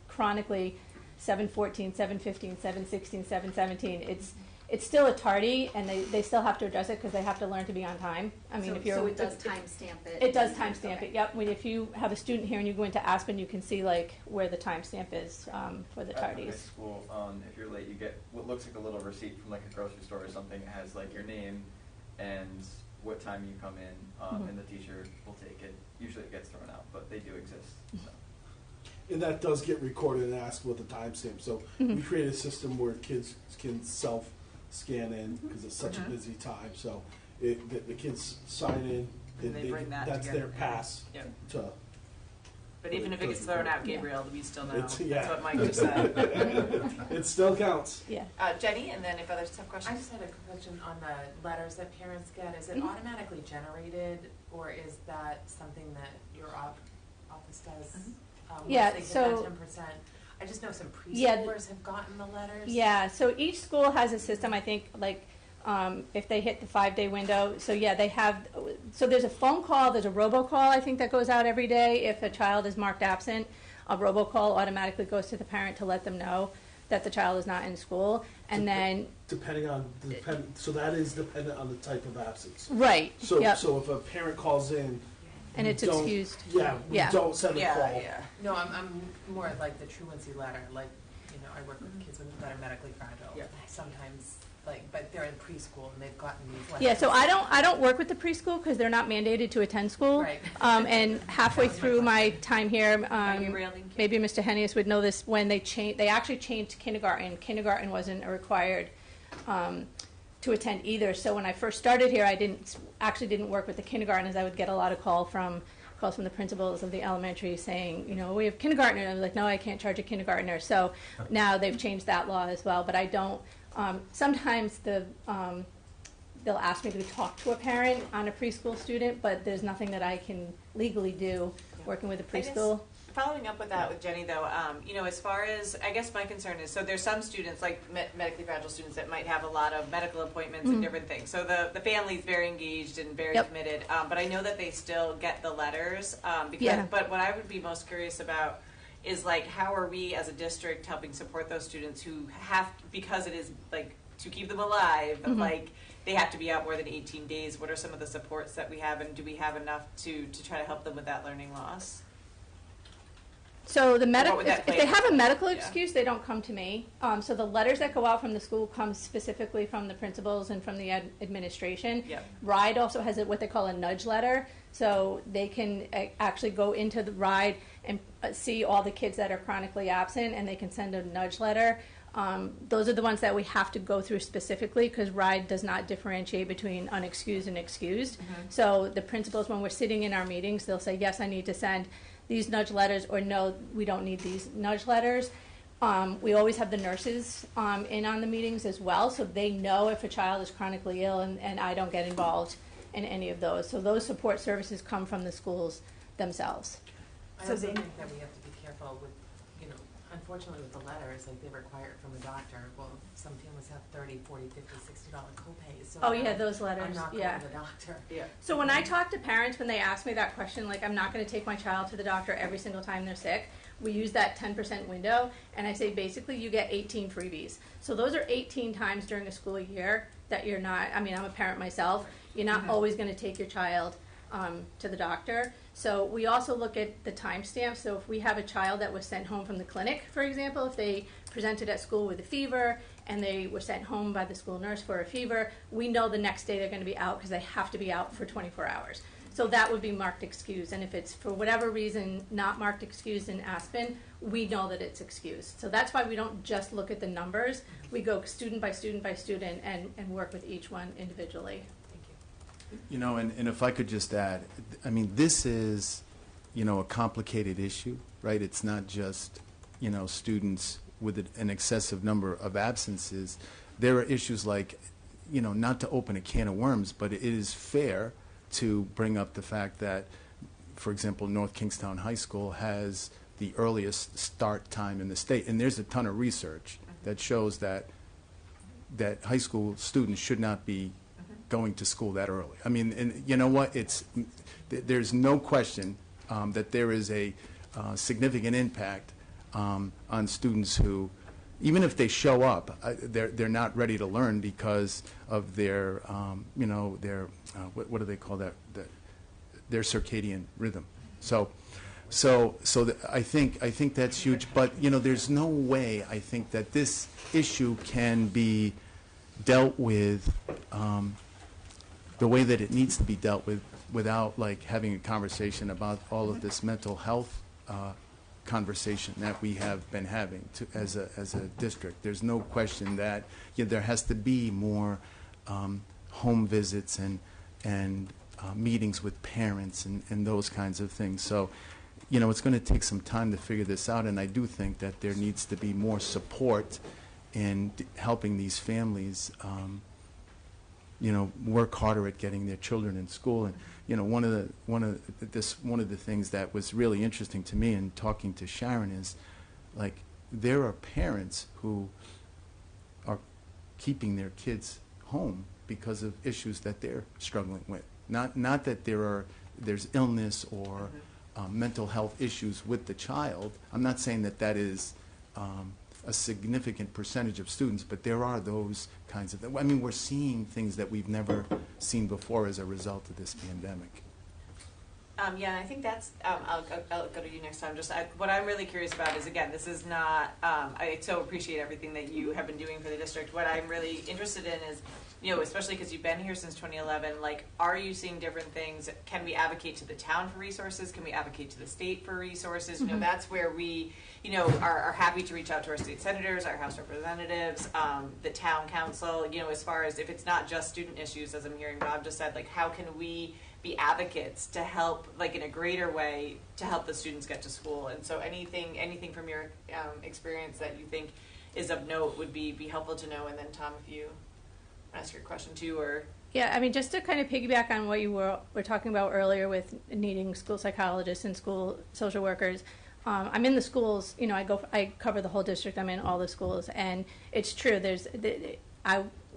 chronically 7:14, 7:15, 7:16, 7:17, it's still a tardy, and they still have to address it because they have to learn to be on time. I mean, So it does timestamp it? It does timestamp it, yep. If you have a student here and you go into Aspen, you can see where the timestamp is for the At my tardies. school, if you're late, you get what looks like a little receipt from a grocery store or something. It has your name and what time you come in, and the teacher will take it. Usually it gets thrown out, but they do exist. So. And that does get recorded and asked with a timestamp. So we create a system where kids can self-scan in because it's such a busy time. So the kids sign in, And they bring that that's together. their pass Yep. to. But even if it gets thrown out, Gabriel, we still know. It's- That's yeah. what Mike just said. It still counts. Yeah. Jenny, and then if others have I questions. just had a question on the letters that parents get. Is it automatically generated, or is that something that your office does? Yeah, once they so- hit that 10%? I just know some Yeah, preschoolers have gotten the letters. Yeah, so each school has a system, I think, if they hit the 5-day window. So yeah, there's a phone call, there's a robocall, I think, that goes out every day. If a child is marked absent, a robocall automatically goes to the parent to let them know that the child is not in school. And then, So that is dependent on the type of absence. right, So yep, so if a parent calls in. and it's we don't- excused. Yeah, we Yeah. don't send a Yeah, call. yeah. No, I'm more like the truancy letter, I work with kids that are medically fragile. Yeah. Sometimes, but they're in preschool and they've gotten these letters. Yeah, so I don't work with the preschool because they're not mandated to attend school. Right. And halfway That was my through my question. time here, Gabriel, thank you. maybe Mr. Hennius would know this, when they actually changed kindergarten. Kindergarten wasn't required to attend either. So when I first started here, I didn't work with the kindergartners. I would get a lot of calls from the principals of the elementary saying, we have kindergartner. And I was like, no, I can't charge a kindergartner. So now they've changed that law as well. But I don't. Sometimes they'll ask me to talk to a parent on a preschool student, but there's nothing that I can legally do working with a I guess preschool. Following up with that with Jenny, though, as far as, I guess my concern is, so there's some students, like medically fragile students, that might have a lot of medical appointments and different things. So the family's very engaged and very committed, but I know that they still get the letters. But what I would be most curious about is how are we as a district helping support those students who have, because it is to keep them alive, they have to be out more than 18 days. What are some of the supports that we have, and do we have enough to try to help them with that learning loss? So What would that if play they have a into? medical Yeah. excuse, they don't come to me. So the letters that go out from the school come specifically from the principals and from the administration. Yep. RIDE also has what they call a nudge letter. So they can actually go into the RIDE and see all the kids that are chronically absent, and they can send a nudge letter. Those are the ones that we have to go through specifically because RIDE does not differentiate between unexcused and excused. So the principals, when we're sitting in our meetings, they'll say, yes, I need to send these nudge letters, or no, we don't need these nudge letters. We always have the nurses in on the meetings as well, so they know if a child is chronically ill, and I don't get involved in any of those. So those support services come from the schools themselves. I also think that we have to be careful with, unfortunately with the letters, they require it from a doctor. Well, some families have $30, $40, $50, $60 copays. So Oh, yeah, those letters, I'm not yeah. going to the doctor. Yeah. So when I talk to parents, when they ask me that question, I'm not going to take my child to the doctor every single time they're sick, we use that 10% window, and I say basically you get 18 freebies. So those are 18 times during a school year that you're not, I'm a parent myself, you're not always going to take your child to the doctor. So we also look at the timestamp. So if we have a child that was sent home from the clinic, for example, if they presented at school with a fever and they were sent home by the school nurse for a fever, we know the next day they're going to be out because they have to be out for 24 hours. So that would be marked excused. And if it's for whatever reason not marked excused in Aspen, we know that it's excused. So that's why we don't just look at the numbers. We go student by student by student and work with each one individually. And if I could just add, this is, a complicated issue, right? It's not just, students with an excessive number of absences. There are issues like, not to open a can of worms, but it is fair to bring up the fact that, for example, North Kingstown High School has the earliest start time in the state. And there's a ton of research that shows that high school students should not be going to school that early. I mean, and you know what? There's no question that there is a significant impact on students who, even if they show up, they're not ready to learn because of their, what do they call that? Their circadian rhythm. I think that's huge. But there's no way I think that this issue can be dealt with the way that it needs to be dealt with without like having a conversation about all of this mental health conversation that we have been having as a district. There's no question that there has to be more home visits and meetings with parents and those kinds of things. So, it's going to take some time to figure this out, and I do think that there needs to be more support in helping these families, work harder at getting their children in school. And one of the things that was really interesting to me in talking to Sharon is, like, there are parents who are keeping their kids home because of issues that they're struggling with. Not that there's illness or mental health issues with the child. I'm not saying that is a significant percentage of students, but there are those kinds of things. I mean, we're seeing things that we've never seen before as a result of this pandemic. Yeah, and I think that's, I'll go to you next time. What I'm really curious about is, again, this is not, I so appreciate everything that you have been doing for the district. What I'm really interested in is, especially because you've been here since 2011, like, are you seeing different things? Can we advocate to the town for resources? Can we advocate to the state for resources? That's where we, are happy to reach out to our state senators, our House representatives, the town council, as far as if it's not just student issues, as I'm hearing Bob just said, like, how can we be advocates to help, like, in a greater way, to help the students get to school? And so anything from your experience that you think is of note would be helpful to know. And then Tom, if you ask your question too, or yeah, I mean, just to kind of piggyback on what you were talking about earlier with needing school psychologists and school social workers. I'm in the schools. I cover the whole district. I'm in all the schools, and it's true.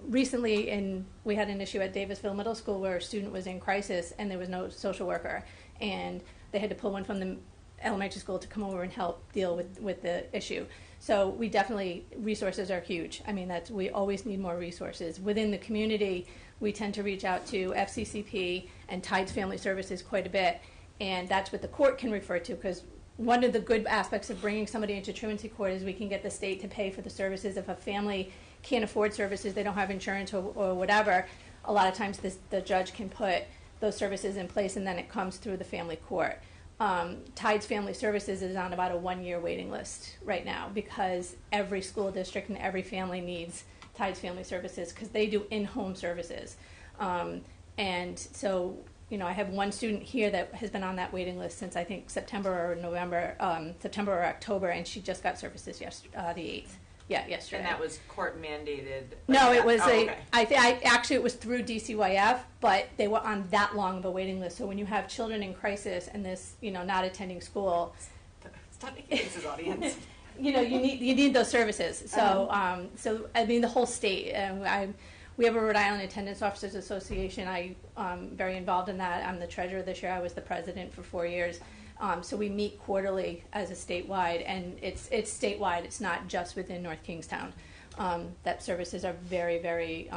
Recently, we had an issue at Davisville Middle School where a student was in crisis and there was no social worker, and they had to pull one from the elementary school to come over and help deal with the issue. So we definitely, resources are huge. I mean, we always need more resources. Within the community, we tend to reach out to FCCP and Tides Family Services quite a bit, and that's what the court can refer to, because one of the good aspects of bringing somebody into truancy court is we can get the state to pay for the services. If a family can't afford services, they don't have insurance or whatever, a lot of times the judge can put those services in place, and then it comes through the family court. Tides Family Services is on about a 1-year waiting list right now, because every school district and every family needs Tides Family Services, because they do in-home services. And so, I have one student here that has been on that waiting list since, I think, September or October, and she just got services the 8th. Yeah, yesterday. And that was court mandated? No, it was okay. Actually it was through DCYF, but they were on that long of a waiting list. So when you have children in crisis and this, not attending school, stop making faces, audience. you need those services. So so I mean, the whole state. We have a Rhode Island Attendance Officers Association. I'm very involved in that. I'm the treasurer this year. I was the president for 4 years. So we meet quarterly as a statewide, and it's statewide. It's not just within North Kingstown. That services are very, very,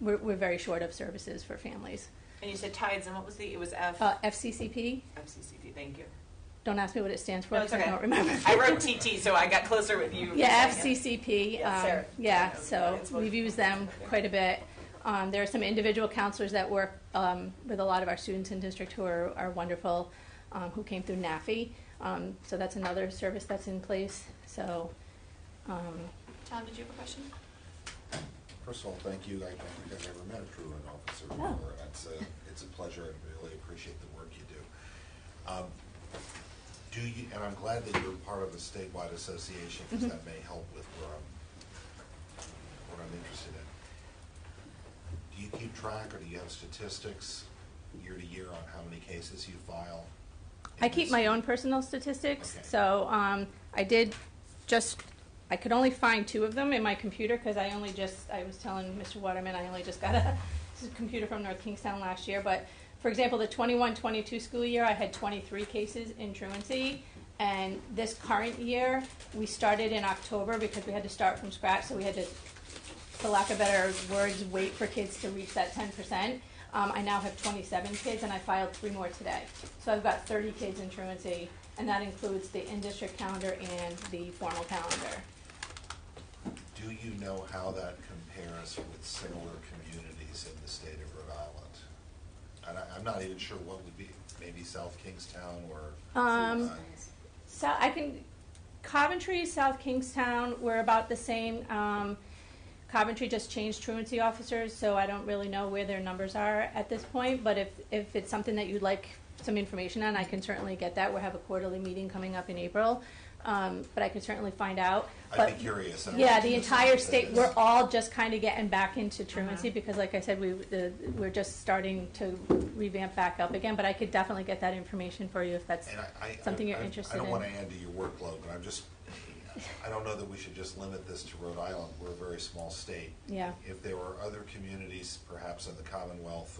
we're very short of services for families. And you said Tides, and what was it was FCCP. FCCP, thank you. Don't ask me what it stands for, No, it's okay. I don't remember. I wrote TT, so I got closer with you. Yeah, FCCP. Sarah. So we've used them quite a bit. There are some individual counselors that work with a lot of our students in district who are wonderful, who came through NAFI. So that's another service that's in place. So, Tom, did you have a question? First of all, thank you. I don't think I've ever met a truant officer before. It's a pleasure, and really appreciate the work you do. And I'm glad that you're part of a statewide association, because that may help with what I'm interested in. Do you keep track, or do you have statistics year to year on how many cases you file? I keep my own personal statistics, Okay. so I could only find 2 of them in my computer because I was telling Mr. Waterman, I only just got a computer from North Kingstown last year. But for example, the 21-22 school year, I had 23 cases in truancy. And this current year, we started in October because we had to start from scratch, so we had to, for lack of better words, wait for kids to reach that 10%. I now have 27 kids, and I filed 3 more today. So I've got 30 kids in truancy, and that includes the in-district calendar and the formal calendar. Do you know how that compares with similar communities in the state of Rhode Island? And I'm not even sure what would be, maybe South Kingstown or... So Coventry, South Kingstown, we're about the same. Coventry just changed truancy officers, so I don't really know where their numbers are at this point. But if it's something that you'd like some information on, I can certainly get that. We'll have a quarterly meeting coming up in April, but I can certainly find out. I'd be curious. Yeah, the entire state, we're all just kind of getting back into truancy because, like I said, we're just starting to revamp back up again. But I could definitely get that information for you if that's something you're interested in. I don't want to add to your workload, but I don't know that we should just limit this to Rhode Island. We're a very small state. Yeah. If there were other communities, perhaps in the Commonwealth,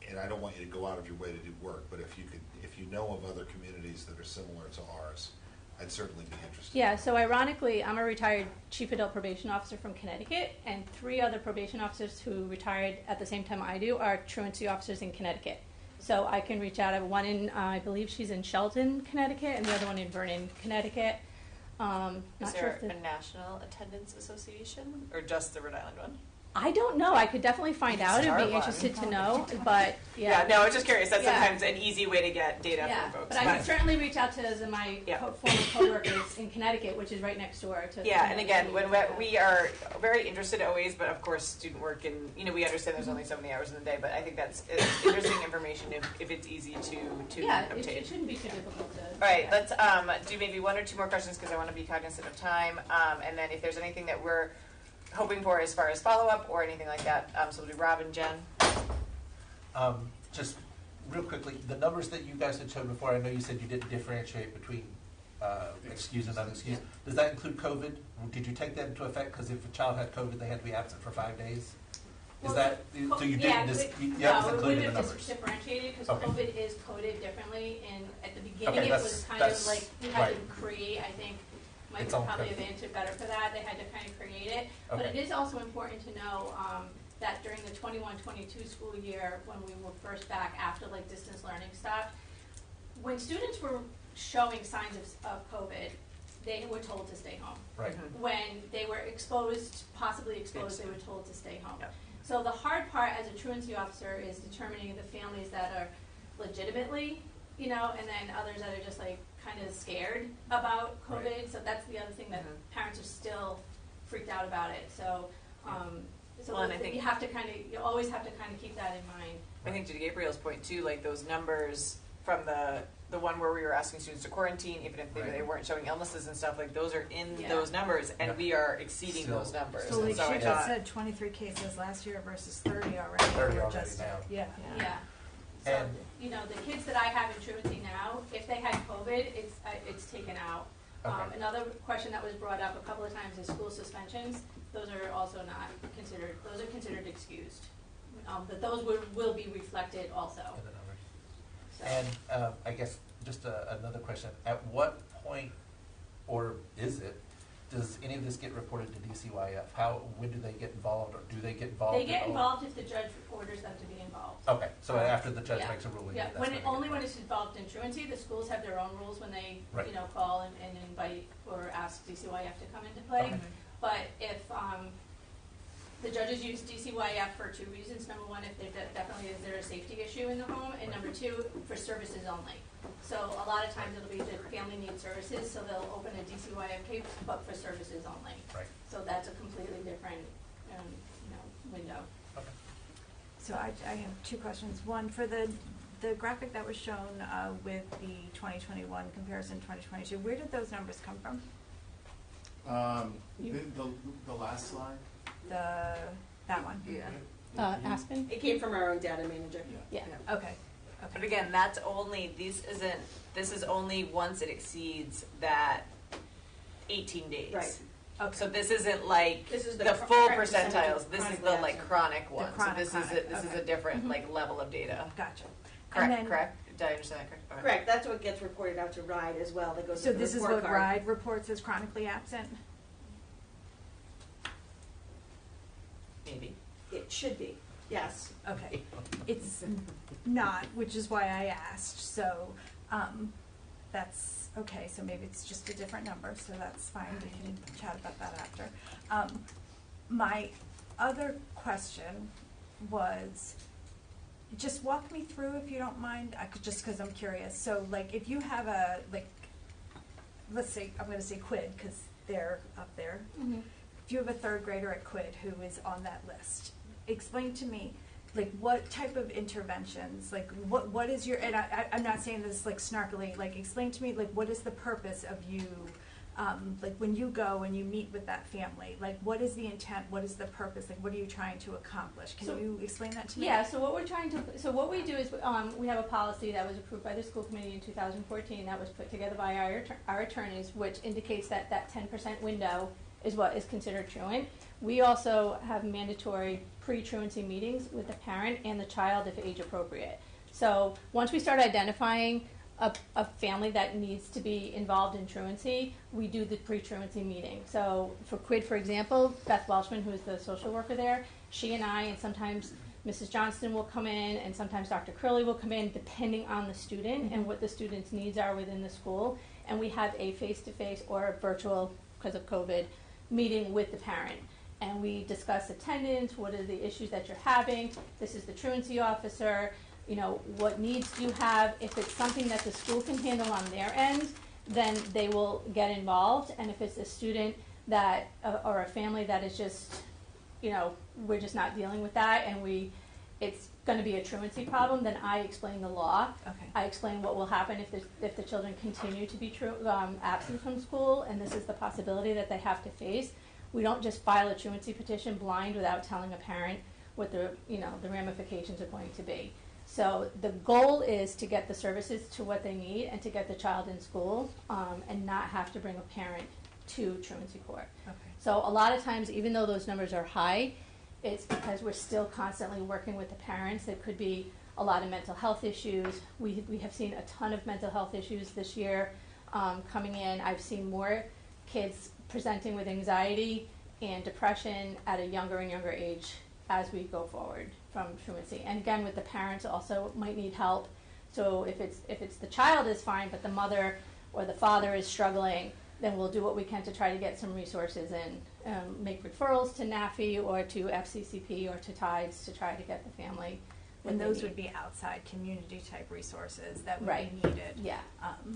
and I don't want you to go out of your way to do work, but if you know of other communities that are similar to ours, I'd certainly be interested. Yeah, so ironically, I'm a retired chief adult probation officer from Connecticut, and 3 other probation officers who retired at the same time I do are truancy officers in Connecticut. So I can reach out. I have one in, I believe she's in Shelton, Connecticut, and the other one in Vernon, Connecticut. Is there a National Attendance Association, or just the Rhode Island one? I don't know. I could definitely find out. I'd be interested to know, but yeah. Yeah, no, I was just curious. That's Yeah. sometimes an easy way to get data Yeah, from folks. but I could certainly reach out to my Yeah. former coworkers in Connecticut, which is right next door to. Yeah, and again, when we are very interested always, but of course, student work and we understand there's only so many hours in the day, but I think that's interesting information if it's easy to Yeah, obtain. it shouldn't be too difficult to. All right, let's do maybe 1 or 2 more questions because I want to be cognizant of time, and then if there's anything that we're hoping for as far as follow-up or anything like that, so we'll do Rob and Jen. Just real quickly, the numbers that you guys had shown before, I know you said you didn't differentiate between excused and unexcused. Does that include COVID? Did you take that into effect? Because if a child had COVID, they had to be absent for 5 days? Well, Is that, so you didn't, no, it's it included wouldn't in the have numbers? differentiated because Okay. COVID is coded differently, and at the beginning Okay, it was kind of that's like we had right. to create, I think, Mike Its would own probably code. have answered better for that, they had to kind of create it. But Okay. it is also important to know that during the 21-22 school year, when we were first back after distance learning stopped, when students were showing signs of COVID, they were told to stay home. Right. When they were possibly exposed, they were told to stay home. Yep. So the hard part as a truancy officer is determining the families that are legitimately, and then others that are just kind of scared about COVID. Right. So that's the other thing that Mhm. parents are still freaked out about it. So, Well, and I think- you always have to kind of keep that in mind. I think to Gabriel's point too, those numbers from the one where we were asking students to quarantine, even if they weren't showing illnesses and stuff, those are in Yeah. those numbers, and Yeah. we are exceeding Still. those numbers. So And she I just thought- said 23 cases last year versus 30 already. 30 We're already just- now. Yeah. Yeah. So, And- the kids that I have in truancy now, if they had COVID, it's taken out. Okay. Another question that was brought up a couple of times is school suspensions. Those are also not considered, those are considered excused. But those will be reflected also. In the numbers. So- And I guess just another question. At what point, or is it, does any of this get reported to DCYF? When do they get involved, or do they get involved? They get at all? involved if the judge orders them to be involved. Okay, so after the judge Yeah. makes a ruling, Yeah, that's when they it, get only when involved. it's involved in truancy, the schools have their own rules when they, Right. call and invite or ask DCYF to come into play. Okay. But if, the judges use DCYF for 2 reasons. Number one, if there definitely is there a safety issue in the home, and number 2, for services only. So a lot of times it'll be the family needs services, so they'll open a DCYF case, but for services only. Right. So that's a completely different, window. Okay. So I have 2 questions. One, for the graphic that was shown with the 2021 comparison 2022, where did those numbers come from? The last slide? That one? Yeah. Aspen? It came from our own data manager. Yeah. Okay. But again, this is only once it exceeds that 18 days. Right. Okay. So this isn't like This is the the chr- full correct percentiles. This is chronically the absent. like chronic one. chronic, so this is okay. a different like level of data. Gotcha. Correct. And then- Correct. Did I understand that correct? Okay. Correct, that's what gets reported out to RIDE as well, that goes So with the this is report what card. RIDE reports as chronically absent? Maybe. It should be, yes. Okay. It's not, which is why I asked, so, that's, okay, so maybe it's just a different number, so that's fine, we can chat about that after. My other question was, just walk me through if you don't mind, just because I'm curious. So like if you have a, like, let's say, I'm going to say Quid because they're up there. Mhm. If you have a third grader at Quid who is on that list, explain to me, like what type of interventions, like what is your, and I'm not saying this like snarkily, like explain to me like what is the purpose of you, like when you go and you meet with that family, like what is the intent, what is the purpose, like what are you trying to accomplish? Can So- you explain that to me? Yeah, so what we do is, we have a policy that was approved by the school committee in 2014 that was put together by our attorneys, which indicates that that 10% window is what is considered truant. We also have mandatory pre-truancy meetings with the parent and the child if age appropriate. So once we start identifying a family that needs to be involved in truancy, we do the pre-truancy meeting. So for Quid, for example, Beth Welshman, who is the social worker there, she and I, and sometimes Mrs. Johnston will come in, and sometimes Dr. Curley will come in, depending on the student and what the student's needs are within the school. And we have a face-to-face or a virtual, because of COVID, meeting with the parent. And we discuss attendance, what are the issues that you're having, this is the truancy officer, you know, what needs do you have? If it's something that the school can handle on their end, then they will get involved. And if it's a student that, or a family that is just, you know, we're just not dealing with that and it's gonna be a truancy problem, then I explain the law. Okay. I explain what will happen if the children continue to be absent from school, and this is the possibility that they have to face. We don't just file a truancy petition blind without telling a parent what the ramifications are going to be. So the goal is to get the services to what they need and to get the child in school, and not have to bring a parent to truancy court. Okay. So a lot of times, even though those numbers are high, it's because we're still constantly working with the parents. It could be a lot of mental health issues. We have seen a ton of mental health issues this year coming in. I've seen more kids presenting with anxiety and depression at a younger and younger age as we go forward from truancy. And again, with the parents also might need help. So if it's the child is fine, but the mother or the father is struggling, then we'll do what we can to try to get some resources in, make referrals to NAFI or to FCCP or to TIDES to try to get the family what And they those need. would be outside community type resources that would Right. be needed. Yeah,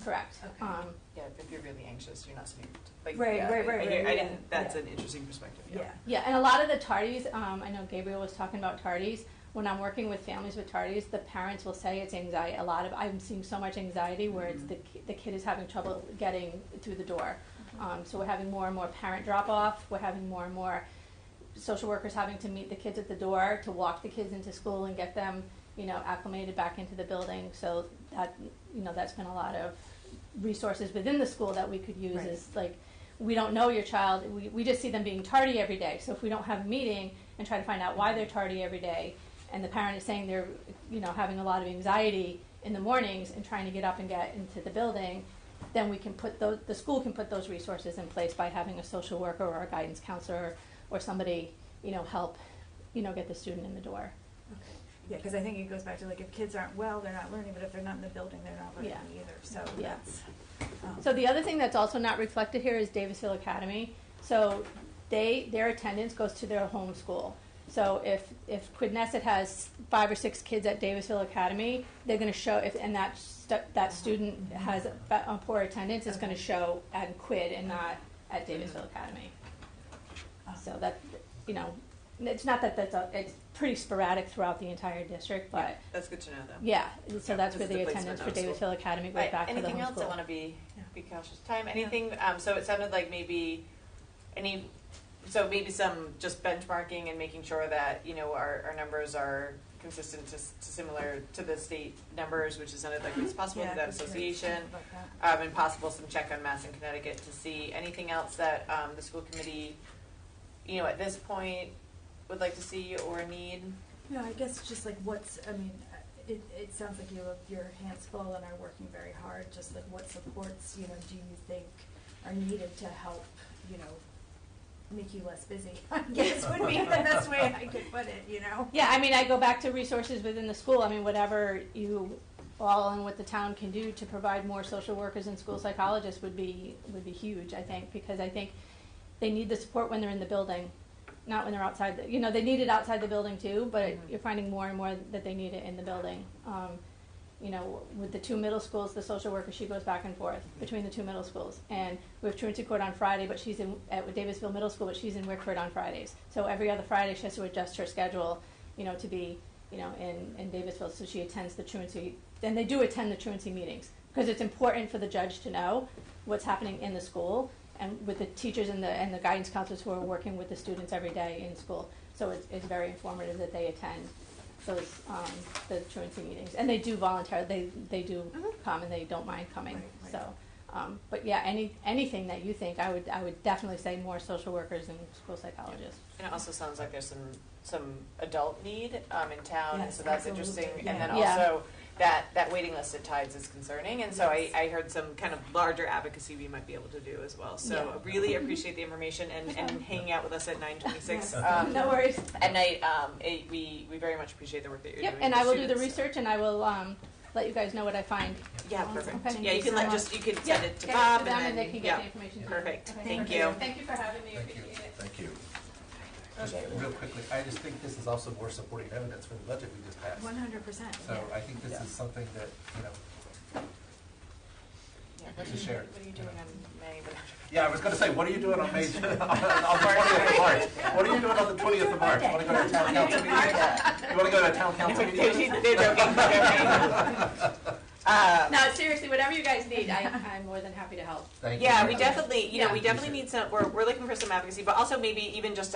correct. Okay. Yeah, if you're really anxious, you're not sitting. Like, Right, yeah, right, right, I right, didn't. That's yeah. an interesting perspective. Yeah. Yeah. Yeah, and a lot of the tardies, I know Gabriel was talking about tardies. When I'm working with families with tardies, the parents will say it's anxiety. I'm seeing so much anxiety where it's the kid is having trouble getting through the door. So we're having more and more parent drop off. We're having more and more social workers having to meet the kids at the door to walk the kids into school and get them, acclimated back into the building. So that, that's been a lot of resources within the school that we could use. Right. Is like, we don't know your child. We just see them being tardy every day. So if we don't have a meeting and try to find out why they're tardy every day, and the parent is saying they're, having a lot of anxiety in the mornings and trying to get up and get into the building, then we can put the school can put those resources in place by having a social worker or a guidance counselor or somebody, help, get the student in the door. Yeah, because I think it goes back to like if kids aren't well, they're not learning, but if they're not in the building, they're not learning Yeah. either. So Yeah. that's. So the other thing that's also not reflected here is Davisville Academy. So their attendance goes to their home school. So if Quidnesset has 5 or 6 kids at Davisville Academy, they're going to show that student has a poor attendance is going to show at Quid and not at Davisville Academy. So that it's not that it's pretty sporadic throughout the entire district, but Yeah, that's good to know, though. yeah. So that's This where is the the attendance for placement of Davisville Academy goes Right, back to the anything home else? school. I want to be cautious of time. Anything? So it sounded like maybe any so maybe some just benchmarking and making sure that, you know, our numbers are consistent to similar to the state numbers, which is as likely as possible to that association. And possible some check on Mass and Connecticut to see anything else that the school committee, you know, at this point would like to see or need. No, I guess just like it sounds like you have your hands full and are working very hard. Just like what supports, you know, do you think are needed to help, you know, make you less busy? I guess would be the best way I could put it, you know? Yeah, I mean, I go back to resources within the school. I mean, whatever you all and what the town can do to provide more social workers and school psychologists would be huge, I think, because I think they need the support when they're in the building, not when they're outside. You know, they need it outside the building too, but you're finding more and more that they need it in the building. You know, with the two middle schools, the social worker, she goes back and forth between the two middle schools. And we have truancy court on Friday, but she's at Davisville Middle School, but she's in Wickford on Fridays. So every other Friday she has to adjust her schedule, you know, to be, you know, in Davisville. So she attends the truancy, and they do attend the truancy meetings because it's important for the judge to know what's happening in the school and with the teachers and the guidance counselors who are working with the students every day in school. So it's very informative that they attend those the truancy meetings, and they do volunteer. They do come, and they don't mind coming. Right. So, but yeah, anything that you think, I would definitely say more social workers and school psychologists. And it also sounds like there's some adult need in town, Yes, so that's absolutely. interesting. Yeah. And then also that waiting list at Tides is concerning, and so I heard some kind of larger advocacy we might be able to do as well. So I really appreciate the information and hanging out with us at 9:26. No worries. At night, we very much appreciate the work that you're doing. And with I will do the students. research, and I will let you guys know what I find. Yeah, perfect. Okay. Yeah, you can you can send it to get Bob, it to them, and they can get the information. To perfect. you. Okay. Thank you. Thank you for having me. Appreciate it. Thank you. Just real quickly, I just think this is also more supporting evidence for the budget we just passed. 100%. So I think this is something that, you know, to share. What are you doing on May? Yeah, I was gonna say, what are you doing on May, on the 20th of March? What are you doing on the 20th of March? Want to go to a town council meeting? You want to go to a town council meeting? They're joking. No, seriously, whatever you guys need, I'm more than happy to help. Thank you. Yeah, we definitely, you know, Yeah. we definitely need some. We're looking for some advocacy, but also maybe even just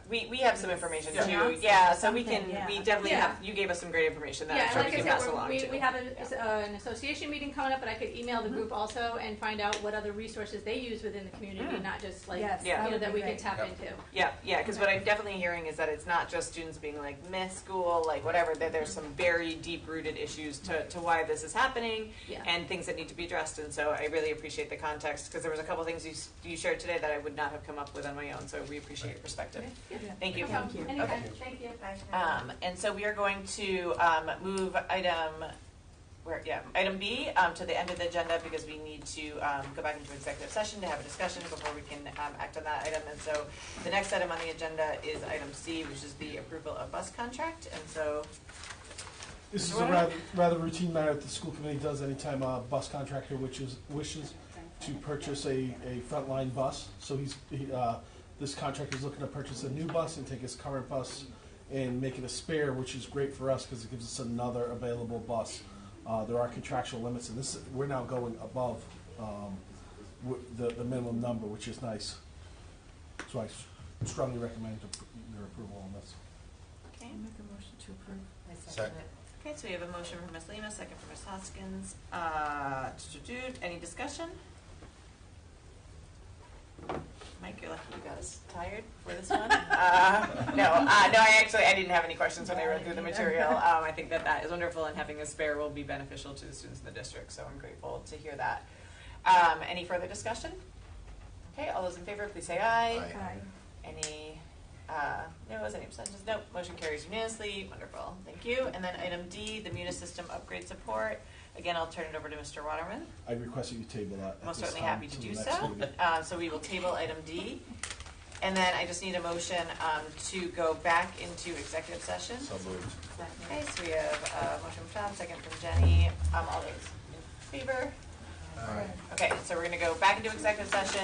we have some information Yeah. too. Yeah, so we can. Something, We definitely Yeah. have. You gave us some great information that Yeah, I'm and sure like we I can pass said, along we too. have an association meeting coming up, but I could email the group also and find out what other resources they use within the community, not just like, Yes, Yeah. you know, that we can great. tap Yep. into. Yeah, because what I'm definitely hearing is that it's not just students being like miss school, like whatever. That there's some very deep-rooted issues to why this is happening, Yeah. and things that need to be addressed. And so I really appreciate the context because there was a couple things you shared today that I would not have come up with on my own. So we appreciate your perspective. Thank you. No problem. Thank you. Anytime. Okay. Thank you. And so we are going to move item B to the end of the agenda because we need to go back into executive session to have a discussion before we can act on that item. And so the next item on the agenda is item C, which is the approval of bus contract. And so This is a rather routine matter that the school committee does anytime a bus contractor wishes to purchase a frontline bus. So this contractor is looking to purchase a new bus and take his current bus and make it a spare, which is great for us because it gives us another available bus. There are contractual limits, and we're now going above the minimum number, which is nice. So I strongly recommend your approval on this. okay. Make a motion to approve. I second Second. it. Okay, so we have a motion from Ms. Lima, second from Ms. Hoskins. Any discussion? Mike, you're lucky you got us tired for this one. No, I didn't have any questions when I read through the material. I think that is wonderful, and having a spare will be beneficial to the students in the district, so I'm grateful to hear that. Any further discussion? Okay, all those in favor, please say aye. Aye. Any no's, any abstentions? Nope, motion carries unanimously. Wonderful, thank you. And then item D, the Munis system upgrade support. Again, I'll turn it over to Mr. Waterman. I request that you table that. Most at this certainly time happy to till do the next so. meeting. So we will table item D. And then I just need a motion to go back into executive session. So moved. Okay, so we have a motion from Tom, second from Jenny. All those in favor? Aye. Okay, so we're gonna go back into executive session.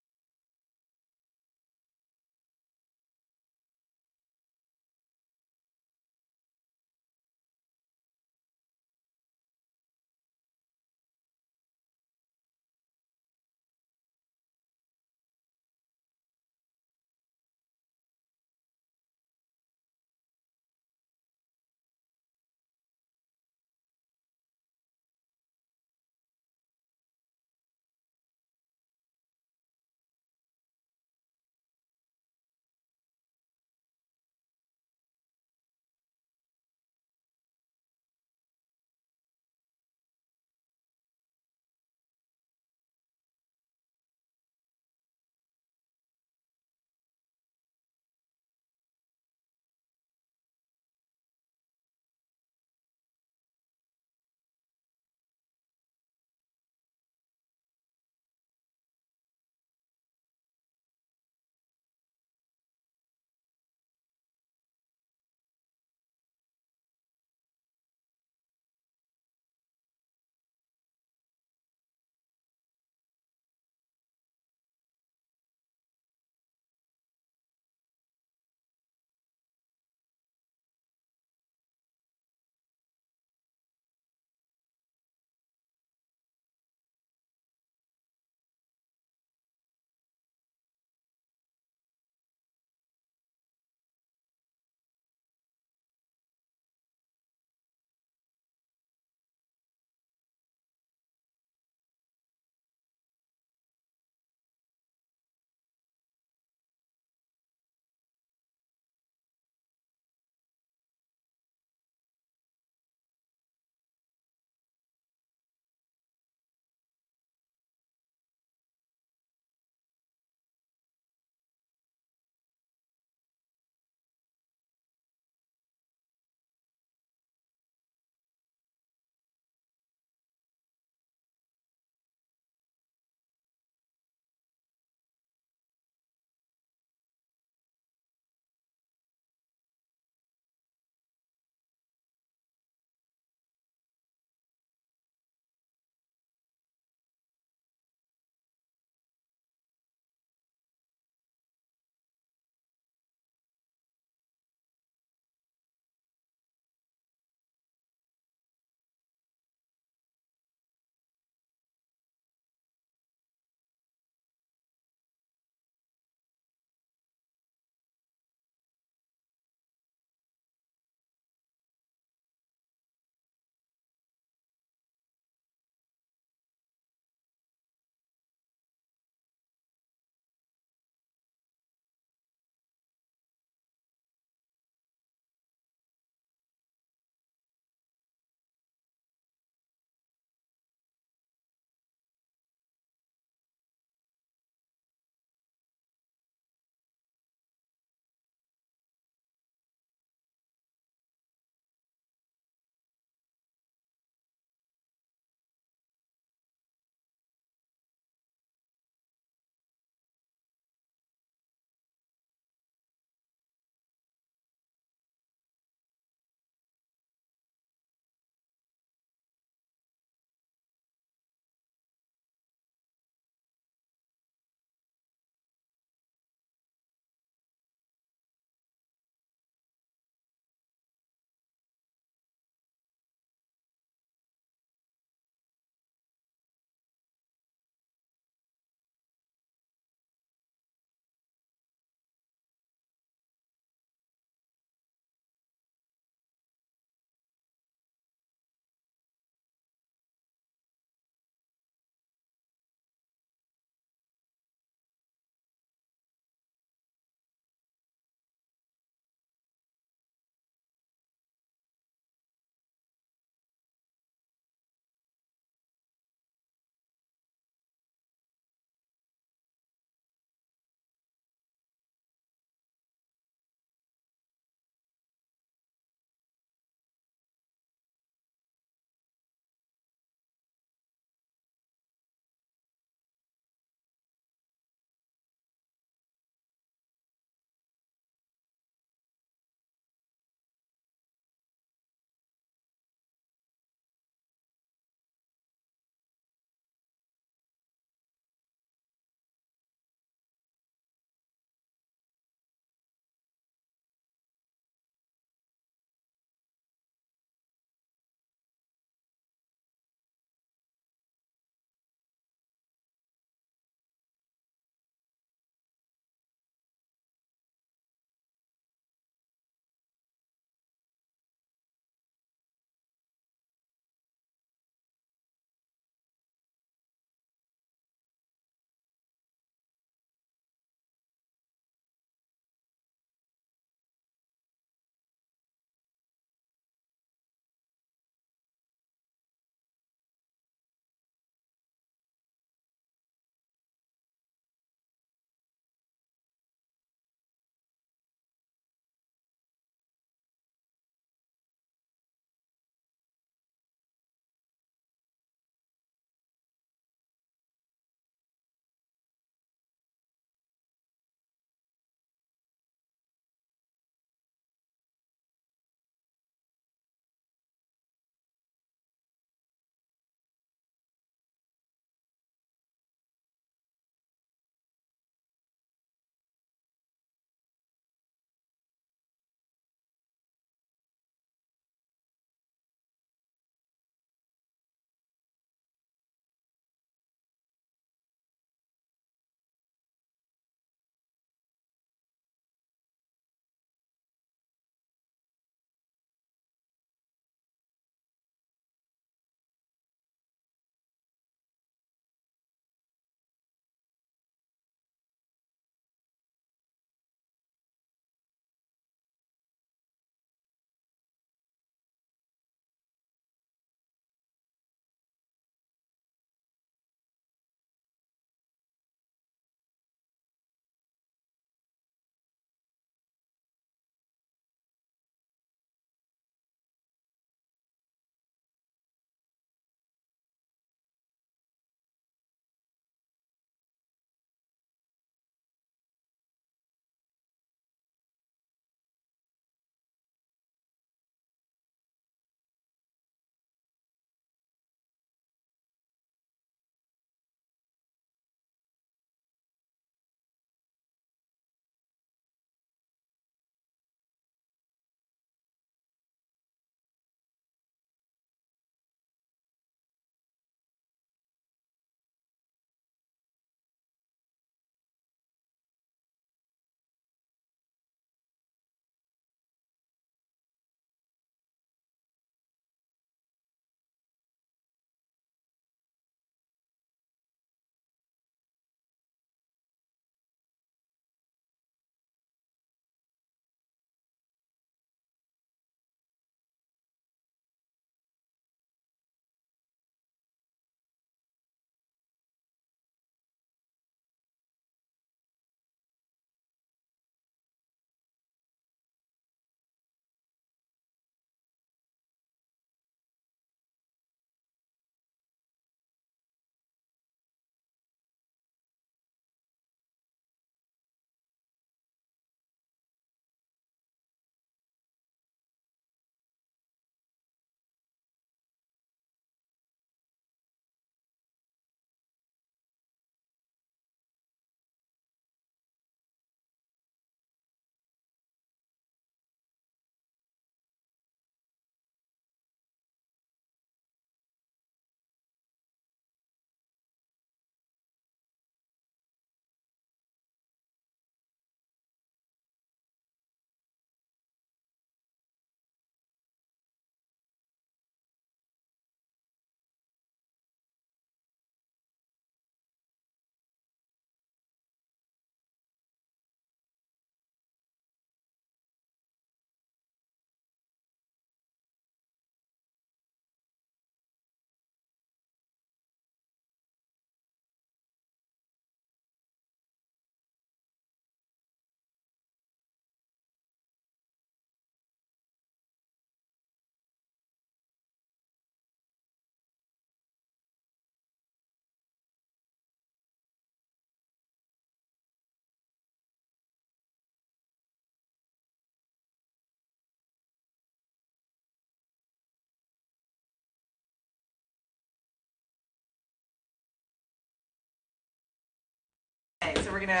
we're gonna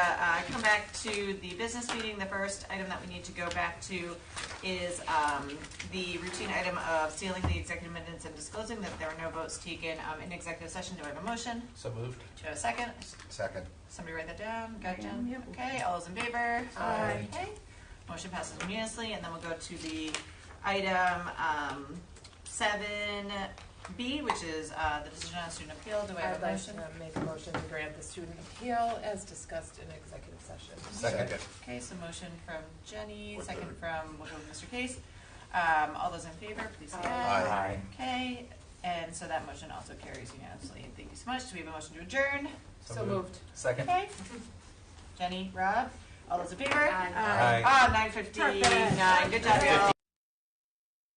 come back to the business meeting. The first item that we need to go back to is the routine item of sealing the executive minutes and disclosing that there were no votes taken in executive session. Do I have a motion? So moved. Do I have a second? Second. Somebody write that down. Got it, Jen? Yep. Okay, all those in favor? Aye. Okay. Motion passes unanimously, and then we'll go to the item 7B, which is the decision on student appeal. Do I have I'd a like motion? to make a motion to grant the student appeal as discussed in executive session. Second. Okay, so motion from Jenny, second from, we'll go with Mr. Case. All those in favor, please say aye. Aye. Okay, and so that motion also carries unanimously. Thank you so much. Do we have a motion to adjourn? So moved. Second. Okay. Jenny, Rob, all those in favor? Aye. Aye. Ah, 9:59. Good job, y'all.